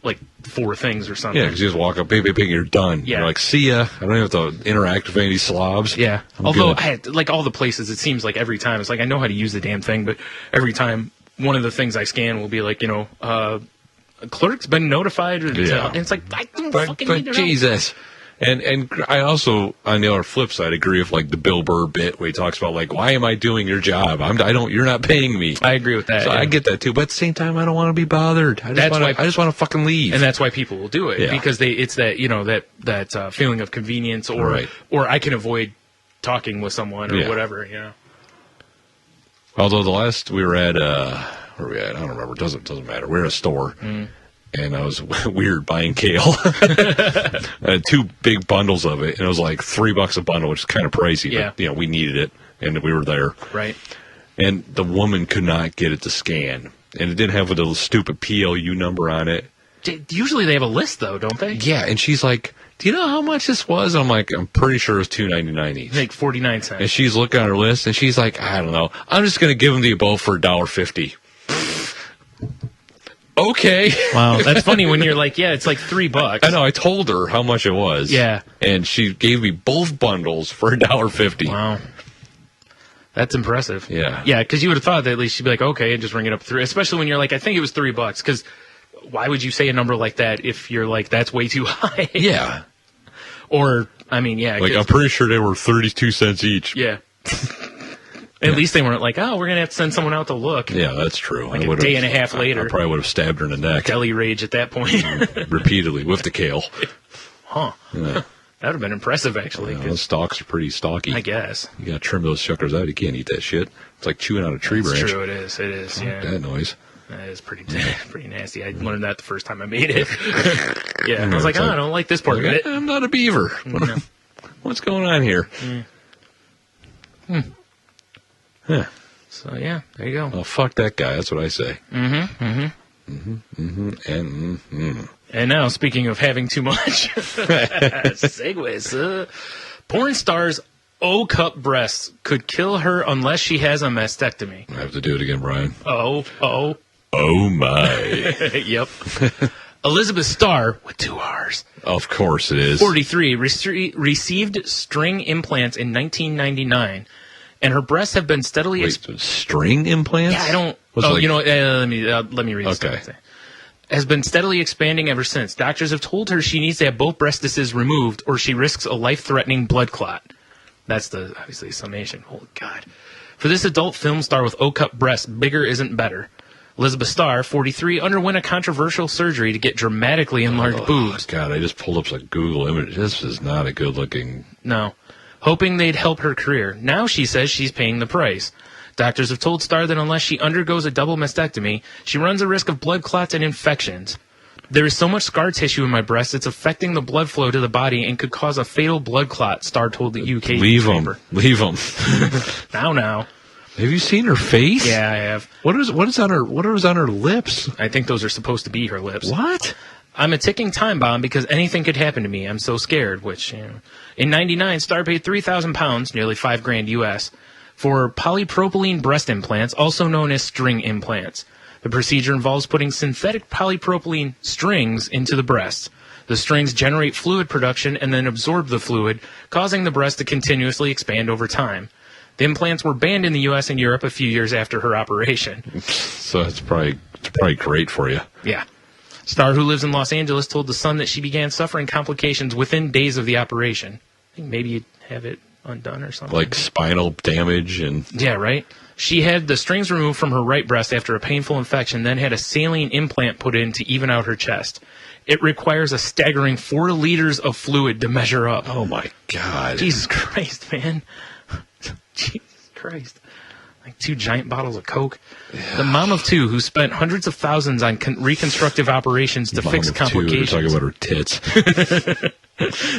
Speaker 3: 4 things or something.
Speaker 2: Yeah, because you just walk up, bing, you're done.
Speaker 3: Yeah.
Speaker 2: You're like, see ya. I don't even have to interact with any of these slobs.
Speaker 3: Yeah.
Speaker 2: I'm
Speaker 3: Although,
Speaker 2: good.
Speaker 3: I had, all the places, it seems like every time, it's like I know how to use the damn thing, but every time one of the things I scan will be a clerk's been notified. And it's like, I don't fucking need to know.
Speaker 2: Jesus. And I also, on the other flip side, agree with the Bill Burr bit where he talks about why am I doing your job? You're not paying me.
Speaker 3: I agree with that.
Speaker 2: So
Speaker 3: yeah.
Speaker 2: I get that too, but at the same time, I don't want to be bothered. I just want to fucking leave.
Speaker 3: And that's why people will do it because it's that that feeling of convenience or I can avoid talking with someone or whatever.
Speaker 2: Although the last we were at, where we at? I don't remember. Doesn't matter. We're in a store. And I was weird buying kale. I had 2 big bundles of it, and it was like $3 a bundle, which is kind of pricey.
Speaker 3: Yeah.
Speaker 2: But, we needed it, and we were there.
Speaker 3: Right.
Speaker 2: And the woman could not get it to scan, and it didn't have a little stupid PLU number on it.
Speaker 3: Usually they have a list, though, don't they?
Speaker 2: Yeah, and she's like, do you know how much this was? And I'm like, I'm pretty sure it was $2.99 each.
Speaker 3: Like 49 cents.
Speaker 2: And she's looking at her list, and she's like, I don't know. I'm just going to give them to you both for $1.50. Okay.
Speaker 3: Wow, that's funny when you're like, yeah, it's like $3.
Speaker 2: I know. I told her how much it was.
Speaker 3: Yeah.
Speaker 2: And she gave me both bundles for $1.50.
Speaker 3: Wow. That's impressive.
Speaker 2: Yeah.
Speaker 3: Yeah, because you would have thought that at least she'd be like, okay, and just ring it up 3. Especially when you're like, I think it was $3. Because why would you say a number like that if you're like, that's way too high?
Speaker 2: Yeah.
Speaker 3: Or, I mean, yeah.
Speaker 2: I'm pretty sure they were 32 cents each.
Speaker 3: Yeah. At least they weren't like, oh, we're going to have to send someone out to look.
Speaker 2: Yeah, that's true.
Speaker 3: Like a day and a half later.
Speaker 2: I probably would have stabbed her in the neck.
Speaker 3: Deli rage at that point.
Speaker 2: Repeatedly with the kale.
Speaker 3: Huh.
Speaker 2: Yeah.
Speaker 3: That would have been impressive, actually.
Speaker 2: Yeah, those stalks are pretty stalky.
Speaker 3: I guess.
Speaker 2: You gotta trim those suckers out. You can't eat that shit. It's like chewing on a tree branch.
Speaker 3: It's true, it is. It is, yeah.
Speaker 2: That noise.
Speaker 3: That is pretty nasty. I learned that the first time I made it. Yeah, I was like, I don't like this part of it.
Speaker 2: I'm not a beaver. What's going on here? Huh.
Speaker 3: So, yeah, there you go.
Speaker 2: Well, fuck that guy. That's what I say. And
Speaker 3: And now, speaking of having too much, segues. Porn stars O-cup breasts could kill her unless she has a mastectomy.
Speaker 2: I have to do it again, Brian.
Speaker 3: Oh
Speaker 2: my.
Speaker 3: Yep. Elizabeth Starr, with 2 R's.
Speaker 2: Of course it is.
Speaker 3: 43, received string implants in 1999, and her breasts have been steadily...
Speaker 2: String implants?
Speaker 3: Yeah, I don't... let me read this.
Speaker 2: Okay.
Speaker 3: Has been steadily expanding ever since. Doctors have told her she needs to have both breastises removed or she risks a life-threatening blood clot. That's the, obviously, summation. Holy God. For this adult film star with O-cup breasts, bigger isn't better. Elizabeth Starr, 43, underwent a controversial surgery to get dramatically enlarged boobs.
Speaker 2: God, I just pulled up some Google image. This is not a good-looking...
Speaker 3: No. Hoping they'd help her career. Now she says she's paying the price. Doctors have told Starr that unless she undergoes a double mastectomy, she runs a risk of blood clots and infections. There is so much scar tissue in my breast, it's affecting the blood flow to the body and could cause a fatal blood clot, Starr told the UK newspaper.
Speaker 2: Leave them.
Speaker 3: Now.
Speaker 2: Have you seen her face?
Speaker 3: Yeah, I have.
Speaker 2: What is on her lips?
Speaker 3: I think those are supposed to be her lips.
Speaker 2: What?
Speaker 3: I'm a ticking time bomb because anything could happen to me. I'm so scared, which, In 99, Starr paid 3,000 pounds, nearly $5,000 US, for polypropylene breast implants, also known as string implants. The procedure involves putting synthetic polypropylene strings into the breast. The strings generate fluid production and then absorb the fluid, causing the breast to continuously expand over time. The implants were banned in the U.S. and Europe a few years after her operation.
Speaker 2: So it's probably great for you.
Speaker 3: Yeah. Starr, who lives in Los Angeles, told The Sun that she began suffering complications within days of the operation. I think maybe you'd have it undone or something.
Speaker 2: Like spinal damage and...
Speaker 3: Yeah, right? She had the strings removed from her right breast after a painful infection, then had a saline implant put in to even out her chest. It requires a staggering 4 liters of fluid to measure up.
Speaker 2: Oh, my God.
Speaker 3: Jesus Christ, man. Jesus Christ. Like 2 giant bottles of Coke. Yeah. The mom of 2 who spent hundreds of thousands on reconstructive operations to fix complications.
Speaker 2: Talking about her tits.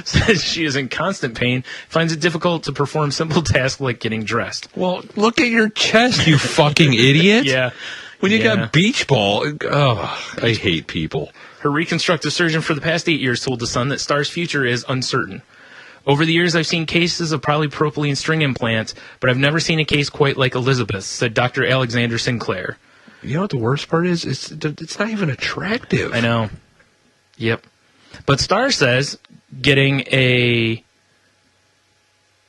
Speaker 3: Says she is in constant pain, finds it difficult to perform simple tasks like getting dressed.
Speaker 2: Well, look at your chest, you fucking idiot.
Speaker 3: Yeah.
Speaker 2: When you got beach ball, I hate people.
Speaker 3: Her reconstructive surgeon for the past 8 years told The Sun that Starr's future is uncertain. Over the years, I've seen cases of polypropylene string implants, but I've never seen a case quite like Elizabeth's, said Dr. Alexander Sinclair.
Speaker 2: You know what the worst part is? It's not even attractive.
Speaker 3: I know. Yep. But Starr says getting a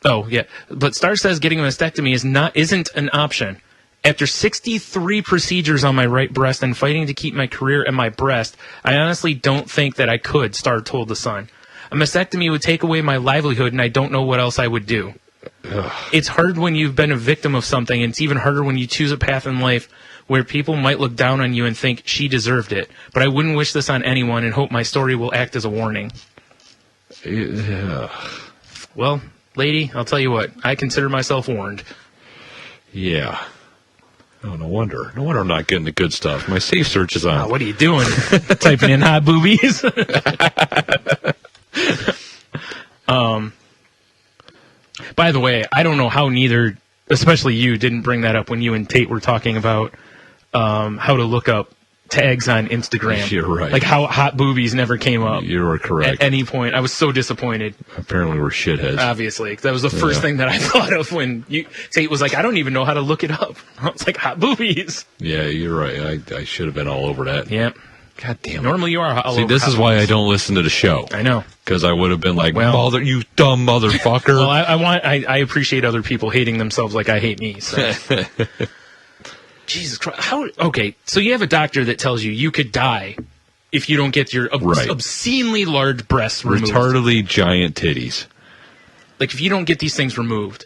Speaker 3: mastectomy isn't an option. After 63 procedures on my right breast and fighting to keep my career and my breast, I honestly don't think that I could, Starr told The Sun. A mastectomy would take away my livelihood, and I don't know what else I would do. Ugh. It's hard when you've been a victim of something, and it's even harder when you choose a path in life where people might look down on you and think she deserved it. But I wouldn't wish this on anyone and hope my story will act as a warning.
Speaker 2: Yeah.
Speaker 3: Well, lady, I'll tell you what. I consider myself warned.
Speaker 2: Yeah. Oh, no wonder. No wonder I'm not getting the good stuff. My safe search is on.
Speaker 3: Oh, what are you doing? Typing in hot boobies? By the way, I don't know how neither, especially you, didn't bring that up when you and Tate were talking about how to look up tags on Instagram.
Speaker 2: You're right.
Speaker 3: Like how hot boobies never came up.
Speaker 2: You were correct.
Speaker 3: At any point. I was so disappointed.
Speaker 2: Apparently we're shitheads.
Speaker 3: Obviously. That was the first thing that I thought of when Tate was like, I don't even know how to look it up. I was like, hot boobies.
Speaker 2: Yeah, you're right. I should have been all over that.
Speaker 3: Yep.
Speaker 2: God damn it.
Speaker 3: Normally you are all over.
Speaker 2: See, this is why I don't listen to the show.
Speaker 3: I know.
Speaker 2: Because I would have been like, you dumb motherfucker.
Speaker 3: Well, I appreciate other people hating themselves like I hate me. So. Jesus Christ. Okay, so you have a doctor that tells you could die if you don't get your obscenely large breasts removed.
Speaker 2: Retardedly giant titties.
Speaker 3: Like, if you don't get these things removed,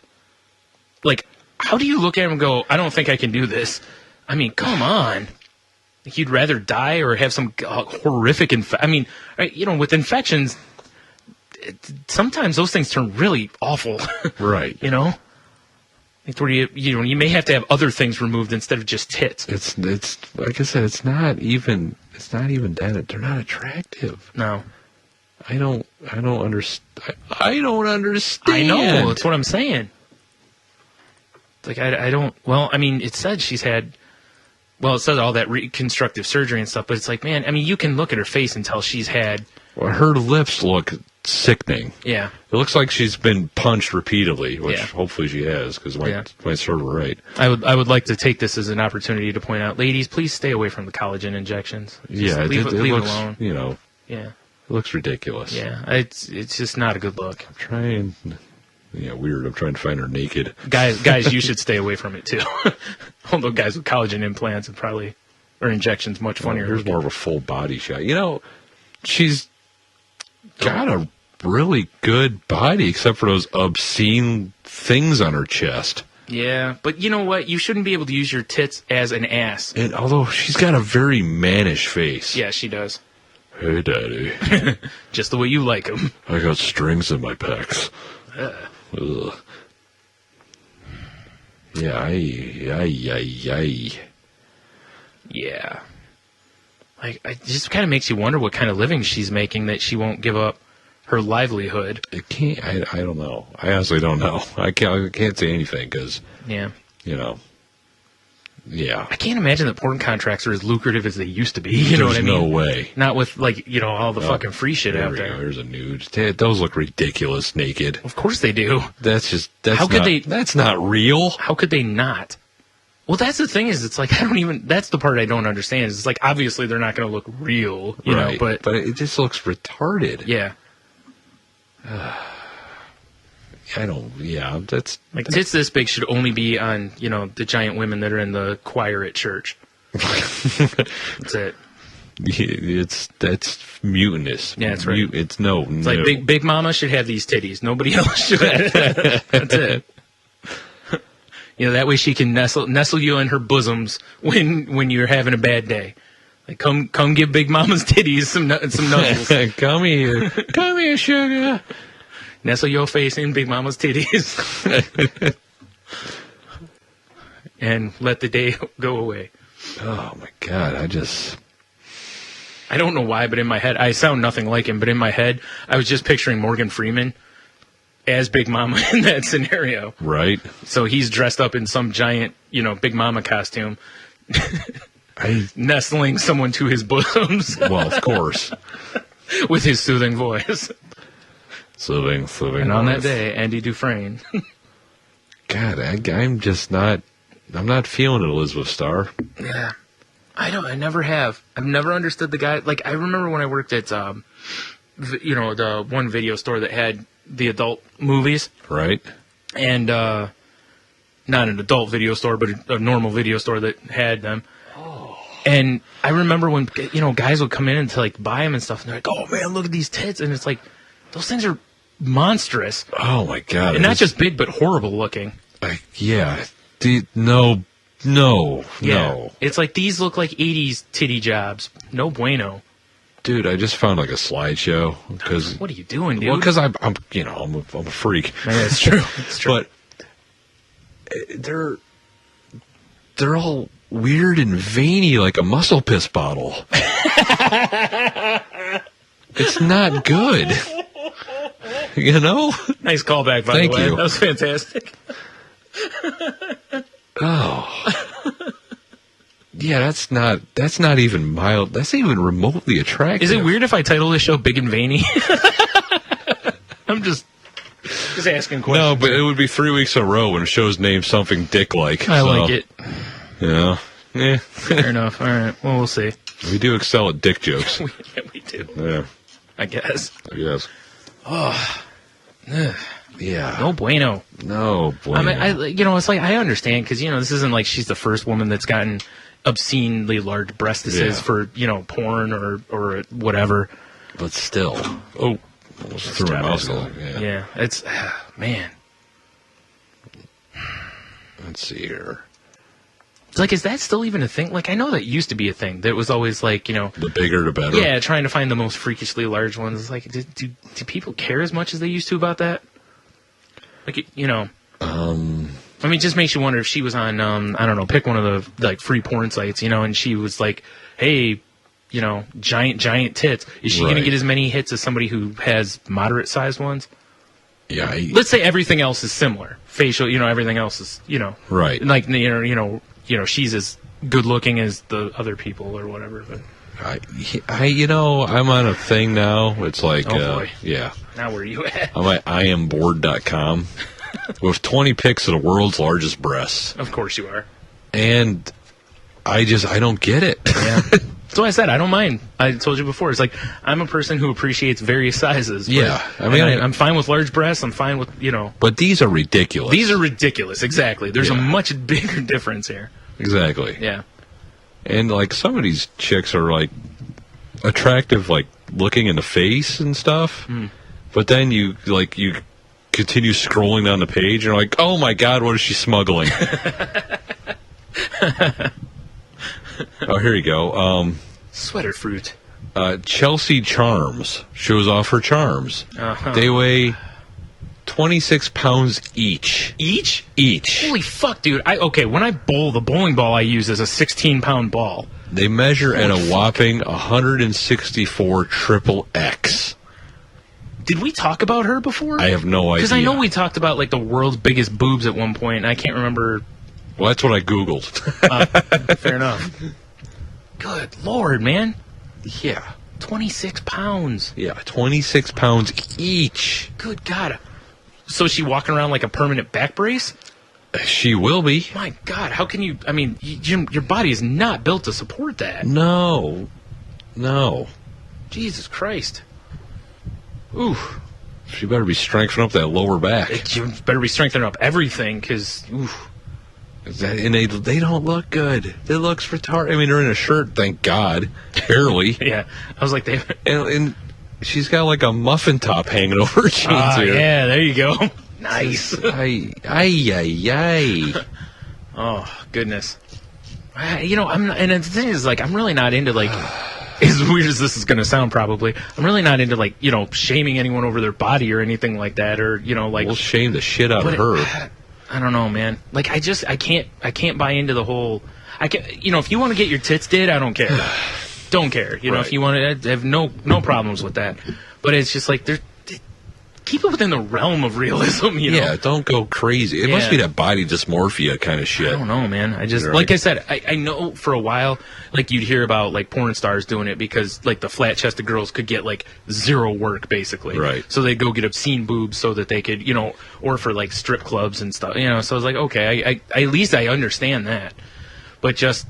Speaker 3: like, how do you look at them and go, I don't think I can do this? I mean, come on. Like, you'd rather die or have some horrific with infections, sometimes those things turn really awful.
Speaker 2: Right.
Speaker 3: You know? Like where you may have to have other things removed instead of just tits.
Speaker 2: It's like I said, it's not even that. They're not attractive.
Speaker 3: No.
Speaker 2: I don't understand. I don't understand.
Speaker 3: I know, that's what I'm saying. Like, I don't, well, I mean, it said she's had, well, it says all that reconstructive surgery and stuff, but it's like, man, I mean, you can look at her face and tell she's had.
Speaker 2: Well, her lips look sickening.
Speaker 3: Yeah.
Speaker 2: It looks like she's been punched repeatedly, which
Speaker 3: Yeah.
Speaker 2: hopefully she has, because might serve her right.
Speaker 3: I would like to take this as an opportunity to point out, ladies, please stay away from the collagen injections. Just leave it
Speaker 2: looks,
Speaker 3: alone.
Speaker 2: You know,
Speaker 3: Yeah.
Speaker 2: it looks ridiculous.
Speaker 3: Yeah. It's just not a good look.
Speaker 2: I'm trying, weird. I'm trying to find her naked.
Speaker 3: Guys, you should stay away from it too. Although guys with collagen implants or injections much funnier.
Speaker 2: Here's more of a full body shot. She's got a really good body, except for those obscene things on her chest.
Speaker 3: Yeah, but you know what? You shouldn't be able to use your tits as an ass.
Speaker 2: And although she's got a very mannish face.
Speaker 3: Yeah, she does.
Speaker 2: Hey, Daddy.
Speaker 3: Just the way you like them.
Speaker 2: I got strings in my pecs. Ugh. Yeah,
Speaker 3: Yeah. Like, it just kind of makes you wonder what kind of living she's making that she won't give up her livelihood.
Speaker 2: It can't. I don't know. I honestly don't know. I can't say anything because.
Speaker 3: Yeah.
Speaker 2: Yeah.
Speaker 3: I can't imagine that porn contracts are as lucrative as they used to be. You know what I mean?
Speaker 2: There's no way.
Speaker 3: Not with all the fucking free shit out there.
Speaker 2: There's a nude. Those look ridiculous naked.
Speaker 3: Of course they do.
Speaker 2: That's not real.
Speaker 3: How could they not? Well, that's the thing is, it's like, that's the part I don't understand. Is it's like, obviously they're not going to look real, you know, but
Speaker 2: it just looks retarded.
Speaker 3: Yeah.
Speaker 2: That's
Speaker 3: like tits this big should only be on, the giant women that are in the choir at church. That's it.
Speaker 2: That's mutinous.
Speaker 3: Yeah, that's right.
Speaker 2: It's
Speaker 3: like Big Mama should have these titties. Nobody else should. That's it. That way she can nestle you in her bosoms when you're having a bad day. Like, come give Big Mama's titties some nuzzles.
Speaker 2: Come here, sugar.
Speaker 3: Nestle your face in Big Mama's titties. And let the day go away.
Speaker 2: Oh my God,
Speaker 3: I don't know why, but in my head, I sound nothing like him, but in my head, I was just picturing Morgan Freeman as Big Mama in that scenario.
Speaker 2: Right.
Speaker 3: So he's dressed up in some giant, Big Mama costume, nestling someone to his bosoms.
Speaker 2: Well, of course.
Speaker 3: With his soothing voice.
Speaker 2: Soothing
Speaker 3: And on that day, Andy Dufresne.
Speaker 2: God, I'm not feeling it, Elizabeth Starr.
Speaker 3: Yeah. I never have. I've never understood the guy. Like, I remember when I worked at, the one video store that had the adult movies.
Speaker 2: Right.
Speaker 3: And, not an adult video store, but a normal video store that had them. Oh. And I remember when, guys would come in to, buy them and stuff, and they're like, oh, man, look at these tits. And it's like, those things are monstrous.
Speaker 2: Oh, my God.
Speaker 3: And not just big, but horrible looking.
Speaker 2: Yeah. No.
Speaker 3: It's like, these look like 80s titty jobs. No bueno.
Speaker 2: Dude, I just found a slideshow because.
Speaker 3: What are you doing, dude?
Speaker 2: Well, because I'm a freak.
Speaker 3: Yeah, that's true. That's true.
Speaker 2: But they're all weird and veiny, like a muscle piss bottle. It's not good.
Speaker 3: Nice callback, by the way.
Speaker 2: Thank you.
Speaker 3: That was fantastic.
Speaker 2: Oh. Yeah, that's not even mild. That's not even remotely attractive.
Speaker 3: Is it weird if I title this show Big and Veiny? I'm just asking questions.
Speaker 2: No, but it would be 3 weeks in a row when a show's named something dick-like.
Speaker 3: I like it.
Speaker 2: Yeah.
Speaker 3: Fair enough. All right. Well, we'll see.
Speaker 2: We do excel at dick jokes.
Speaker 3: we do.
Speaker 2: Yeah.
Speaker 3: I guess.
Speaker 2: Oh. Yeah.
Speaker 3: No bueno.
Speaker 2: No bueno.
Speaker 3: I mean, it's like, I understand, because, this isn't like she's the first woman that's gotten obscenely large breastises for, porn or whatever.
Speaker 2: But still. Oh. Almost threw my mouse on.
Speaker 3: Yeah. It's, man.
Speaker 2: Let's see here.
Speaker 3: It's like, is that still even a thing? Like, I know that used to be a thing. That was always like, you know...
Speaker 2: The bigger, the better.
Speaker 3: Yeah, trying to find the most freakishly large ones. It's like, do people care as much as they used to about that? Like, you know... I mean, it just makes you wonder if she was on, I don't know, pick one of the, like, free porn sites, you know, and she was like, hey, you know, giant tits. Is she going to get as many hits as somebody who has moderate-sized ones?
Speaker 2: Yeah.
Speaker 3: Let's say everything else is similar. Facial, you know, everything else is, you know...
Speaker 2: Right.
Speaker 3: Like, you know, she's as good-looking as the other people or whatever, but...
Speaker 2: you know, I'm on a thing now. It's like,
Speaker 3: oh boy.
Speaker 2: Yeah.
Speaker 3: Now where are you at?
Speaker 2: I'm at IamBored.com with 20 pics of the world's largest breasts.
Speaker 3: Of course you are.
Speaker 2: And I don't get it.
Speaker 3: Yeah. That's why I said I don't mind. I told you before. It's like, I'm a person who appreciates various sizes.
Speaker 2: Yeah. I mean,
Speaker 3: I'm fine with large breasts. I'm fine with, you know...
Speaker 2: But these are ridiculous.
Speaker 3: These are ridiculous, exactly. There's a much bigger difference here.
Speaker 2: Exactly.
Speaker 3: Yeah.
Speaker 2: And, like, some of these chicks are, like, attractive, like, looking in the face and stuff. But then you continue scrolling down the page, and you're like, oh, my God, what is she smuggling? Oh, here you go.
Speaker 3: Sweater fruit.
Speaker 2: Chelsea Charms shows off her charms.
Speaker 3: Uh-huh.
Speaker 2: They weigh 26 pounds each.
Speaker 3: Each?
Speaker 2: Each.
Speaker 3: Holy fuck, dude. When I bowl, the bowling ball I use is a 16-pound ball.
Speaker 2: They measure at a whopping 164 triple X.
Speaker 3: Did we talk about her before?
Speaker 2: I have no idea.
Speaker 3: Because I know we talked about, like, the world's biggest boobs at one point, and I can't remember...
Speaker 2: Well, that's what I Googled.
Speaker 3: Fair enough. Good Lord, man.
Speaker 2: Yeah.
Speaker 3: 26 pounds.
Speaker 2: Yeah, 26 pounds each.
Speaker 3: Good God. So is she walking around like a permanent back brace?
Speaker 2: She will be.
Speaker 3: My God, how can you... I mean, your body is not built to support that.
Speaker 2: No.
Speaker 3: Jesus Christ. Ooh.
Speaker 2: She better be strengthening up that lower back.
Speaker 3: You better be strengthening up everything, because...
Speaker 2: And they don't look good. It looks retarded. I mean, they're in a shirt, thank God. Barely.
Speaker 3: Yeah. I was like,
Speaker 2: And she's got like a muffin top hanging over her jeans here.
Speaker 3: Yeah, there you go. Nice.
Speaker 2: Ay.
Speaker 3: Oh, goodness. You know, and the thing is, like, I'm really not into, like, as weird as this is going to sound probably, I'm really not into, like, you know, shaming anyone over their body or anything like that, or, you know, like...
Speaker 2: We'll shame the shit out of her.
Speaker 3: I don't know, man. Like, I can't buy into the whole... You know, if you want to get your tits did, I don't care. Don't care. You know, if you want to... I have no problems with that. But it's just like, keep it within the realm of realism, you know?
Speaker 2: Yeah, don't go crazy. It must be that body dysmorphia kind of shit.
Speaker 3: I don't know, man. I just, like I said, I know for a while, like, you'd hear about, like, porn stars doing it because, like, the flat-chested girls could get, like, zero work, basically.
Speaker 2: Right.
Speaker 3: So they'd go get obscene boobs so that they could, you know, or for, like, strip clubs and stuff, you know? So I was like, okay, I at least I understand that. But just,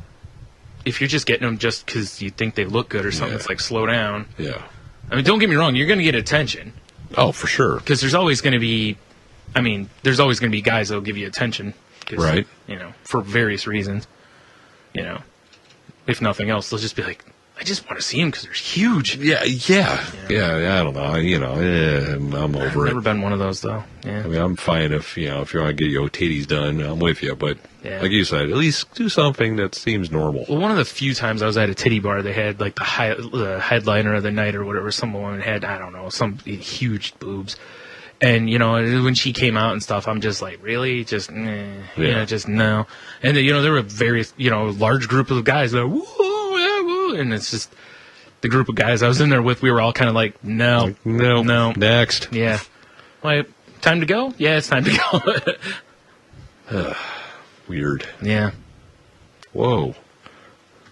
Speaker 3: if you're just getting them just because you think they look good or something, it's like, slow down.
Speaker 2: Yeah.
Speaker 3: I mean, don't get me wrong, you're going to get attention.
Speaker 2: Oh, for sure.
Speaker 3: Because there's always going to be, there's always going to be guys that'll give you attention.
Speaker 2: Right.
Speaker 3: You know, for various reasons. You know, if nothing else, they'll just be like, I just want to see them because they're huge.
Speaker 2: Yeah, I don't know. You know, I'm over
Speaker 3: I've
Speaker 2: it.
Speaker 3: never been one of those, though. Yeah.
Speaker 2: I mean, I'm fine if you want to get your titties done, I'm with you. But like you said, at least do something that seems normal.
Speaker 3: Well, one of the few times I was at a titty bar, they had like the headliner of the night or whatever. Some woman had, I don't know, some huge boobs. And, you know, when she came out and stuff, I'm just like, really? Just, you know, just no. And, you know, there were various, you know, large group of guys that were, woo, yeah, woo. And it's just the group of guys I was in there with, we were all kind of like, no.
Speaker 2: Next.
Speaker 3: Yeah. Like, time to go? Yeah, it's time to go.
Speaker 2: Weird.
Speaker 3: Yeah.
Speaker 2: Whoa.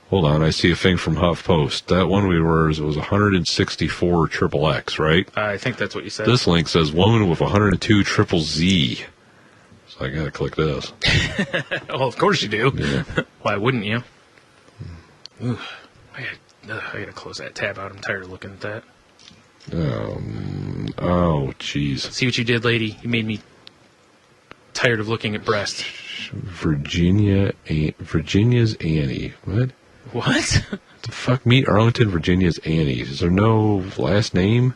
Speaker 2: Hold on, I see a thing from HuffPost. That one we were, it was 164 triple X, right?
Speaker 3: I think that's what you said.
Speaker 2: This link says woman with 102 triple Z. So I gotta click this.
Speaker 3: Well, of course you do.
Speaker 2: Yeah.
Speaker 3: Why wouldn't you? Ooh, I gotta close that tab out. I'm tired of looking at that.
Speaker 2: Oh, jeez.
Speaker 3: See what you did, lady? You made me tired of looking at breasts.
Speaker 2: Virginia's Annie. What?
Speaker 3: What?
Speaker 2: The fuck? Meet Arlington, Virginia's Annie. Is there no last name?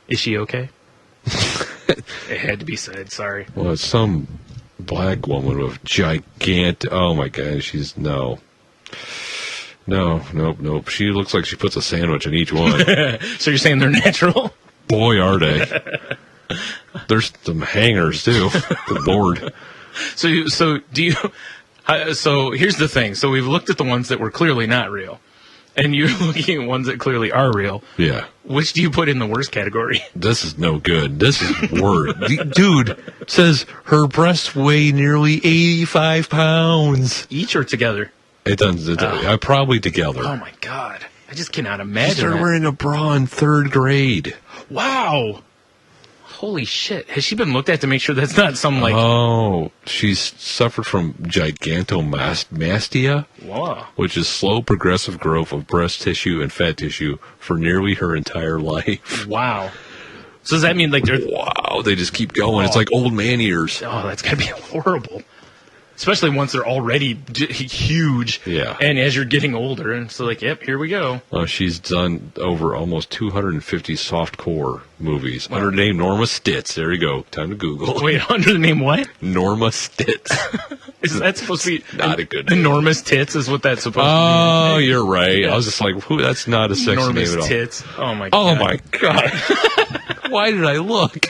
Speaker 3: Is she okay? It had to be said. Sorry.
Speaker 2: Well, it's some black woman with gigantic. Oh my god, she's nope. She looks like she puts a sandwich in each one.
Speaker 3: So you're saying they're natural?
Speaker 2: Boy, are they! There's some hangers too. Good Lord.
Speaker 3: So do you? So here's the thing. So we've looked at the ones that were clearly not real, and you're looking at ones that clearly are real.
Speaker 2: Yeah.
Speaker 3: Which do you put in the worst category?
Speaker 2: This is no good. This is worse. Dude says her breasts weigh nearly 85 pounds.
Speaker 3: Each or together?
Speaker 2: It doesn't. Probably together.
Speaker 3: Oh my god! I just cannot
Speaker 2: She
Speaker 3: imagine.
Speaker 2: started
Speaker 3: that.
Speaker 2: wearing a bra in 3rd grade.
Speaker 3: Wow! Holy shit! Has she been looked at to make sure that's not some like?
Speaker 2: Oh, she's suffered from gigantomastia,
Speaker 3: Wow!
Speaker 2: which is slow progressive growth of breast tissue and fat tissue for nearly her entire life.
Speaker 3: Wow! So does that mean like they're?
Speaker 2: Wow, they just keep going. It's like old man ears.
Speaker 3: Oh, that's gotta be horrible. Especially once they're already huge.
Speaker 2: Yeah.
Speaker 3: And as you're getting older, and so like, yep, here we go.
Speaker 2: She's done over almost 250 softcore movies. Under the name Norma Stitz. There you go. Time to Google.
Speaker 3: Wait, under the name what?
Speaker 2: Norma Stitz.
Speaker 3: Is that supposed to be
Speaker 2: Not a good name.
Speaker 3: enormous tits? Is what that's supposed to
Speaker 2: Oh,
Speaker 3: be?
Speaker 2: you're right. I was just like, who? That's not a sexy
Speaker 3: Enormous
Speaker 2: name at all.
Speaker 3: tits. Oh my god.
Speaker 2: Oh my god. Why did I look?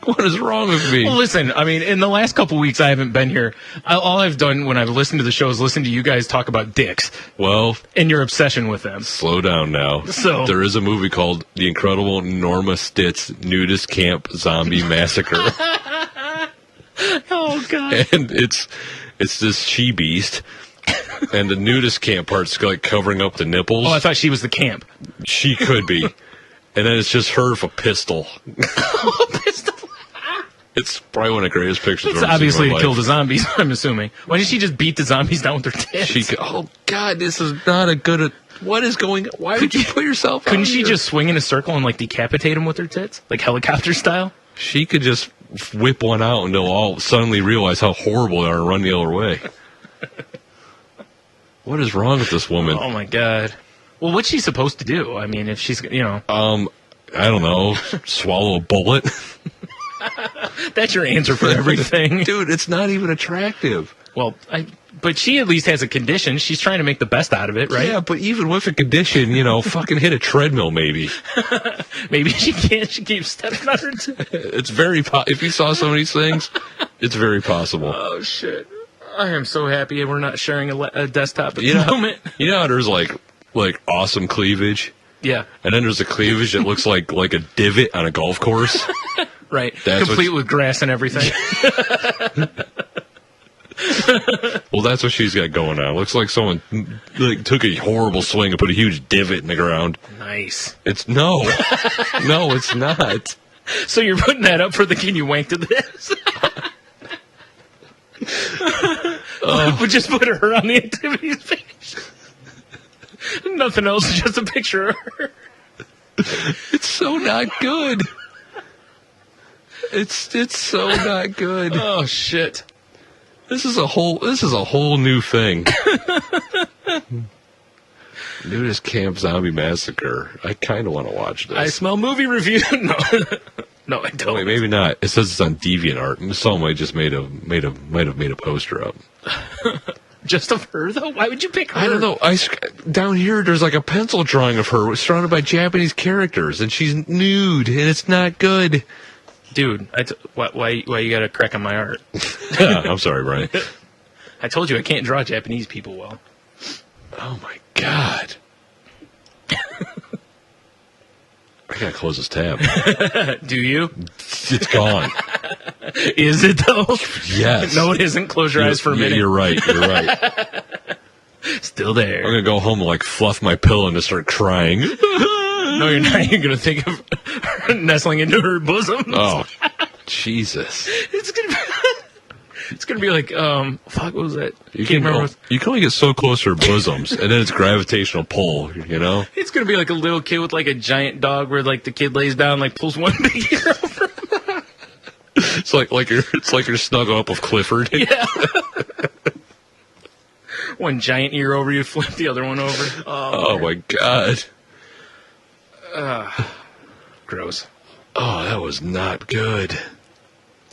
Speaker 2: What is wrong with me?
Speaker 3: Well, listen, I mean, in the last couple weeks I haven't been here. All I've done when I've listened to the show is listen to you guys talk about dicks
Speaker 2: Well,
Speaker 3: and your obsession with them.
Speaker 2: slow down now.
Speaker 3: So-
Speaker 2: there is a movie called The Incredible Norma Stitz Nudist Camp Zombie Massacre.
Speaker 3: Oh god.
Speaker 2: And it's this she beast. And the nudist camp part's like covering up the nipples.
Speaker 3: Oh, I thought she was the camp.
Speaker 2: She could be. And then it's just her with a pistol. It's probably one of the greatest pictures
Speaker 3: It's
Speaker 2: I've ever
Speaker 3: obviously
Speaker 2: seen
Speaker 3: to
Speaker 2: in my
Speaker 3: kill
Speaker 2: life.
Speaker 3: the zombies, I'm assuming. Why didn't she just beat the zombies down with her tits?
Speaker 2: Oh God, this is not a good. What is going? Why would you put yourself?
Speaker 3: Couldn't
Speaker 2: out
Speaker 3: she
Speaker 2: here?
Speaker 3: just swing in a circle and like decapitate them with her tits? Like helicopter style?
Speaker 2: She could just whip one out and they'll all suddenly realize how horrible they are and run the other way. What is wrong with this woman?
Speaker 3: Oh my god. Well, what's she supposed to do? I mean, if she's,
Speaker 2: I don't know. Swallow a bullet.
Speaker 3: that's your answer for everything.
Speaker 2: Dude, it's not even attractive.
Speaker 3: Well, but she at least has a condition. She's trying to make the best out of it, right?
Speaker 2: Yeah, but even with a condition, fucking hit a treadmill maybe.
Speaker 3: Maybe she can't. She keeps stepping on her
Speaker 2: It's very if you saw some of these things, it's very possible.
Speaker 3: Oh, shit. I am so happy we're not sharing a desktop at
Speaker 2: You
Speaker 3: the
Speaker 2: know,
Speaker 3: moment.
Speaker 2: you know how there's like awesome cleavage?
Speaker 3: Yeah,
Speaker 2: And then there's a cleavage that looks like a divot on a golf course.
Speaker 3: right.
Speaker 2: That's
Speaker 3: Complete
Speaker 2: what-
Speaker 3: with grass and everything.
Speaker 2: Well, that's what she's got going on. Looks like someone took a horrible swing and put a huge divot in the ground.
Speaker 3: Nice.
Speaker 2: It's no, it's not.
Speaker 3: So you're putting that up for the can you wank to this? But just put her on the activities page. Nothing else, just a picture of her.
Speaker 2: It's so not good. It's so not good.
Speaker 3: Oh shit.
Speaker 2: This is a whole new thing. Nudist Camp Zombie Massacre. I kind of want to watch this.
Speaker 3: I smell movie review. No, no, I don't.
Speaker 2: Wait, maybe not. It says it's on DeviantArt, and someone might just might have made a poster up.
Speaker 3: Just of her though? Why would you pick her?
Speaker 2: I don't know. Down here, there's like a pencil drawing of her surrounded by Japanese characters, and she's nude, and it's not good.
Speaker 3: Dude. Why you gotta crack on my art?
Speaker 2: I'm sorry, Brian.
Speaker 3: I told you I can't draw Japanese people well.
Speaker 2: Oh my god. I gotta close this tab.
Speaker 3: Do you?
Speaker 2: It's gone.
Speaker 3: Is it though?
Speaker 2: Yes.
Speaker 3: No, it isn't. Close your eyes for a minute.
Speaker 2: You're right. You're right.
Speaker 3: Still there.
Speaker 2: I'm gonna go home and fluff my pillow and just start crying.
Speaker 3: No, you're not. You're gonna think of her nestling into her bosom.
Speaker 2: Oh, Jesus!
Speaker 3: It's gonna be like, fuck, what was that?
Speaker 2: You
Speaker 3: Can't remember.
Speaker 2: you can only get so close to her bosoms, and then it's gravitational pull.
Speaker 3: It's gonna be like a little kid with like a giant dog, where like the kid lays down, like pulls one big ear over.
Speaker 2: It's like you're snuggled up with Clifford.
Speaker 3: Yeah. One giant ear over you, flip the other one over.
Speaker 2: Oh my god!
Speaker 3: Gross.
Speaker 2: Oh, that was not good.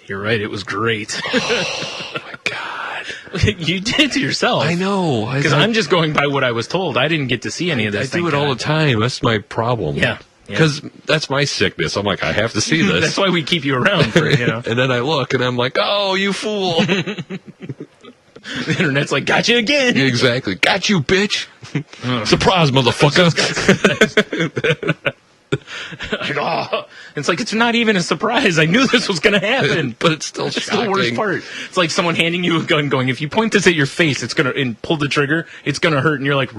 Speaker 3: You're right. It was great.
Speaker 2: Oh, my God.
Speaker 3: You did it to yourself.
Speaker 2: I know.
Speaker 3: Because I'm just going by what I was told. I didn't get to see any of this.
Speaker 2: I do it all the time. That's my problem.
Speaker 3: Yeah.
Speaker 2: Because that's my sickness. I'm like, I have to see this.
Speaker 3: That's why we keep you around.
Speaker 2: And then I look, and I'm like, oh, you fool.
Speaker 3: The internet's like, got you again.
Speaker 2: Exactly. Got you, bitch. Surprise, motherfucker.
Speaker 3: It's like, it's not even a surprise. I knew this was going to happen.
Speaker 2: But it's still
Speaker 3: That's
Speaker 2: shocking.
Speaker 3: the worst part. It's like someone handing you a gun going, if you point this at your face, it's going to, and pull the trigger, it's going to hurt. And you're like,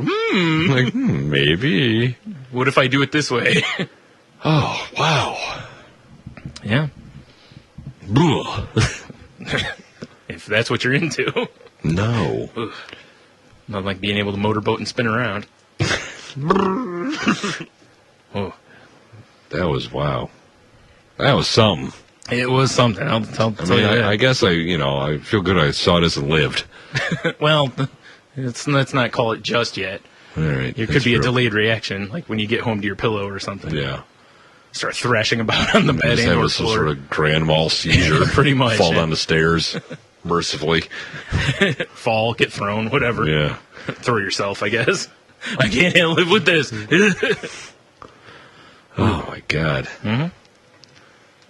Speaker 2: maybe.
Speaker 3: What if I do it this way?
Speaker 2: Oh, wow.
Speaker 3: Yeah. If that's what you're into.
Speaker 2: No.
Speaker 3: Ugh. Not like being able to motorboat and spin around. Oh.
Speaker 2: That was, wow. That was something.
Speaker 3: It was something. I'll tell you that.
Speaker 2: I guess I feel good I saw this and lived.
Speaker 3: Well, let's not call it just yet.
Speaker 2: All right.
Speaker 3: It could be a delayed reaction, like when you get home to your pillow or something.
Speaker 2: Yeah.
Speaker 3: Start thrashing about on the bed
Speaker 2: Just
Speaker 3: and
Speaker 2: have
Speaker 3: or
Speaker 2: some
Speaker 3: floor.
Speaker 2: sort of grand mal seizure.
Speaker 3: Pretty much.
Speaker 2: Fall down the stairs, mercifully.
Speaker 3: Fall, get thrown, whatever.
Speaker 2: Yeah.
Speaker 3: Throw yourself, I guess. I can't live with this.
Speaker 2: Oh, my God.
Speaker 3: Mm-hmm.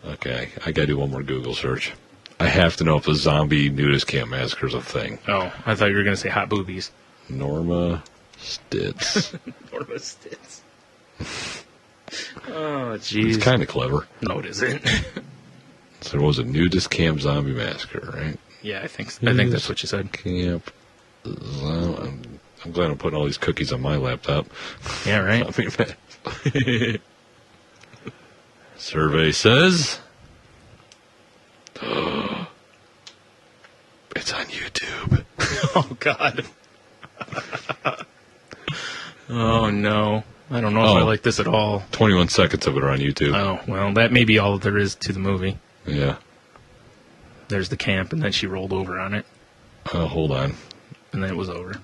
Speaker 2: Okay, I gotta do one more Google search. I have to know if the zombie nudist camp massacre is a thing.
Speaker 3: Oh, I thought you were going to say hot boobies.
Speaker 2: Norma Stitz.
Speaker 3: Norma Stitz. Oh, jeez.
Speaker 2: It's kind of clever.
Speaker 3: No, it isn't.
Speaker 2: So there was a nudist camp zombie massacre, right?
Speaker 3: Yeah, I think that's what you said.
Speaker 2: Camp. I'm glad I'm putting all these cookies on my laptop.
Speaker 3: Yeah, right.
Speaker 2: Survey says it's on YouTube.
Speaker 3: Oh, God. Oh, no. I don't know if I like this at all.
Speaker 2: 21 seconds of it are on YouTube.
Speaker 3: Oh, well, that may be all there is to the movie.
Speaker 2: Yeah.
Speaker 3: There's the camp, and then she rolled over on it.
Speaker 2: Oh, hold on.
Speaker 3: And then it was over.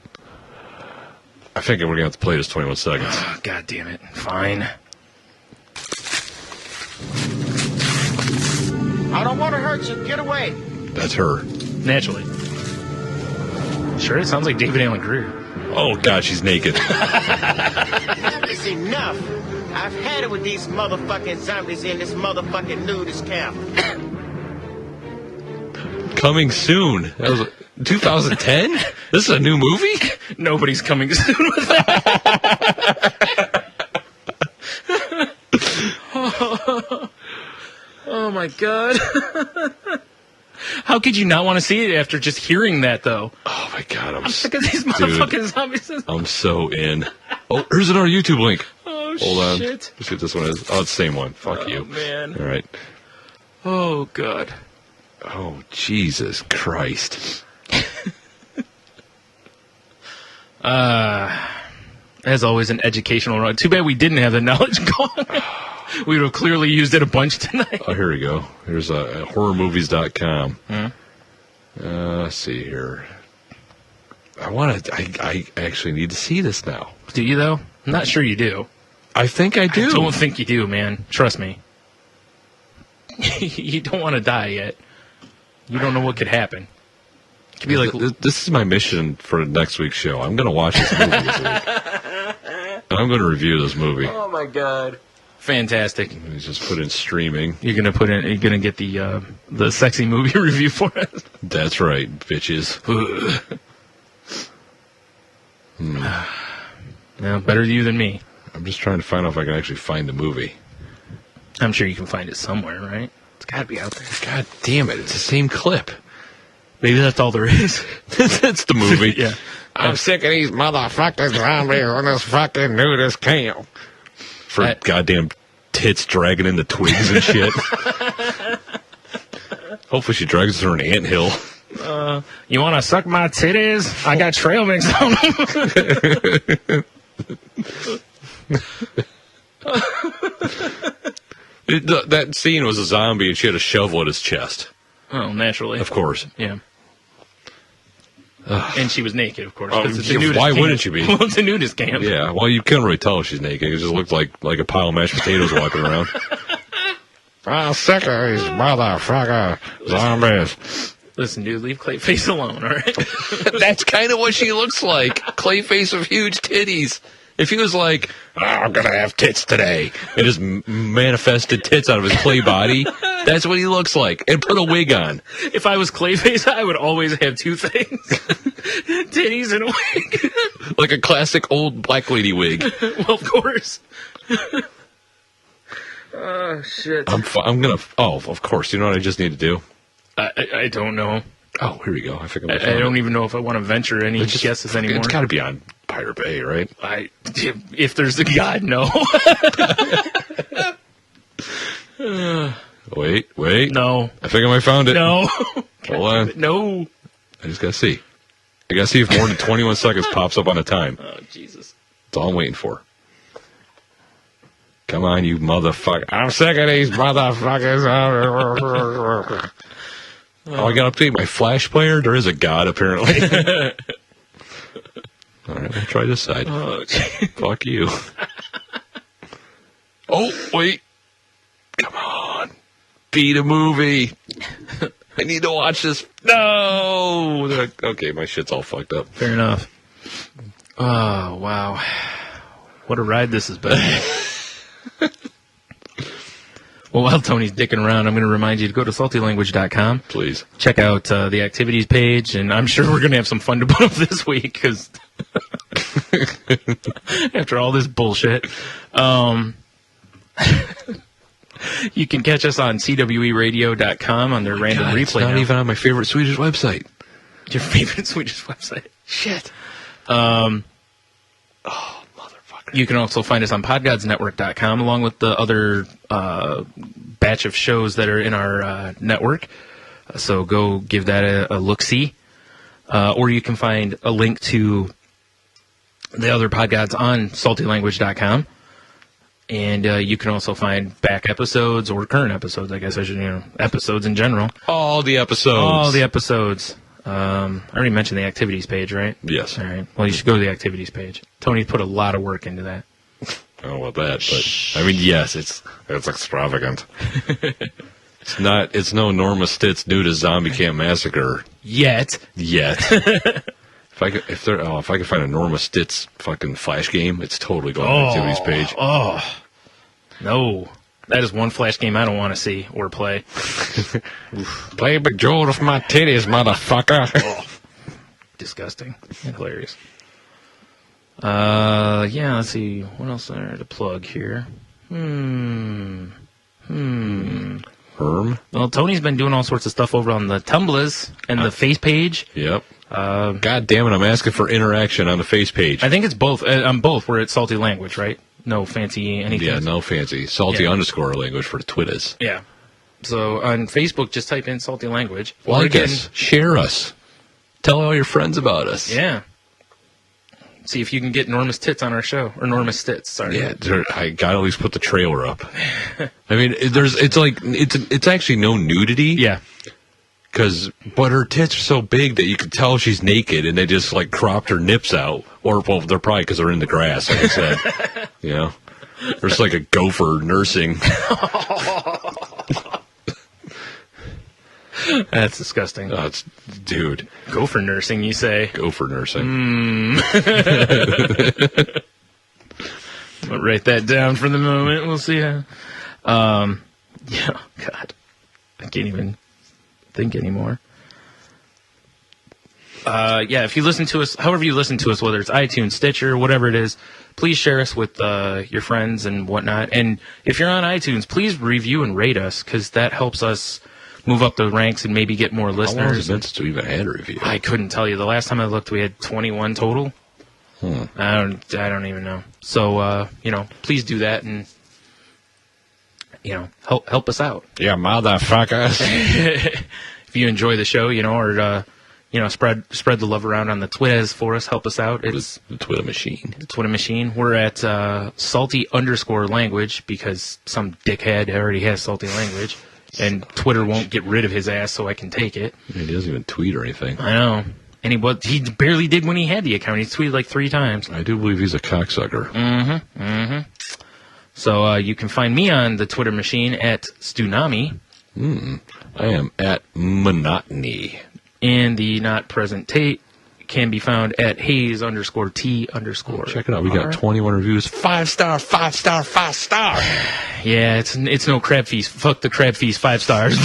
Speaker 2: I think we're going to have to play this 21 seconds.
Speaker 3: Oh, God damn it. Fine.
Speaker 6: I don't want to hurt you. Get away.
Speaker 2: That's her.
Speaker 3: Naturally. Sure, it sounds like David Allen Greer.
Speaker 2: Oh, God, she's naked.
Speaker 6: It's enough. I've had it with these motherfucking zombies in this motherfucking nudist camp.
Speaker 2: Coming soon. That was 2010? This is a new movie?
Speaker 3: Nobody's coming soon with that. Oh, my God. How could you not want to see it after just hearing that, though?
Speaker 2: Oh, my God.
Speaker 3: I'm sick of these motherfucking zombies.
Speaker 2: I'm so in. Oh, here's another YouTube link.
Speaker 3: Oh,
Speaker 2: Hold on.
Speaker 3: shit.
Speaker 2: Let's see what this one is. Oh, it's the same one. Fuck you.
Speaker 3: Man.
Speaker 2: All right.
Speaker 3: Oh, God.
Speaker 2: Oh, Jesus Christ.
Speaker 3: As always, an educational run. Too bad we didn't have the knowledge going. We would have clearly used it a bunch tonight.
Speaker 2: Oh, here we go. Here's horrormovies.com. Let's see here. I actually need to see this now.
Speaker 3: Do you, though? I'm not sure you do.
Speaker 2: I think I do.
Speaker 3: I don't think you do, man. Trust me. You don't want to die yet. You don't know what could happen. It could be like...
Speaker 2: This is my mission for next week's show. I'm going to watch this movie this week. And I'm going to review this movie.
Speaker 3: Oh, my God. Fantastic.
Speaker 2: He's just put in streaming.
Speaker 3: You're gonna get the sexy movie review for us.
Speaker 2: That's right, bitches.
Speaker 3: No, better you than me.
Speaker 2: I'm just trying to find out if I can actually find the movie.
Speaker 3: I'm sure you can find it somewhere, right? It's got to be out there.
Speaker 2: God damn it! It's the same clip.
Speaker 3: Maybe that's all there is.
Speaker 2: That's the movie.
Speaker 3: Yeah.
Speaker 2: I'm sick of these motherfuckers zombies on this fucking nudist camp. For goddamn tits dragging in the twigs and shit. Hopefully she drags her an anthill.
Speaker 3: You want to suck my titties? I got trail mix on them.
Speaker 2: That scene was a zombie and she had a shovel at his chest.
Speaker 3: Oh, naturally.
Speaker 2: Of course.
Speaker 3: Yeah. And she was naked, of course.
Speaker 2: Oh,
Speaker 3: It's a
Speaker 2: yeah,
Speaker 3: nudist
Speaker 2: why
Speaker 3: camp.
Speaker 2: wouldn't she be?
Speaker 3: Well, it's a nudist camp.
Speaker 2: Yeah, well, you couldn't really tell if she's naked. It just looked like a pile of mashed potatoes walking around. I'm sick of these motherfucker zombies.
Speaker 3: Listen, dude, leave Clayface alone, all right?
Speaker 2: That's kind of what she looks like. Clayface with huge titties. If he was like, I'm going to have tits today, and just manifested tits out of his clay body, that's what he looks like. And put a wig on.
Speaker 3: If I was Clayface, I would always have two things. Titties and a wig.
Speaker 2: Like a classic old black lady wig.
Speaker 3: Well, of course. Oh, shit.
Speaker 2: I'm going to... Oh, of course. You know what I just need to do?
Speaker 3: I don't know.
Speaker 2: Oh, here we go. I think
Speaker 3: I don't even know if I want to venture any guesses anymore.
Speaker 2: It's got to be on Pirate Bay, right?
Speaker 3: If there's a God, no.
Speaker 2: Wait.
Speaker 3: No.
Speaker 2: I think I might found it.
Speaker 3: No.
Speaker 2: Hold on.
Speaker 3: No.
Speaker 2: I just got to see. I got to see if more than 21 seconds pops up on a time.
Speaker 3: Oh, Jesus.
Speaker 2: That's all I'm waiting for. Come on, you motherfucker. I'm sick of these motherfuckers. Oh, I got to update my Flash player? There is a God, apparently. All right, we'll try this side.
Speaker 3: Oh,
Speaker 2: fuck you. Oh, wait. Come on. Beat a movie. I need to watch this. No. Okay, my shit's all fucked up.
Speaker 3: fair enough. Oh, wow. What a ride this has been. Well, while Tony's dicking around, I'm going to remind you to go to saltylanguage.com.
Speaker 2: Please.
Speaker 3: Check out the activities page, and I'm sure we're going to have some fun to put up this week, because after all this bullshit. You can catch us on cweradio.com on their random replay.
Speaker 2: It's not
Speaker 3: now.
Speaker 2: even on my favorite Swedish website.
Speaker 3: Your favorite Swedish website.
Speaker 2: Shit.
Speaker 3: You can also find us on podgodsnetwork.com along with the other batch of shows that are in our network. So go give that a look-see. Or you can find a link to the other podgods on saltylanguage.com. And you can also find back episodes or current episodes, I guess I should, episodes in general.
Speaker 2: All the episodes.
Speaker 3: All the episodes. I already mentioned the activities page, right?
Speaker 2: Yes.
Speaker 3: All right. Well, you should go to the activities page. Tony put a lot of work into that.
Speaker 2: I don't know about that, but I mean, yes, it's extravagant. It's no Norma Stitz New to Zombie Camp Massacre
Speaker 3: Yet.
Speaker 2: If I could find a Norma Stitz fucking Flash game, it's totally going on the activities page.
Speaker 3: Oh, no. That is one Flash game I don't want to see or play.
Speaker 2: Play Big Joel with my titties, motherfucker.
Speaker 3: Oh, disgusting. Hilarious. Yeah, let's see. What else is there to plug here?
Speaker 2: Herm?
Speaker 3: Well, Tony's been doing all sorts of stuff over on the Tumblrs and the face page.
Speaker 2: Yep. God damn it, I'm asking for interaction on the face page.
Speaker 3: I think it's both. On both, we're at Salty Language, right? No fancy anything.
Speaker 2: Yeah, no fancy. Salty _ language for the Twitters.
Speaker 3: Yeah. So on Facebook, just type in Salty Language.
Speaker 2: Like us. Share us. Tell all your friends about us.
Speaker 3: Yeah. See if you can get Norma's tits on our show. Or Norma's Stitz, sorry.
Speaker 2: Yeah, I gotta at least put the trailer up. I mean, it's actually no nudity.
Speaker 3: Yeah.
Speaker 2: But her tits are so big that you can tell she's naked, and they just like cropped her nips out. Or, well, they're probably because they're in the grass, like I said. There's like a gopher nursing.
Speaker 3: That's disgusting.
Speaker 2: Dude.
Speaker 3: Gopher nursing, you say?
Speaker 2: Gopher nursing.
Speaker 3: I'll write that down for the moment. We'll see how. Yeah, God. I can't even think anymore. Yeah, if you listen to us, however you listen to us, whether it's iTunes, Stitcher, whatever it is, please share us with your friends and whatnot. And if you're on iTunes, please review and rate us, because that helps us move up the ranks and maybe get more listeners.
Speaker 2: How long has it been since we even had a review?
Speaker 3: I couldn't tell you. The last time I looked, we had 21 total. I don't even know. So, please do that and, help us out.
Speaker 2: Yeah, motherfuckers.
Speaker 3: If you enjoy the show, or spread the love around on the Twitters for us. Help us out. It's
Speaker 2: the Twitter machine.
Speaker 3: The Twitter machine. We're at salty _ language, because some dickhead already has salty language, and Twitter won't get rid of his ass, so I can take it.
Speaker 2: He doesn't even tweet or anything.
Speaker 3: I know. And he barely did when he had the account. He tweeted like 3 times.
Speaker 2: I do believe he's a cocksucker.
Speaker 3: So you can find me on the Twitter machine at Stunami.
Speaker 2: I am at Monotony.
Speaker 3: And the not present Tate can be found at Hayes_T_.
Speaker 2: Check it out. We got 21 reviews. 5 star, 5 star, 5 star.
Speaker 3: Yeah, it's no crab feast. Fuck the crab feast, 5 stars.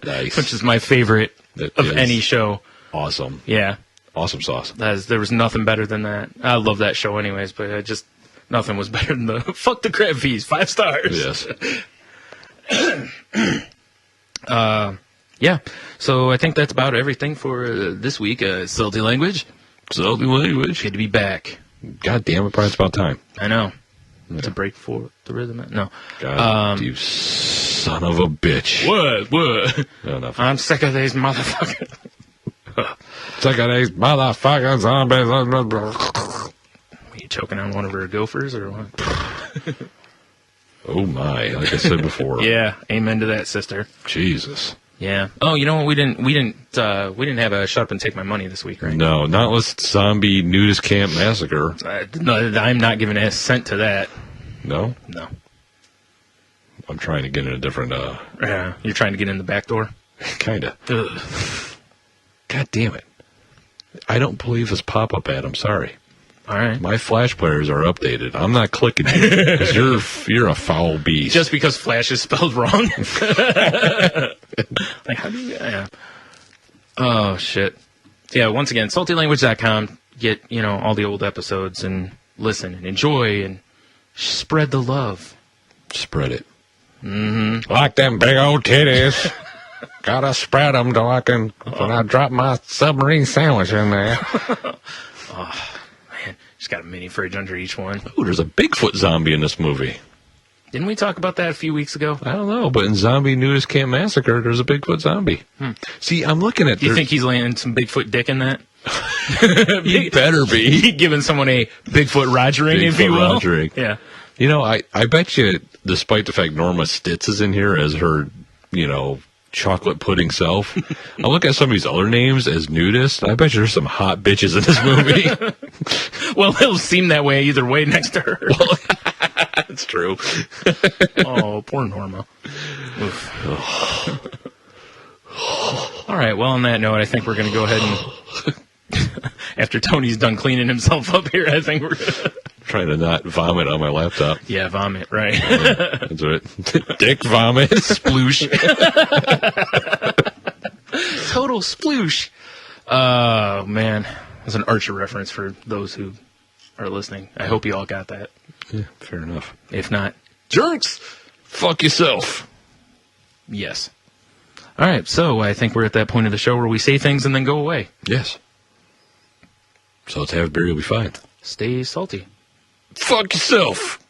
Speaker 2: Nice.
Speaker 3: Which is my favorite of any show.
Speaker 2: Awesome.
Speaker 3: Yeah.
Speaker 2: Awesome sauce.
Speaker 3: There was nothing better than that. I love that show anyways, but nothing was better than the fuck the crab feast, 5 stars.
Speaker 2: Yes.
Speaker 3: Yeah. So I think that's about everything for this week. Salty language.
Speaker 2: Salty language.
Speaker 3: Good to be back.
Speaker 2: God damn it, Brian, it's about time.
Speaker 3: I know. It's a break for the rhythm. No.
Speaker 2: God, you son of a bitch.
Speaker 3: What?
Speaker 2: No, nothing.
Speaker 3: I'm sick of these motherfuckers.
Speaker 2: Sick of these motherfucking zombies.
Speaker 3: Are you choking on one of her gophers or what?
Speaker 2: Oh my! Like I said before.
Speaker 3: Yeah. Amen to that, sister.
Speaker 2: Jesus.
Speaker 3: Yeah. Oh, you know what? We didn't have a shut up and take my money this week, right?
Speaker 2: No, not unless it's zombie nudist camp massacre.
Speaker 3: No, I'm not giving a cent to that.
Speaker 2: No.
Speaker 3: No.
Speaker 2: I'm trying to get in a different.
Speaker 3: Yeah. You're trying to get in the back door.
Speaker 2: Kinda. Ugh. God damn it! I don't believe this pop-up ad. I'm sorry.
Speaker 3: All right.
Speaker 2: My Flash players are updated. I'm not clicking you because you're a foul beast.
Speaker 3: Just because Flash is spelled wrong. Like, how do you? Yeah. Oh shit. Yeah. Once again, saltylanguage.com. Get all the old episodes and listen and enjoy and spread the love.
Speaker 2: Spread it.
Speaker 3: Mm-hmm.
Speaker 2: Like them big old titties. Gotta spread them so I can when I drop my submarine sandwich in there.
Speaker 3: Oh. Just got a mini fridge under each one.
Speaker 2: Ooh, there's a Bigfoot zombie in this movie.
Speaker 3: Didn't we talk about that a few weeks ago?
Speaker 2: I don't know, but in Zombie Nudist Camp Massacre, there's a Bigfoot zombie. See, I'm looking at...
Speaker 3: Do you think he's laying some Bigfoot dick in that?
Speaker 2: He better be.
Speaker 3: Giving someone a Bigfoot Rogering, if you will.
Speaker 2: Rogering.
Speaker 3: Yeah.
Speaker 2: I bet you, despite the fact Norma Stitz is in here as her, chocolate pudding self, I look at some of these other names as nudists, I bet you there's some hot bitches in this movie.
Speaker 3: Well, it'll seem that way either way next to her.
Speaker 2: Well, that's true.
Speaker 3: Oh, poor Norma. Oof. All right, well, on that note, I think we're going to go ahead and, after Tony's done cleaning himself up here, I think we're going to...
Speaker 2: Trying to not vomit on my laptop.
Speaker 3: Yeah, vomit, right.
Speaker 2: That's right. Dick vomit.
Speaker 3: Sploosh. Total sploosh. Oh, man. That's an Archer reference for those who are listening. I hope you all got that.
Speaker 2: Yeah, fair enough.
Speaker 3: If not,
Speaker 2: jerks, fuck yourself.
Speaker 3: Yes. All right, so I think we're at that point of the show where we say things and then go away.
Speaker 2: Yes. So let's have a beer, you'll be fine.
Speaker 3: Stay salty.
Speaker 2: Fuck yourself.